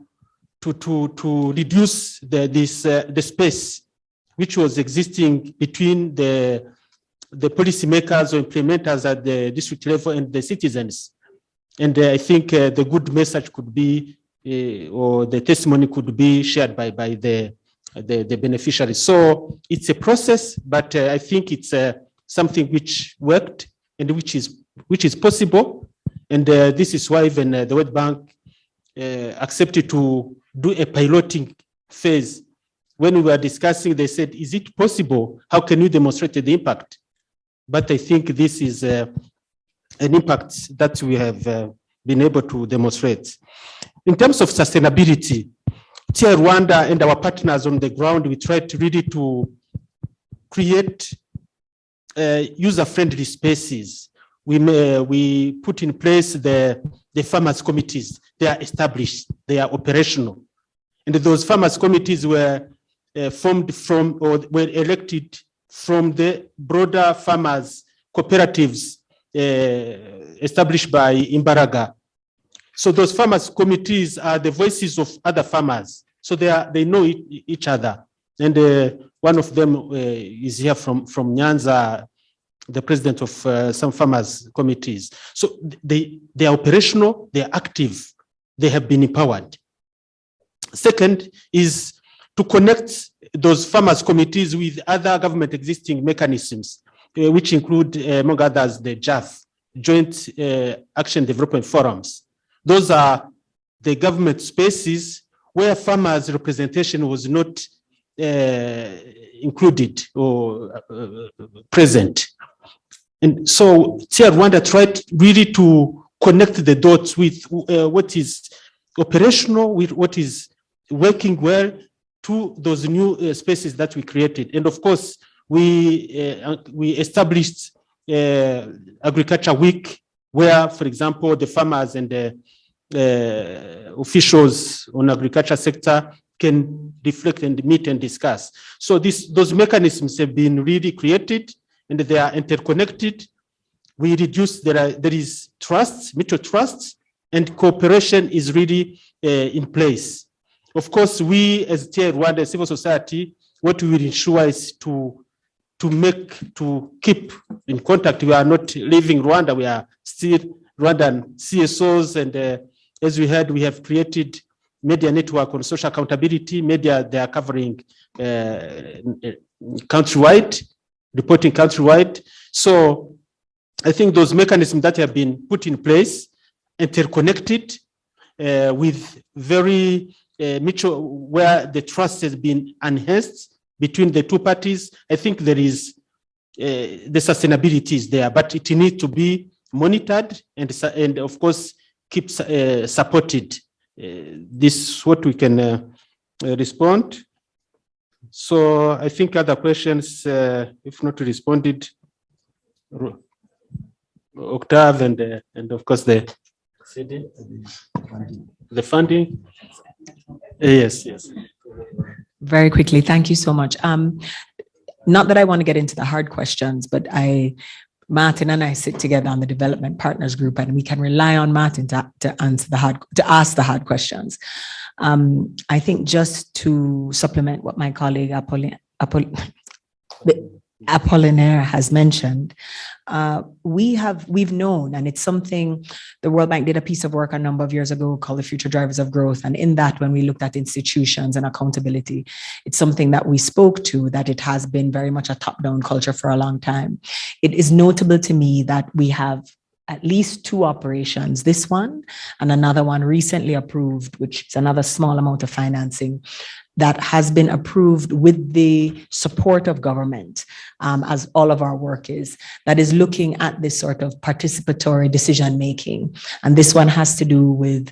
reduce the space which was existing between the policymakers or implementers at the district level and the citizens. And I think the good message could be, or the testimony could be shared by the beneficiaries. So it's a process, but I think it's something which worked and which is possible. And this is why even the World Bank accepted to do a piloting phase. When we were discussing, they said, is it possible? How can you demonstrate the impact? But I think this is an impact that we have been able to demonstrate. In terms of sustainability, TIA Rwanda and our partners on the ground, we tried to really to create user-friendly spaces. We put in place the farmers committees. They are established, they are operational. And those farmers committees were formed from, or were elected from the broader farmers cooperatives established by Imbaraga. So those farmers committees are the voices of other farmers. So they know each other. And one of them is here from Nyanza, the president of some farmers committees. So they are operational, they are active, they have been empowered. Second is to connect those farmers committees with other government existing mechanisms, which include, among others, the JAF, Joint Action Development Forums. Those are the government spaces where farmers' representation was not included or present. And so TIA Rwanda tried really to connect the dots with what is operational, with what is working well, to those new spaces that we created. And of course, we established Agriculture Week, where, for example, the farmers and the officials on agriculture sector can reflect and meet and discuss. So those mechanisms have been really created, and they are interconnected. We reduce, there is trust, mutual trust, and cooperation is really in place. Of course, we as TIA Rwanda, civil society, what we will ensure is to keep in contact. We are not leaving Rwanda, we are still Rwandan CSOs, and as we heard, we have created media network on social accountability. Media, they are covering countrywide, reporting countrywide. So I think those mechanisms that have been put in place, interconnected with very mutual, where the trust has been enhanced between the two parties. I think there is the sustainability is there, but it needs to be monitored and of course keep supported. This is what we can respond. So I think other questions, if not responded, Octave and of course the funding. Yes, yes. Very quickly, thank you so much. Not that I want to get into the hard questions, but Martin and I sit together on the development partners group, and we can rely on Martin to ask the hard questions. I think just to supplement what my colleague Apollinaire has mentioned, we've known, and it's something the World Bank did a piece of work a number of years ago called the Future Drivers of Growth. And in that, when we looked at institutions and accountability, it's something that we spoke to, that it has been very much a top-down culture for a long time. It is notable to me that we have at least 2 operations, this one and another one recently approved, which is another small amount of financing, that has been approved with the support of government, as all of our work is, that is looking at this sort of participatory decision-making. And this one has to do with,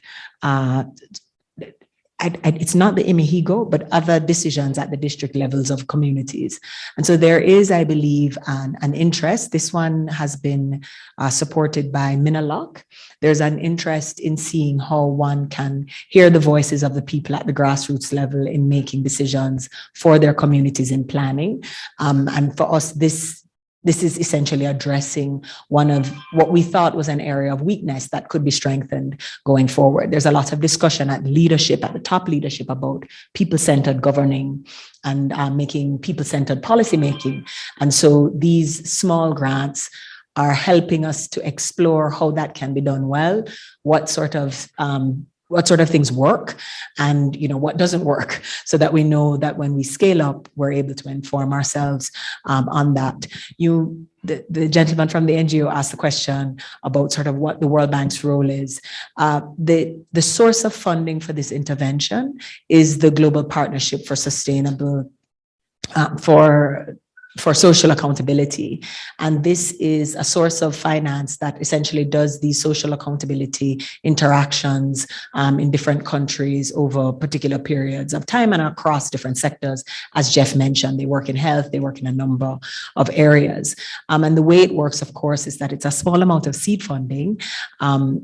it's not the Imihigo, but other decisions at the district levels of communities. And so there is, I believe, an interest. This one has been supported by Minaloc. There's an interest in seeing how one can hear the voices of the people at the grassroots level in making decisions for their communities in planning. And for us, this is essentially addressing one of what we thought was an area of weakness that could be strengthened going forward. There's a lot of discussion at the top leadership, about people-centered governing and making people-centered policymaking. And so these small grants are helping us to explore how that can be done well, what sort of things work, and what doesn't work, so that we know that when we scale up, we're able to inform ourselves on that. The gentleman from the NGO asked the question about sort of what the World Bank's role is. The source of funding for this intervention is the Global Partnership for Sustainable for social accountability. And this is a source of finance that essentially does these social accountability interactions in different countries over particular periods of time and across different sectors. As Jeff mentioned, they work in health, they work in a number of areas. And the way it works, of course, is that it's a small amount of seed funding,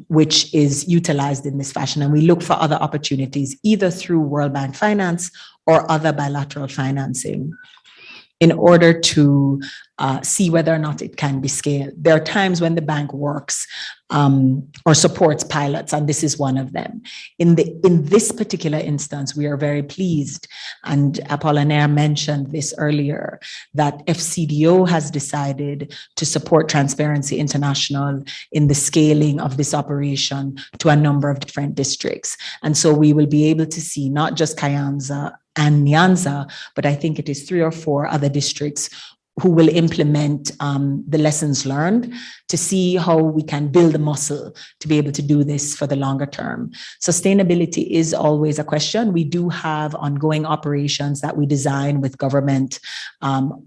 which is utilized in this fashion. And we look for other opportunities, either through World Bank finance or other bilateral financing, in order to see whether or not it can be scaled. There are times when the bank works or supports pilots, and this is one of them. In this particular instance, we are very pleased, and Apollinaire mentioned this earlier, that FCDO has decided to support Transparency International in the scaling of this operation to a number of different districts. And so we will be able to see not just Kayonza and Nyanza, but I think it is 3 or 4 other districts who will implement the lessons learned to see how we can build a muscle to be able to do this for the longer term. Sustainability is always a question. We do have ongoing operations that we design with government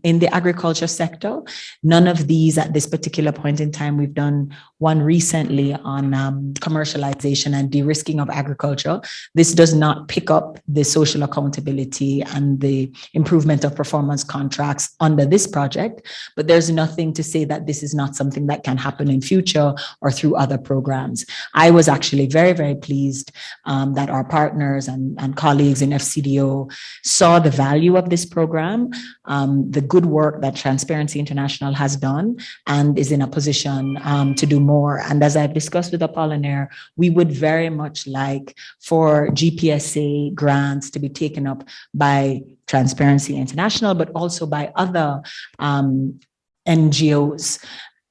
in the agriculture sector. None of these at this particular point in time. We've done one recently on commercialization and de-risking of agriculture. This does not pick up the social accountability and the improvement of performance contracts under this project, but there's nothing to say that this is not something that can happen in future or through other programs. I was actually very, very pleased that our partners and colleagues in FCDO saw the value of this program, the good work that Transparency International has done, and is in a position to do more. And as I've discussed with Apollinaire, we would very much like for GPSA grants to be taken up by Transparency International, but also by other NGOs,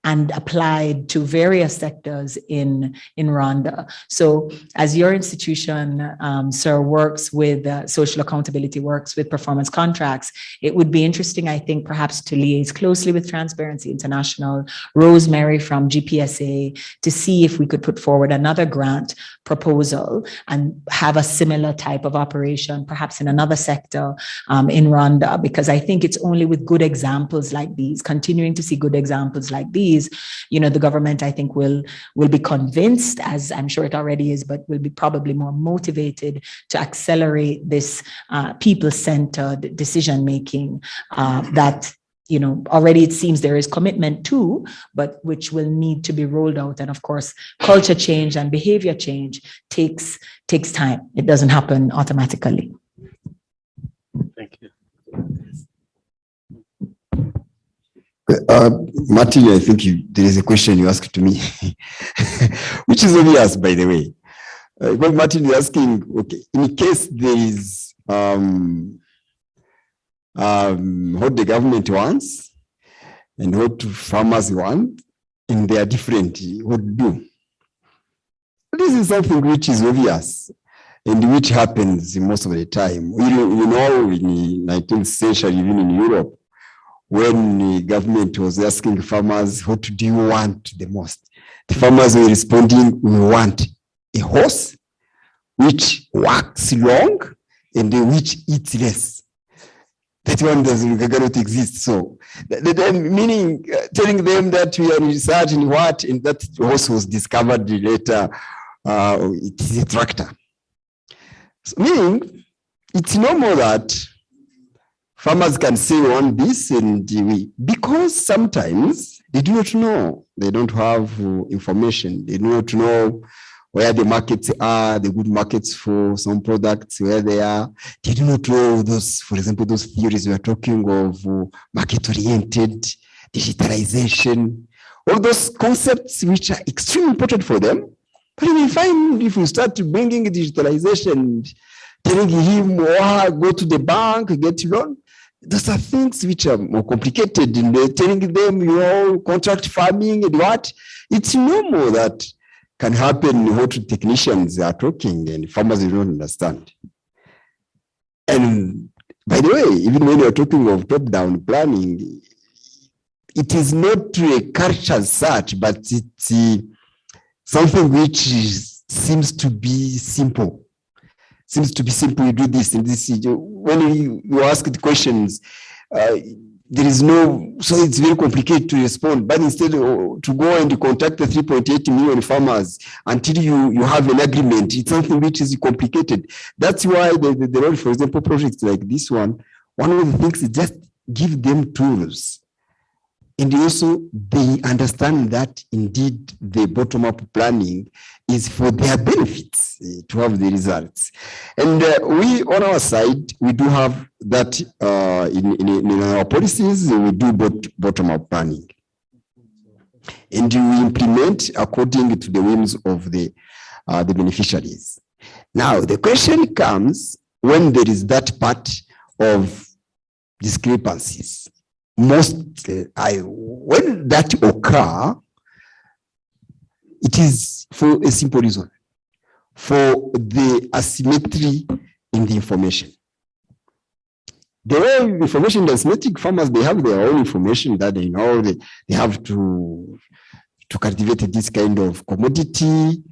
and applied to various sectors in Rwanda. So as your institution, sir, works with social accountability, works with performance contracts, it would be interesting, I think, perhaps to liaise closely with Transparency International, Rosemary from GPSA, to see if we could put forward another grant proposal and have a similar type of operation, perhaps in another sector in Rwanda, because I think it's only with good examples like these, continuing to see good examples like these, the government, I think, will be convinced, as I'm sure it already is, but will be probably more motivated to accelerate this people-centered decision-making that already it seems there is commitment to, but which will need to be rolled out. And of course, culture change and behavior change takes time. It doesn't happen automatically. Thank you. Martin, I think there is a question you asked to me, which is obvious, by the way. But Martin is asking, okay, in case there is what the government wants and what farmers want, and they are different, what to do? This is something which is obvious and which happens most of the time. In the 19th century, even in Europe, when the government was asking farmers, what do you want the most? The farmers were responding, we want a horse which works long and which eats less. That one cannot exist. So, meaning telling them that we are researching what, and that horse was discovered later, it is a tractor. So, meaning, it's normal that farmers can say on this, and because sometimes they do not know, they don't have information, they do not know where the markets are, the good markets for some products, where they are. They do not know those, for example, those theories we are talking of, market-oriented, digitalization, all those concepts which are extremely important for them. But we find if we start bringing digitalization, telling him, go to the bank, get loan, those are things which are more complicated, and telling them, contract farming and what. It's normal that can happen what technicians are talking and farmers don't understand. And by the way, even when you're talking of top-down planning, it is not a culture as such, but it's something which seems to be simple. Seems to be simple, you do this and this. When you ask the questions, there is no, so it's very complicated to respond. But instead to go and contact the 3.8 million farmers until you have an agreement, it's something which is complicated. That's why the role, for example, projects like this one of the things is just give them tools. And also they understand that indeed the bottom-up planning is for their benefits to have the results. And we, on our side, we do have that in our policies, we do bottom-up planning. And we implement according to the whims of the beneficiaries. Now, the question comes when there is that part of discrepancies. When that occur, it is for a simple reason, for the asymmetry in the information. The way information is asymmetric, farmers, they have their own information that they know they have to cultivate this kind of commodity.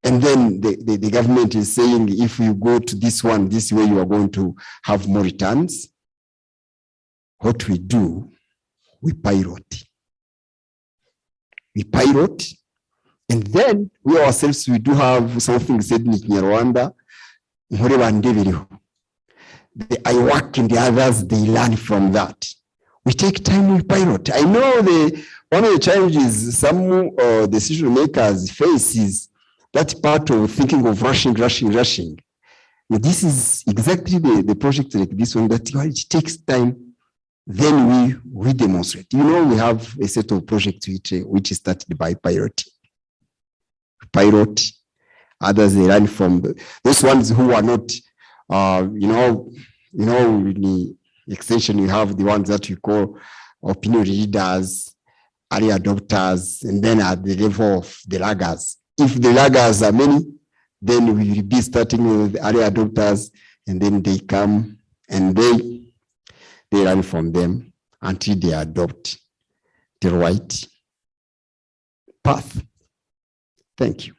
And then the government is saying, if you go to this one, this way you are going to have more returns. What we do, we pilot. We pilot, and then we ourselves, we do have something said in Rwanda, I work and the others, they learn from that. We take time, we pilot. I know one of the challenges some decision makers face is that part of thinking of rushing. This is exactly the project like this one, that it takes time. Then we demonstrate. We have a set of projects which is started by piloting. Pilot, others they learn from those ones who are not, in the extension you have the ones that we call opinion leaders, early adopters, and then at the level of the laggers. If the laggers are many, then we will be starting with the early adopters, and then they come and they learn from them until they adopt the right path. Thank you.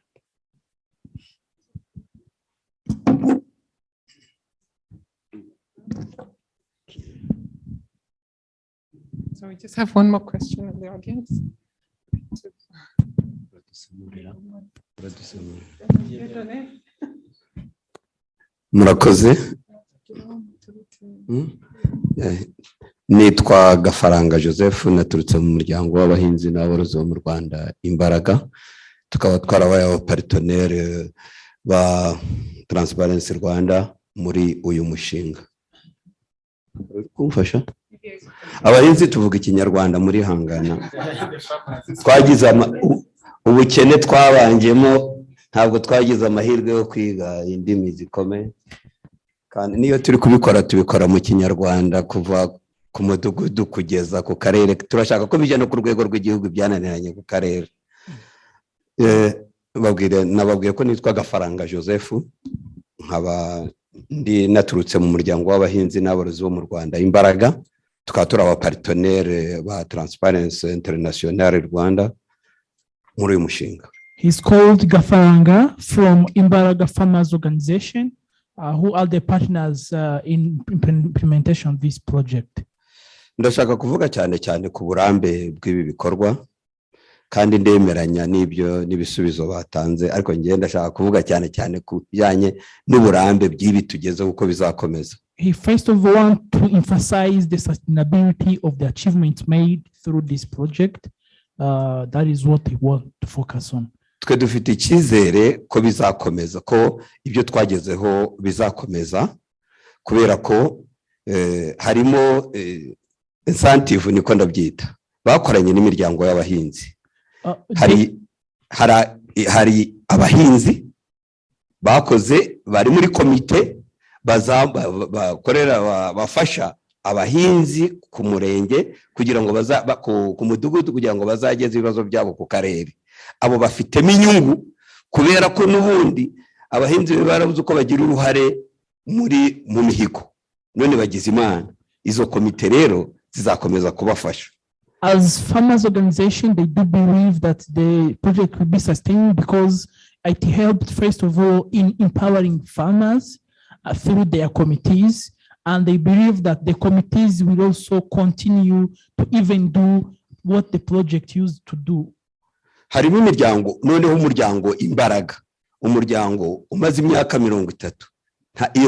So we just have one more question in the audience. Murakoze. Nitwa Gafaranga Joseph, naturutse mu muryango w'abahinzi n'aborozi bo mu Rwanda Imbaraga, tukaba twarabaye abapartenere ba Transparency Rwanda muri uyu mushinga. Kumfasha? Abahinzi tuvuga ikinyarwanda muri hangana. Twagize ubukene twabanjemo, ntabwo twagize amahirwe yo kwiga indimi zikomeye, kandi niyo turi kubikora tubikora mu kinyarwanda kuva ku mudugudu kugeza ku karere. Turashaka ko bijya no ku rwego rw'igihugu byananiranye ku karere. Nababwiye ko nitwa Gafaranga Joseph, nkaba ndi naturutse mu muryango w'abahinzi n'aborozi bo mu Rwanda Imbaraga, tukaba turi abapartenere ba Transparency International Rwanda muri uyu mushinga. He's called Gafaranga from Imbaraga Farmers Organization, who are the partners in implementation of this project. Ndashaka kuvuga cyane ku burambe bw'ibi bikorwa, kandi ndemeranya n'ibisubizo batanze, ariko ngiye ndashaka kuvuga cyane ku bijyanye n'uburambe bw'ibi tugezeho uko bizakomeza. He first of all want to emphasize the sustainability of the achievements made through this project. That is what he want to focus on. Twe dufite icyizere ko bizakomeza, ko ibyo twagezeho bizakomeza, kubera ko harimo incentive niko ndabyita, bakoranye n'imiryango y'abahinzi. Hari abahinzi bakoze bari muri komite bakorera bafasha abahinzi ku murenge kugira ngo ku mudugudu kugira ngo bazageze ibibazo byabo ku karere. Abo bafitemo inyungu kubera ko n'ubundi abahinzi barabuze uko bagira uruhare mu mihigo, none bagize Imana. Izo komite rero zizakomeza kubafasha. As farmers organization, they do believe that the project will be sustained because it helped first of all in empowering farmers through their committees, and they believe that the committees will also continue to even do what the project used to do. Harimo imiryango, noneho umuryango Imbaraga, umuryango umaze imyaka 30,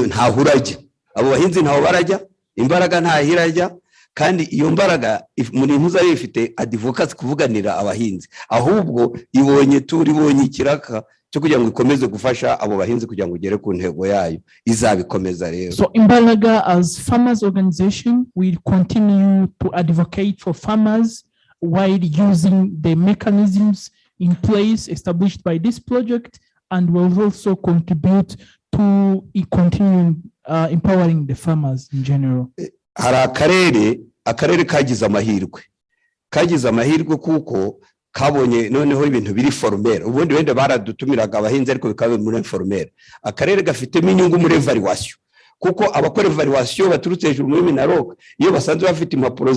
nta hurajya. Abo bahinzi ntaho barajya, Imbaraga nta hirajya, kandi iyo Mbaraga muri impuza ifite advocacy kuvuganira abahinzi, ahubwo ibonye ikiraka cyo kugira ngo ikomeze gufasha abo bahinzi kugira ngo ugere ku ntego yayo, izabikomeza rero. So Imbaraga as farmers organization will continue to advocate for farmers while using the mechanisms in place established by this project, and will also contribute to continuing empowering the farmers in general. Hari akarere kagize amahirwe kuko kabonye noneho ibintu biri formel. Ubundi wenda baradutumiraga abahinzi ariko bikabe muri formel. Akarere gafitemo inyungu muri evaluation, kuko abakora evaluation baturutse hejuru muri Minaroka, iyo basanzwe bafite impapuro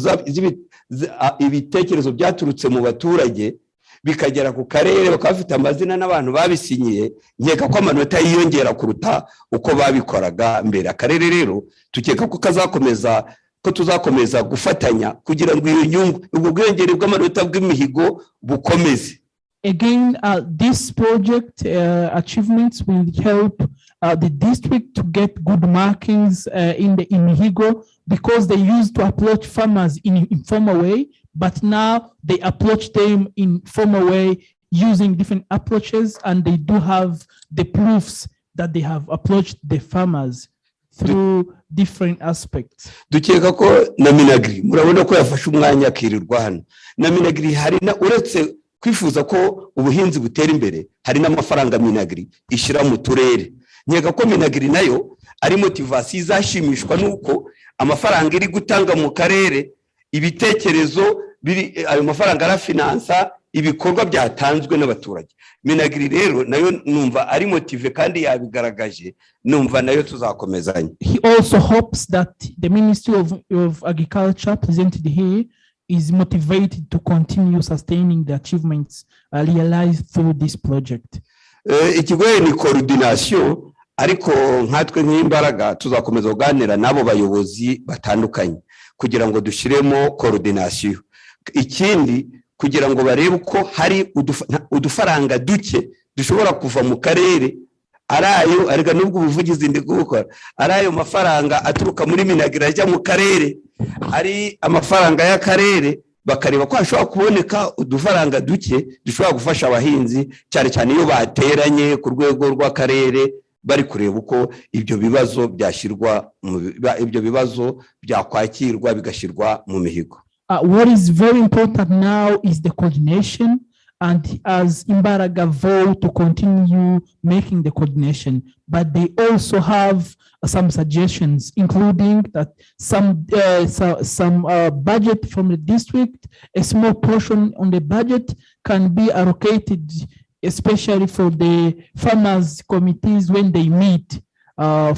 ibitekerezo byaturutse mu baturage bikagera ku karere, bakafite amazina n'abantu babisinyiye, nkeka ko amanota yiyongera kuruta uko babikoraga mbere. Akarere rero tukeka ko tuzakomeza gufatanya kugira ngo iyo nyungu ubwo bwengere bw'amanota bw'imihigo bukomeze. Again, this project achievements will help the district to get good markings in the Imihigo, because they used to approach farmers in informal way, but now they approach them in formal way using different approaches, and they do have the proofs that they have approached the farmers through different aspects. Dukeka ko na Minagri murabona ko yafashe umwanya akirirwa hano. Na Minagri hari na uretse kwifuza ko ubuhinzi butera imbere, hari n'amafaranga Minagri ishira mu turere. Nkeka ko Minagri nayo ari motivation izashimishwa nuko amafaranga iri gutanga mu karere, ibitekerezo biri ayo mafaranga arafinansa ibikorwa byatanzwe n'abaturage. Minagri rero nayo numva ari motive kandi yabigaragaje, numva nayo tuzakomezanya. He also hopes that the Ministry of Agriculture presented here is motivated to continue sustaining the achievements realized through this project. Ikigoye ni coordination, ariko nkatwe nk'imbaraga tuzakomeza kuganira nabo bayobozi batandukanye kugira ngo dushiremo coordination. Ikindi kugira ngo barebe uko hari udufaranga duke dushobora kuva mu karere arayo ariko nubwo ubuvugizi ndi gukora arayo mafaranga aturuka muri Minagri ajya mu karere ari amafaranga y'akarere bakareba ko hashobora kuboneka udufaranga duke dushobora gufasha abahinzi cyane cyane iyo bateranye ku rwego rw'akarere bari kureba uko ibyo bibazo byashyirwa ibyo bibazo byakwakirwa bigashyirwa mu mihigo. What is very important now is the coordination, and as Imbaraga vote to continue making the coordination, but they also have some suggestions, including that some budget from the district, a small portion on the budget can be allocated, especially for the farmers committees when they meet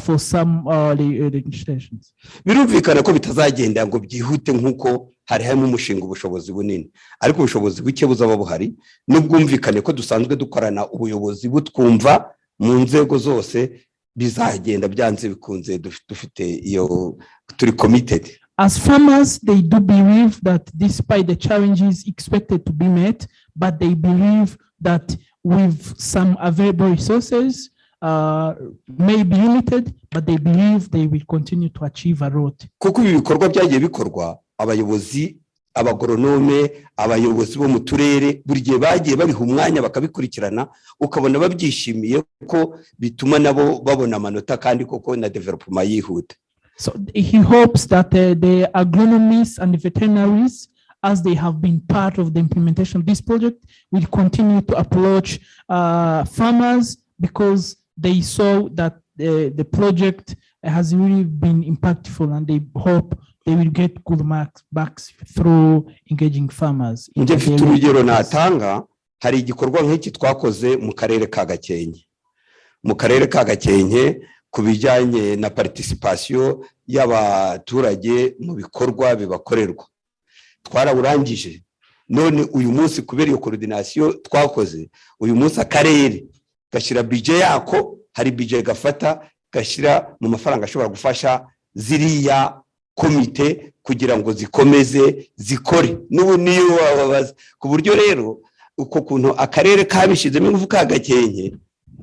for some legislations. Birumvikana ko bitazagenda ngo byihute nkuko hari harimo umushinga ubushobozi bunini, ariko ubushobozi buke buzaba buhari n'ubwumvikane ko dusanzwe dukorana ubuyobozi butwumva mu nzego zose bizagenda byanze bikunze dufite iyo turi committed. As farmers, they do believe that despite the challenges expected to be met, but they believe that with some available resources, may be limited, but they believe they will continue to achieve a lot. Kuko ibi bikorwa byagiye bikorwa abayobozi abagoronome abayobozi bo mu turere buri gihe bagiye babiha umwanya bakabikurikirana ukabona babyishimiye ko bituma nabo babona amanota kandi koko na development yihuta. So he hopes that the agronomists and the veterinaries, as they have been part of the implementation of this project, will continue to approach farmers because they saw that the project has really been impactful, and they hope they will get good marks back through engaging farmers. Nje mfite urugero natanga, hari igikorwa nk'iki twakoze mu karere ka Gakenke. Mu karere ka Gakenke kubijyanye na participation y'abaturage mu bikorwa bibakorerwa. Twarawurangije. None uyu munsi kubera iyo coordination twakoze, uyu munsi akarere gashyira budget yako, hari budget gafata gashyira mu mafaranga ashobora gufasha ziriya komite kugira ngo zikomeze zikore. N'ubu niyo wababaza ku buryo rero uko kuntu akarere kabishizemo ingufu ka Gakenke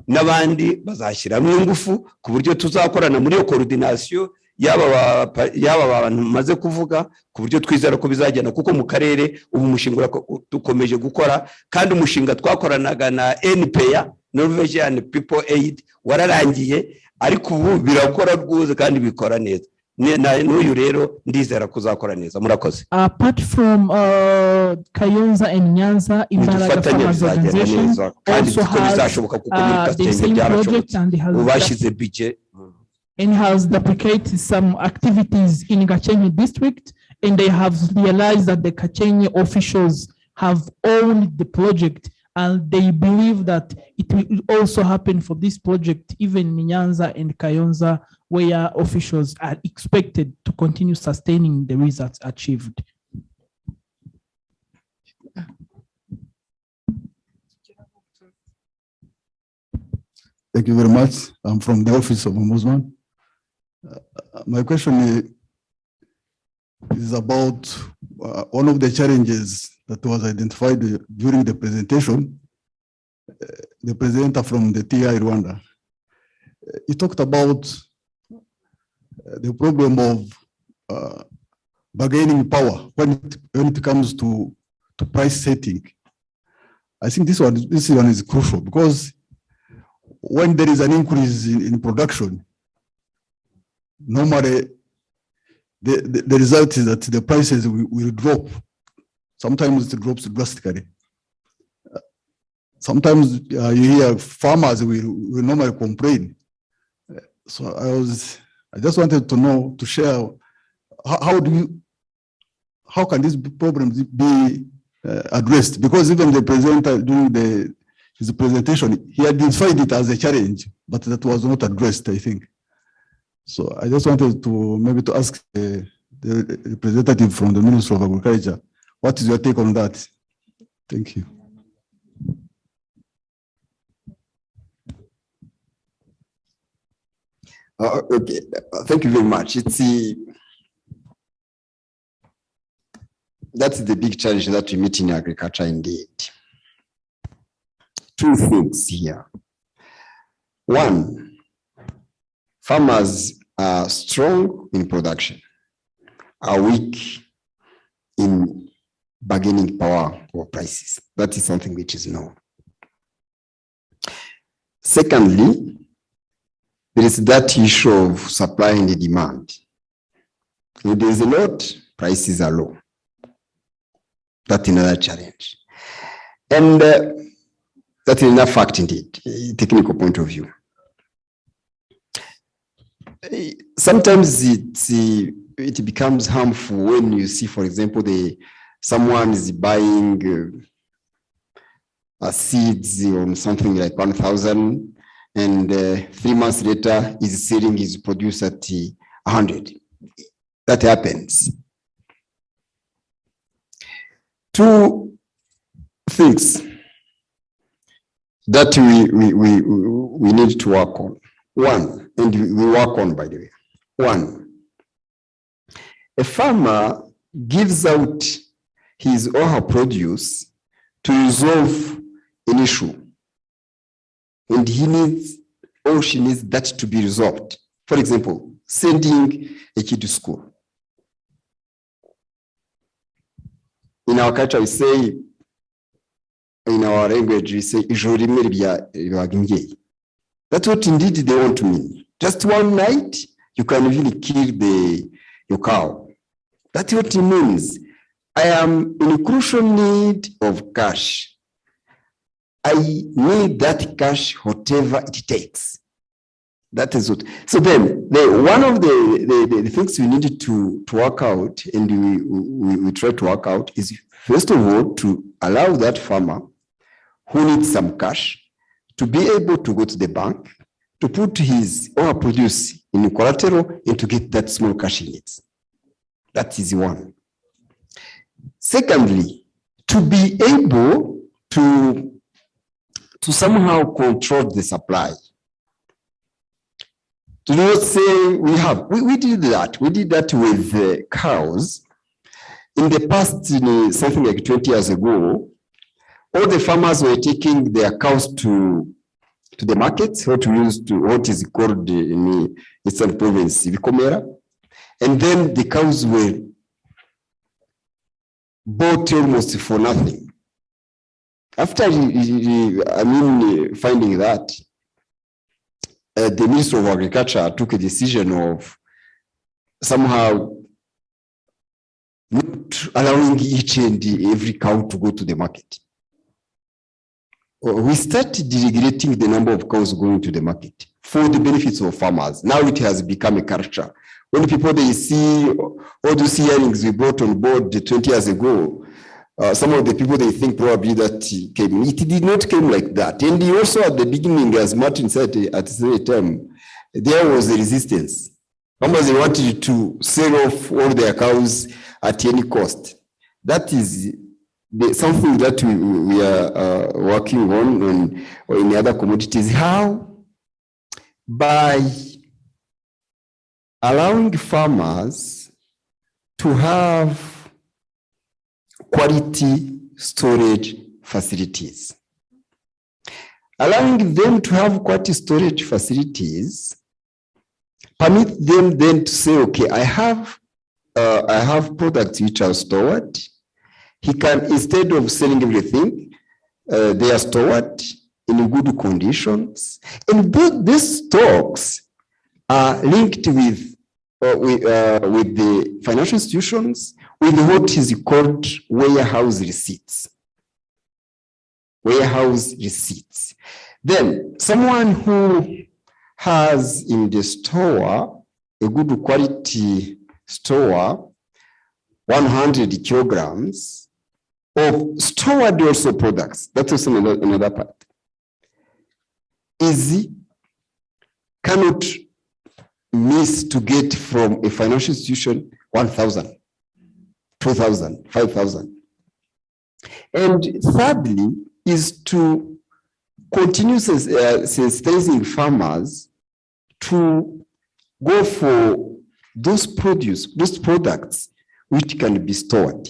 n'abandi bazashyiramo ingufu ku buryo tuzakorana muri iyo coordination yaba abantu maze kuvuga ku buryo twizera ko bizagenda, kuko mu karere ubu umushinga dukomeje gukora, kandi umushinga twakoranaga na NPA, Norwegian People Aid, wararangiye, ariko ubu birakora rwose kandi bikora neza. N'uyu rero ndizera kuzakora neza. Murakoze. Apart from Kayonza and Nyanza, Imbaraga Farmers Organization also has the same project, and has duplicated some activities in Gakenke district, and they have realized that the Gakenke officials have owned the project, and they believe that it will also happen for this project, even in Nyanza and Kayonza, where officials are expected to continue sustaining the results achieved. Thank you very much. I'm from the Office of Ombudsman. My question is about one of the challenges that was identified during the presentation. The presenter from the TI Rwanda, he talked about the problem of bargaining power when it comes to price setting. I think this one is crucial, because when there is an increase in production, normally the result is that the prices will drop. Sometimes it drops drastically. Sometimes you hear farmers will normally complain. So I just wanted to know, to share, how can these problems be addressed? Because even the presenter during his presentation, he identified it as a challenge, but that was not addressed, I think. So I just wanted to maybe to ask the representative from the Ministry of Agriculture, what is your take on that? Thank you. Okay, thank you very much. That's the big challenge that we meet in agriculture indeed. Two things here. One, farmers are strong in production, are weak in bargaining power or prices. That is something which is known. Secondly, there is that issue of supply and demand. If there is a lot, prices are low. That's another challenge. And that's enough fact indeed, technical point of view. Sometimes it becomes harmful when you see, for example, someone is buying seeds on something like 1,000, and 3 months later is selling his produce at 100. That happens. Two things that we need to work on. One, and we work on, by the way. One, a farmer gives out his or her produce to resolve an issue, and he needs or she needs that to be resolved. For example, sending a kid to school. In our culture, we say, in our language, we say, that's what indeed they want to mean. Just one night, you can really kill your cow. That's what it means. I am in crucial need of cash. I need that cash, whatever it takes. That is what. So then, one of the things we needed to work out, and we try to work out, is first of all to allow that farmer who needs some cash to be able to go to the bank, to put his or her produce in collateral, and to get that small cash he needs. That is one. Secondly, to be able to somehow control the supply. To not say we did that. We did that with cows. In the past, something like 20 years ago, all the farmers were taking their cows to the market, what is called in the Eastern Province, Vikomera, and then the cows were bought almost for nothing. After finding that, the Minister of Agriculture took a decision of somehow not allowing each and every cow to go to the market. We started deregulating the number of cows going to the market for the benefits of farmers. Now it has become a culture. When people, they see all those hearings we brought on board 20 years ago, some of the people, they think probably that came. It did not come like that. And also at the beginning, as Martin said at the same time, there was a resistance. Farmers, they wanted to sell off all their cows at any cost. That is something that we are working on or in other commodities. How? By allowing farmers to have quality storage facilities. Allowing them to have quality storage facilities permit them then to say, okay, I have products which are stored. He can, instead of selling everything, they are stored in good conditions. And these stocks are linked with the financial institutions with what is called warehouse receipts. Warehouse receipts. Then someone who has in the store a good quality store, 100 kilograms of stored also products. That's also another part. Cannot miss to get from a financial institution 1,000, 2,000, 5,000. And thirdly is to continue sensitizing farmers to go for those products which can be stored.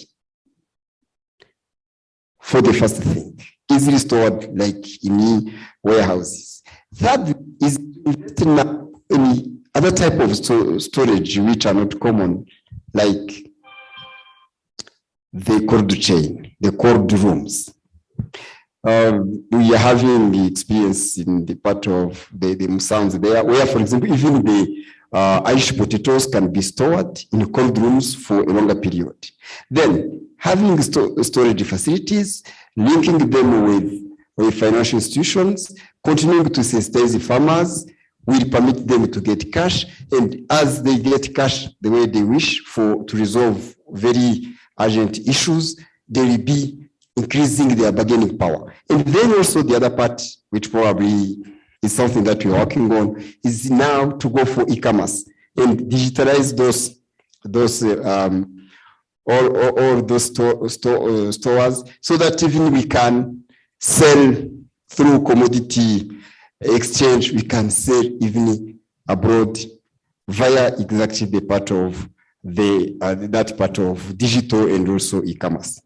For the first thing, easily stored like in warehouses. Third is investing in any other type of storage which are not common, like the cold chain, the cold rooms. We are having the experience in the part of the Musanze there, where, for example, even the Irish potatoes can be stored in cold rooms for a longer period. Then, having storage facilities, linking them with financial institutions, continuing to sensitize the farmers, will permit them to get cash, and as they get cash the way they wish to resolve very urgent issues, they will be increasing their bargaining power. And then also the other part, which probably is something that we're working on, is now to go for e-commerce and digitalize all those stores, so that even we can sell through commodity exchange, we can sell even abroad via exactly the part of that part of digital and also e-commerce.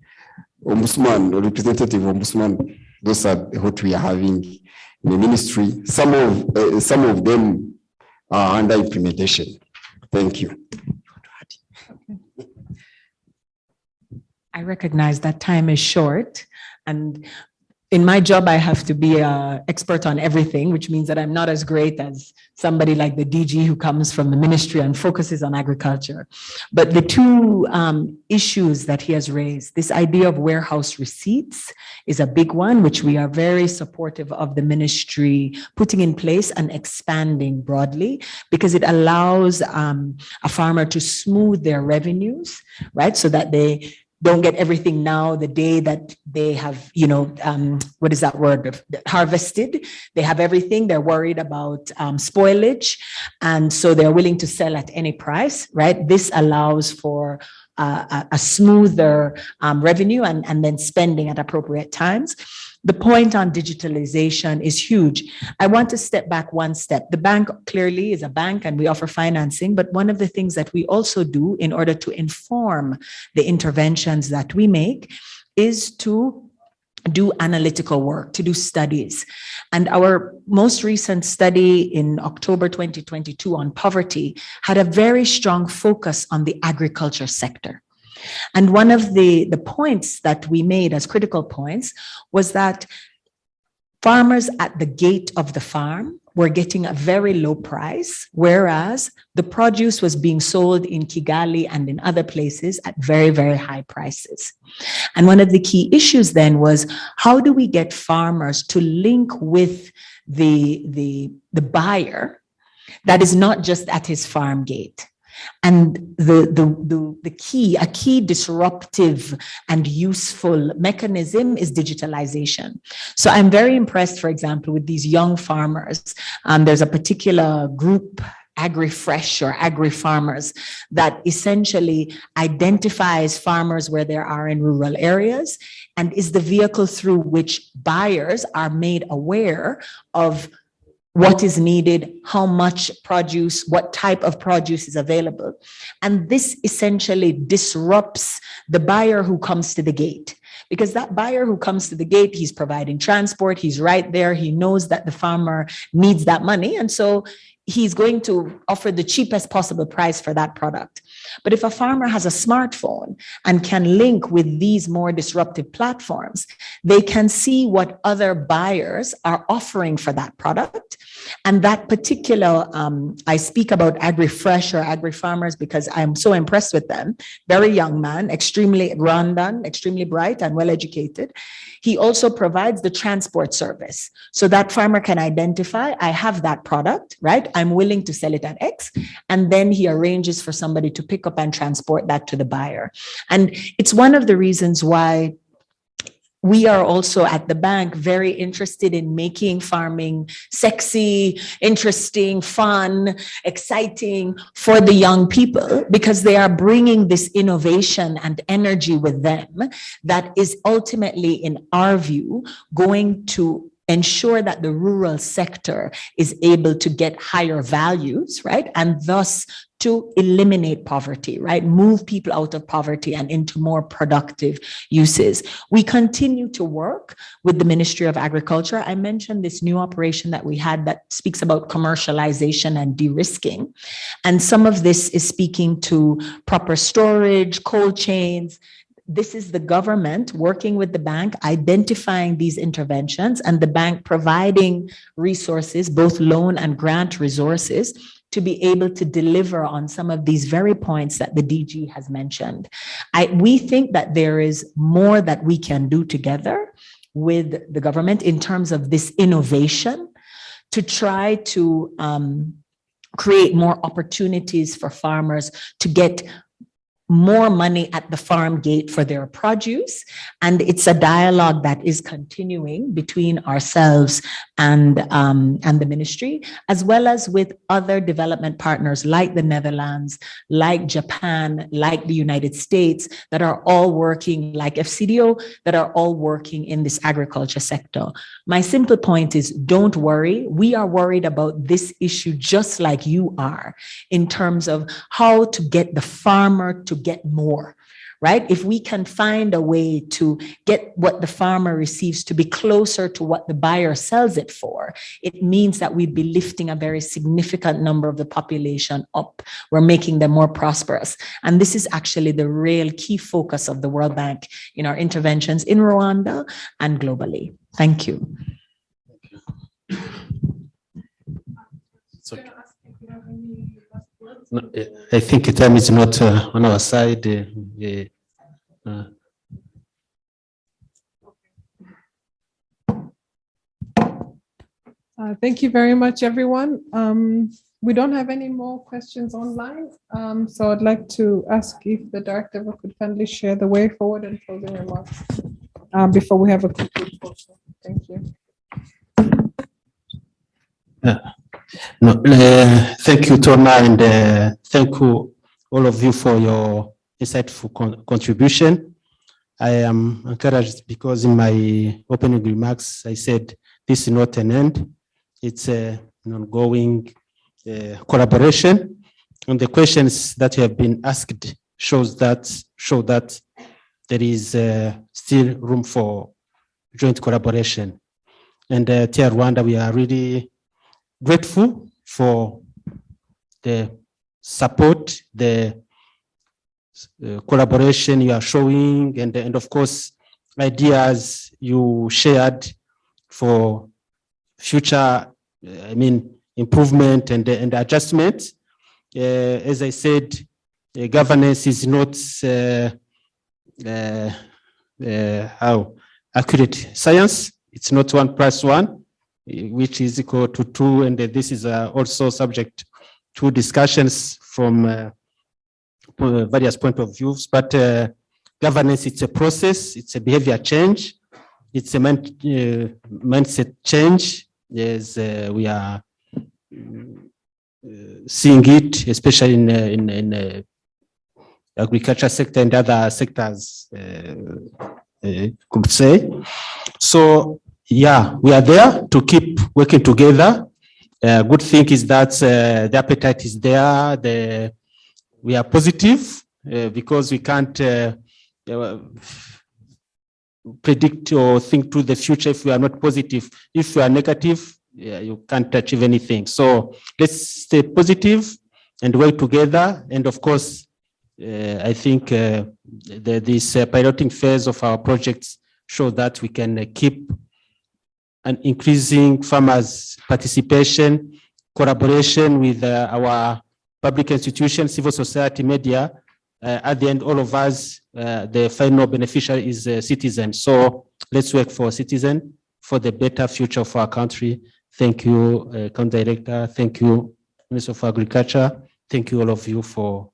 Ombudsman or representative ombudsman, those are what we are having in the ministry. Some of them are under implementation. Thank you. I recognize that time is short, and in my job, I have to be an expert on everything, which means that I'm not as great as somebody like the DG who comes from the ministry and focuses on agriculture. But the two issues that he has raised, this idea of warehouse receipts is a big one, which we are very supportive of the ministry putting in place and expanding broadly, because it allows a farmer to smooth their revenues, right? So that they don't get everything now the day that they have, what is that word, harvested. They have everything. They're worried about spoilage. And so they're willing to sell at any price, right? This allows for a smoother revenue and then spending at appropriate times. The point on digitalization is huge. I want to step back one step. The bank clearly is a bank and we offer financing, but one of the things that we also do in order to inform the interventions that we make is to do analytical work, to do studies. And our most recent study in October 2022 on poverty had a very strong focus on the agriculture sector. And one of the points that we made as critical points was that farmers at the gate of the farm were getting a very low price, whereas the produce was being sold in Kigali and in other places at very, very high prices. And one of the key issues then was, how do we get farmers to link with the buyer that is not just at his farm gate? And a key disruptive and useful mechanism is digitalization. So I'm very impressed, for example, with these young farmers. There's a particular group, AgriFresh or Agri-Farmers, that essentially identifies farmers where there are in rural areas and is the vehicle through which buyers are made aware of what is needed, how much produce, what type of produce is available. And this essentially disrupts the buyer who comes to the gate. Because that buyer who comes to the gate, he's providing transport, he's right there, he knows that the farmer needs that money. And so he's going to offer the cheapest possible price for that product. But if a farmer has a smartphone and can link with these more disruptive platforms, they can see what other buyers are offering for that product. And that particular, I speak about AgriFresh or Agri-Farmers because I'm so impressed with them. Very young man, extremely Rwandan, extremely bright and well-educated. He also provides the transport service. So that farmer can identify, I have that product, right? I'm willing to sell it at X. And then he arranges for somebody to pick up and transport that to the buyer. And it's one of the reasons why we are also at the bank very interested in making farming sexy, interesting, fun, exciting for the young people, because they are bringing this innovation and energy with them that is ultimately, in our view, going to ensure that the rural sector is able to get higher values, right? And thus to eliminate poverty, right? Move people out of poverty and into more productive uses. We continue to work with the Ministry of Agriculture. I mentioned this new operation that we had that speaks about commercialization and de-risking. And some of this is speaking to proper storage, cold chains. This is the government working with the bank, identifying these interventions, and the bank providing resources, both loan and grant resources, to be able to deliver on some of these very points that the DG has mentioned. We think that there is more that we can do together with the government in terms of this innovation to try to create more opportunities for farmers to get more money at the farm gate for their produce. And it's a dialogue that is continuing between ourselves and the ministry, as well as with other development partners like the Netherlands, like Japan, like the United States, that are all working, like FCDO, that are all working in this agriculture sector. My simple point is, don't worry. We are worried about this issue just like you are, in terms of how to get the farmer to get more, right? If we can find a way to get what the farmer receives to be closer to what the buyer sells it for, it means that we'd be lifting a very significant number of the population up. We're making them more prosperous. And this is actually the real key focus of the World Bank in our interventions in Rwanda and globally. Thank you. No, I think time is not on our side. Thank you very much, everyone. We don't have any more questions online. So I'd like to ask if the director could kindly share the way forward and closing remarks before we have a complete portion. Thank you. No, thank you, Tona, and thank you all of you for your insightful contribution. I am encouraged because in my opening remarks, I said this is not an end. It's an ongoing collaboration. And the questions that have been asked show that there is still room for joint collaboration. And TR Rwanda, we are really grateful for the support, the collaboration you are showing, and of course, ideas you shared for future, improvement and adjustment. As I said, governance is not accurate science. It's not 1+1. Which is equal to 2, and this is also subject to discussions from various point of views. But governance, it's a process, it's a behavior change, it's a mindset change, as we are seeing it, especially in agriculture sector and other sectors, could say. So, yeah, we are there to keep working together. Good thing is that the appetite is there. We are positive because we can't predict or think to the future if we are not positive. If you are negative, you can't achieve anything. So let's stay positive and work together. And of course, I think this piloting phase of our projects show that we can keep an increasing farmers' participation, collaboration with our public institutions, civil society, media. At the end, all of us, the final beneficiary is a citizen. So let's work for citizen, for the better future of our country. Thank you, County Director. Thank you, Minister of Agriculture. Thank you all of you for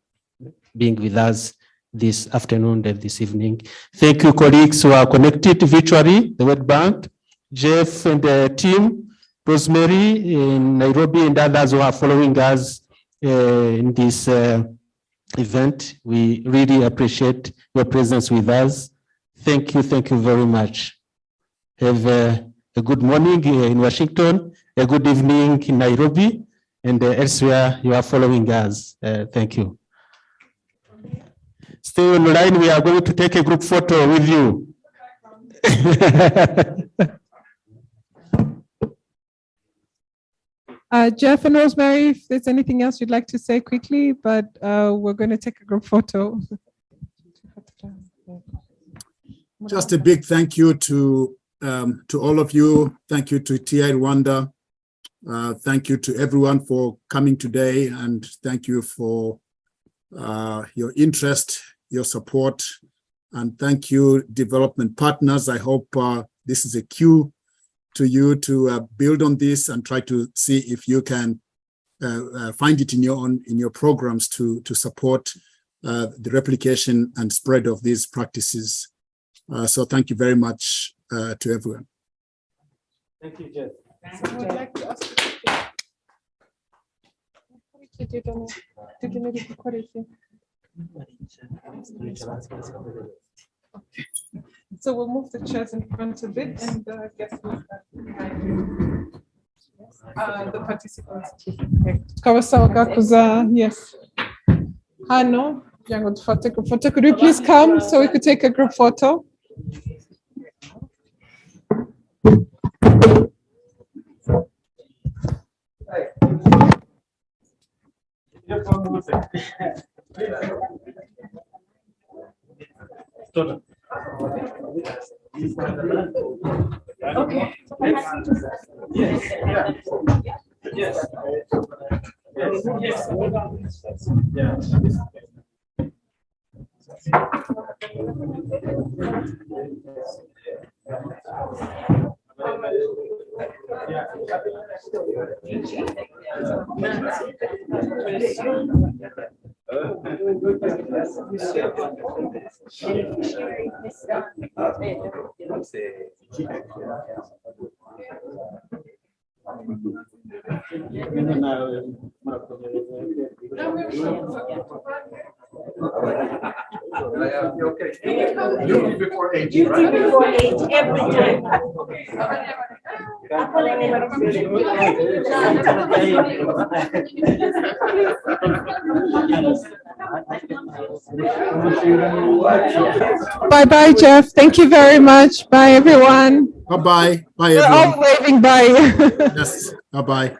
being with us this afternoon and this evening. Thank you, colleagues who are connected virtually, the World Bank, Jeff and the team, Rosemary in Nairobi, and others who are following us in this event. We really appreciate your presence with us. Thank you very much. Have a a good morning in Washington, a good evening in Nairobi, and elsewhere you are following us. Thank you. Stay online. We are going to take a group photo with you. Jeff and Rosemary, if there's anything else you'd like to say quickly, but we're going to take a group photo. Just a big thank you to all of you. Thank you to TI Rwanda. Thank you to everyone for coming today, and thank you for your interest, your support, and thank you, development partners. I hope this is a cue to you to build on this and try to see if you can find it in your programs to support the replication and spread of these practices. So thank you very much to everyone. Thank you, Jeff. I would like to ask So we'll move the chairs in front a bit and guess we'll start behind the participants. Kawasawa Kuza, yes. Hano, group photo. Could you please come so we could take a group photo? Okay. Yes. Yes. You before 8, you before 8 every time. Bye-bye, Jeff. Thank you very much. Bye, everyone. Bye-bye. Bye, We're everyone. all waving bye. Yes. Bye-bye.